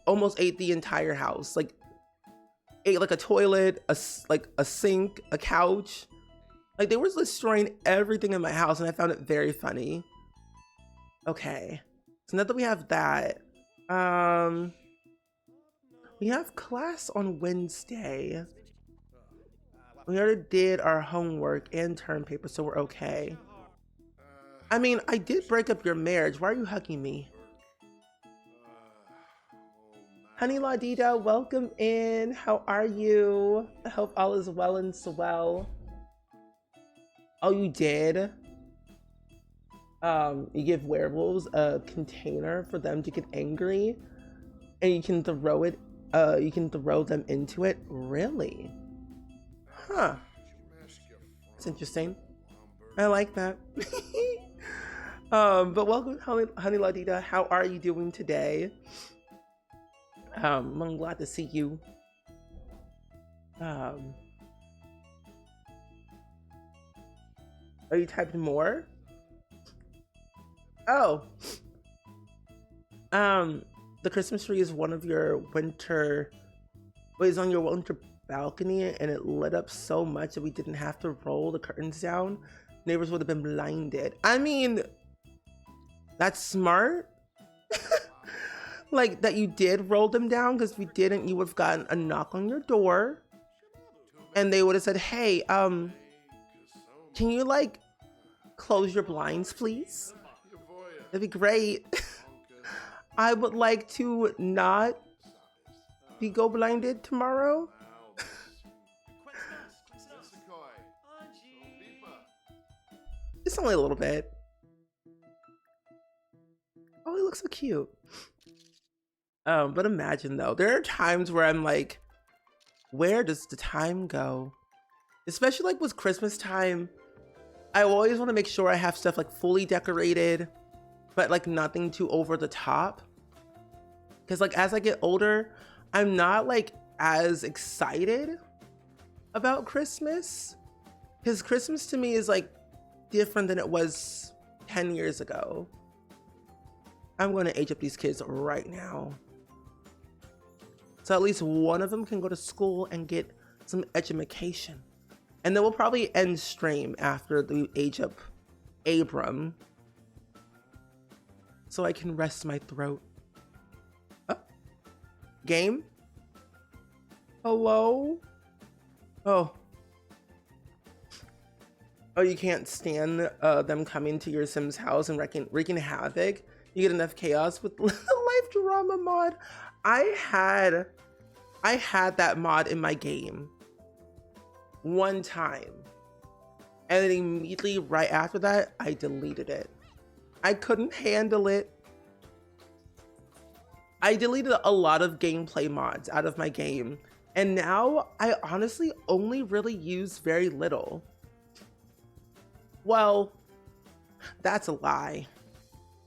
almost ate the entire house. Ate a toilet, a sink, a couch. They were destroying everything in my house, and I found it very funny. Okay, so now that we have that, we have class on Wednesday. We already did our homework and term paper, so we're okay. I mean, I did break up your marriage. Why are you hugging me? Honey Ladida, welcome in. How are you? I hope all is well and swell. Oh, you did? You give werewolves a container for them to get angry, and you can throw it. You can throw them into it. Really? Huh. That's interesting. I like that. But welcome, honey Ladita. How are you doing today? I'm glad to see you. Are you typing more? Oh. The Christmas tree is one of your winter. Well, it's on your winter balcony, and it lit up so much that we didn't have to roll the curtains down. Neighbors would have been blinded. I mean, that's smart. Like that you did roll them down, because if you didn't, you would have gotten a knock on your door, and they would have said, "Hey, can you like close your blinds, please? That'd be great. I would like to not be go blinded tomorrow." It's only a little bit. Oh, he looks so cute. But imagine though, there are times where I'm like, where does the time go? Especially like with Christmas time, I always want to make sure I have stuff like fully decorated, but like nothing too over the top. Because like as I get older, I'm not like as excited about Christmas. Because Christmas to me is like different than it was 10 years ago. I'm going to age up these kids right now, so at least one of them can go to school and get some education. And then we'll probably end stream after we age up Abram, so I can rest my throat. Oh. Game? Hello? Oh, you can't stand them coming to your Sims house and wreaking havoc. You get enough chaos with life drama mod. I had that mod in my game one time, and then immediately right after that, I deleted it. I couldn't handle it. I deleted a lot of gameplay mods out of my game, and now I honestly only really use very little. Well, that's a lie.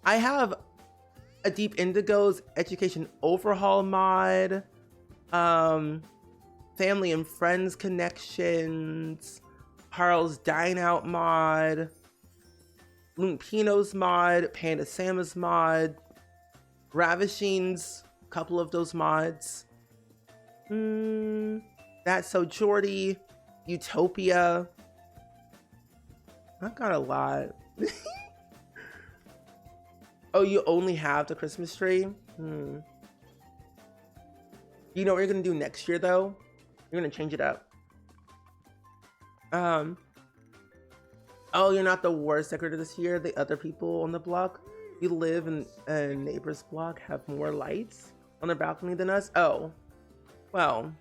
I have a Deep Indigo's Education Overhaul mod, Family and Friends Connections, Harl's Dine Out mod, Lumpino's mod, Panda Sama's mod, Ravishing's a couple of those mods. That's So Jordy, Utopia. I've got a lot. Oh, you only have the Christmas tree? You know what you're gonna do next year though? You're gonna change it up. Oh, you're not the worst decorator this year. The other people on the block you live in a neighbor's block have more lights on their balcony than us. Oh, well,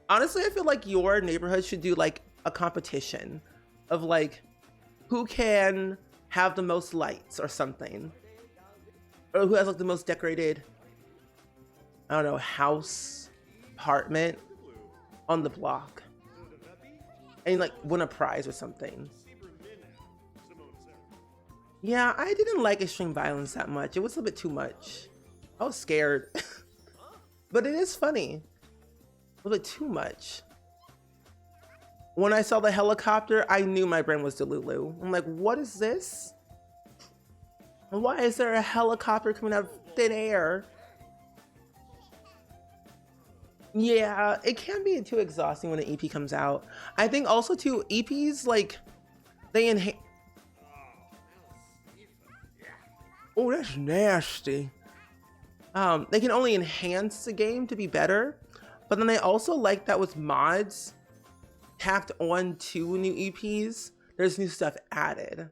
honestly, I feel like your neighborhood should do like a competition of like who can have the most lights or something, or who has like the most decorated, I don't know, house, apartment on the block, and like win a prize or something. Yeah, I didn't like extreme violence that much. It was a bit too much. I was scared. But it is funny. A little bit too much. When I saw the helicopter, I knew my brain was Delulu. I'm like, what is this? Why is there a helicopter coming out of thin air? Yeah, it can be too exhausting when an EP comes out. I think also too, EPs, like, they enhance. Oh, that's nasty. They can only enhance the game to be better, but then I also like that with mods tacked on to new EPs, there's new stuff added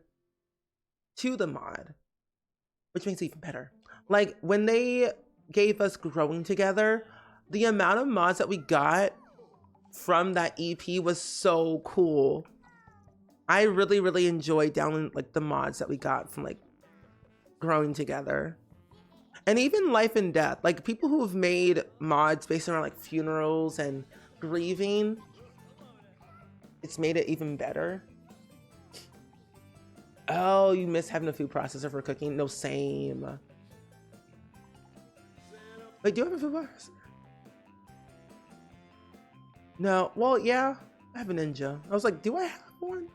to the mod, which makes it even better. Like when they gave us Growing Together, the amount of mods that we got from that EP was so cool. I really, really enjoyed downloading like the mods that we got from like growing together. And even life and death, like people who have made mods based around like funerals and grieving, it's made it even better. Oh, you miss having a food processor for cooking? No, same. Wait, do you have a food processor? No, well, yeah, I have a Ninja. I was like, do I have one?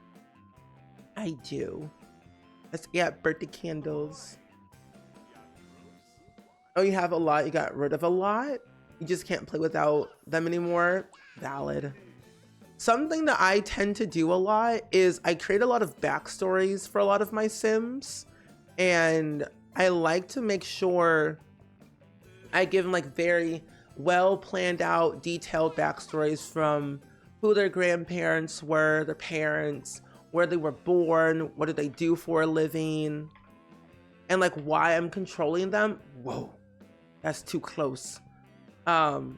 I do. Let's get birthday candles. Oh, you have a lot, you got rid of a lot? You just can't play without them anymore? Valid. Something that I tend to do a lot is I create a lot of backstories for a lot of my Sims. And I like to make sure I give them like very well planned out, detailed backstories from who their grandparents were, their parents, where they were born, what did they do for a living, and like why I'm controlling them. Whoa, that's too close. And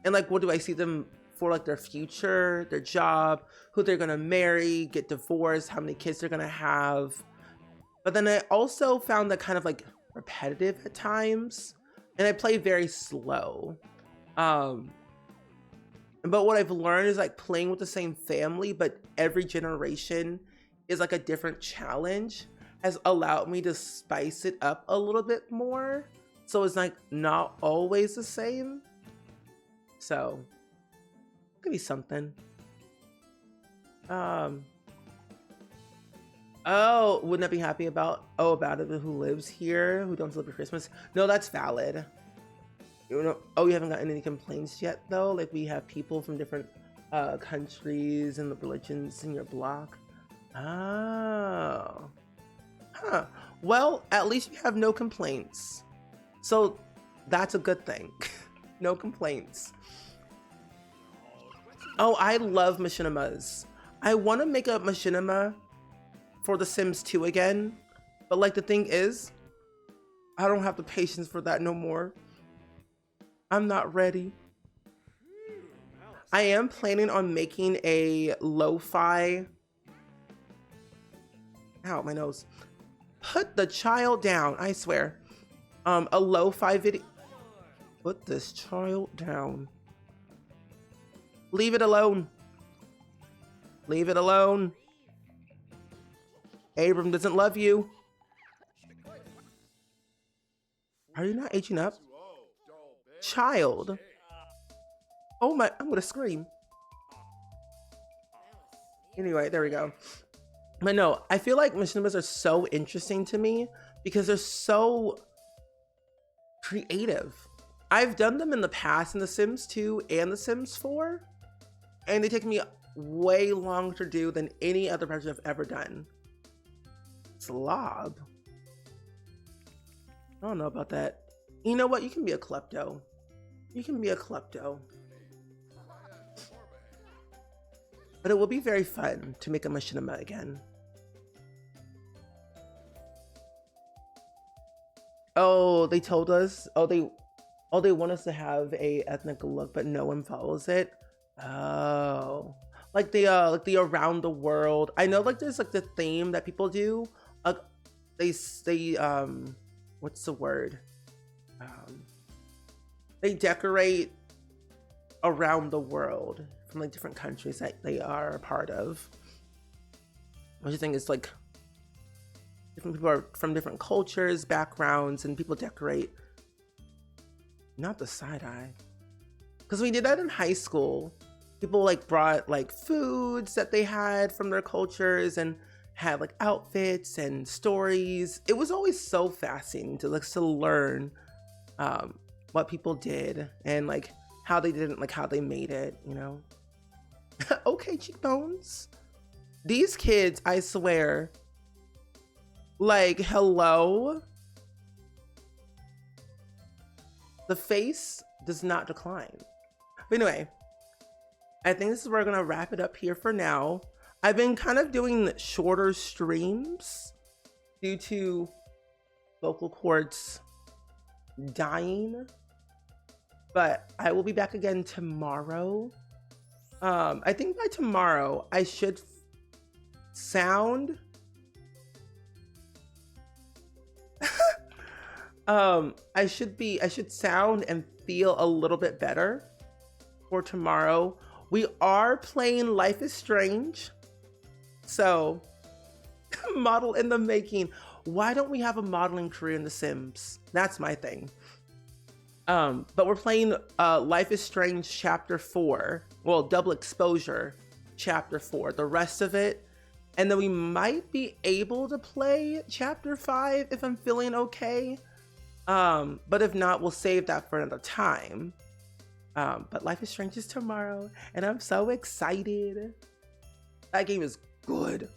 like what do I see them for, like their future, their job, who they're gonna marry, get divorced, how many kids they're gonna have. But then I also found that kind of like repetitive at times, and I play very slow. But what I've learned is like playing with the same family, but every generation is like a different challenge, has allowed me to spice it up a little bit more. So it's like not always the same. So could be something. Oh, wouldn't I be happy about it who lives here, who don't celebrate Christmas? No, that's valid. You know, oh, you haven't gotten any complaints yet though? Like we have people from different countries and the religions in your block. Oh. Huh. Well, at least you have no complaints. So that's a good thing. No complaints. Oh, I love machinimas. I want to make a machinima for The Sims 2 again. But like the thing is, I don't have the patience for that no more. I'm not ready. I am planning on making a lo-fi. Ow, my nose. Put the child down, I swear. A lo-fi video. Put this child down. Leave it alone. Leave it alone. Abram doesn't love you. Are you not aging up? Child. Oh my, I'm gonna scream. Anyway, there we go. But no, I feel like machinimas are so interesting to me because they're so creative. I've done them in the past in The Sims 2 and The Sims 4, and they take me way longer to do than any other project I've ever done. Slob. I don't know about that. You know what? You can be a klepto. You can be a klepto. But it will be very fun to make a machinima again. Oh, they told us. Oh, they want us to have a ethnic look, but no one follows it. Oh, like the around the world. I know like there's like the theme that people do. They what's the word? They decorate around the world from like different countries that they are a part of. Which I think is like different people are from different cultures, backgrounds, and people decorate. Not the side eye. Because we did that in high school. People like brought like foods that they had from their cultures and had like outfits and stories. It was always so fascinating to like to learn what people did and like how they didn't, like how they made it, you know. Okay, cheekbones. These kids, I swear, like, hello. The face does not decline. But anyway, I think this is where we're gonna wrap it up here for now. I've been kind of doing shorter streams due to vocal cords dying, but I will be back again tomorrow. I think by tomorrow I should sound I should sound and feel a little bit better for tomorrow. We are playing Life is Strange. So, model in the making. Why don't we have a modeling career in The Sims? That's my thing. But we're playing Life is Strange Chapter 4. Well, Double Exposure Chapter 4. The rest of it. And then we might be able to play Chapter 5 if I'm feeling okay. But if not, we'll save that for another time. But Life is Strange is tomorrow, and I'm so excited. That game is good.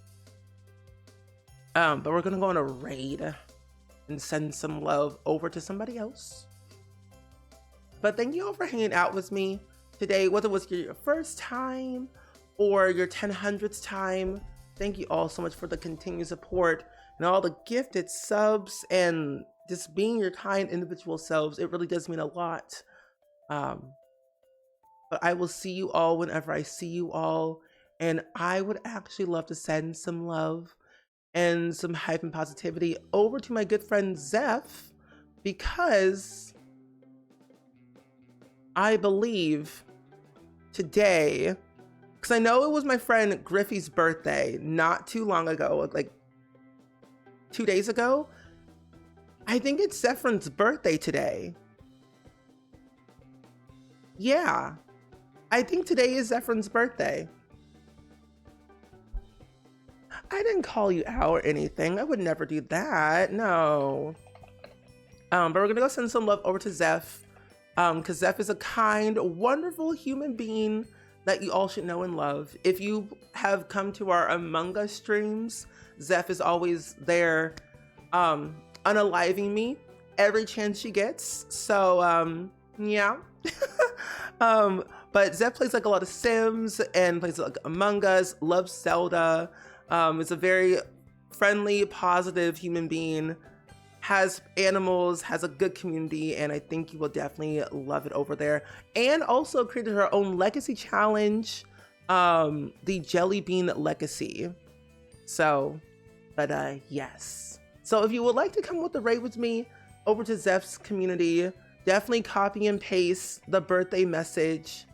But we're gonna go on a raid and send some love over to somebody else. But thank you all for hanging out with me today, whether it was your first time or your 1000th time. Thank you all so much for the continued support and all the gifted subs and just being your kind individual selves. It really does mean a lot. But I will see you all whenever I see you all. And I would actually love to send some love and some hype and positivity over to my good friend Zeph, because I believe today, because I know it was my friend Griffey's birthday not too long ago, like 2 days ago. I think it's Zephron's birthday today. Yeah, I think today is Zephron's birthday. I didn't call you out or anything. I would never do that. No. But we're gonna go send some love over to Zeph. Because Zeph is a kind, wonderful human being that you all should know and love. If you have come to our Among Us streams, Zeph is always there, unaliving me every chance she gets. So, yeah. But Zeph plays like a lot of Sims and plays like Among Us, loves Zelda, is a very friendly, positive human being, has animals, has a good community, and I think you will definitely love it over there. And also created her own legacy challenge, the Jelly Bean Legacy. So, but yes. So if you would like to come with the raid with me over to Zeph's community, definitely copy and paste the birthday message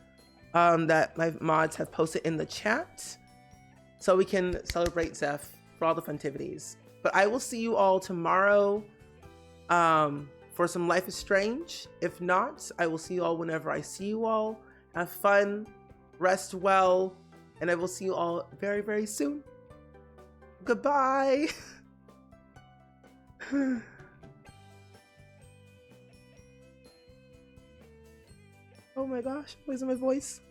that my mods have posted in the chat so we can celebrate Zeph for all the festivities. But I will see you all tomorrow for some Life is Strange. If not, I will see you all whenever I see you all. Have fun, rest well, and I will see you all very, very soon. Goodbye. Oh my gosh, I'm losing my voice.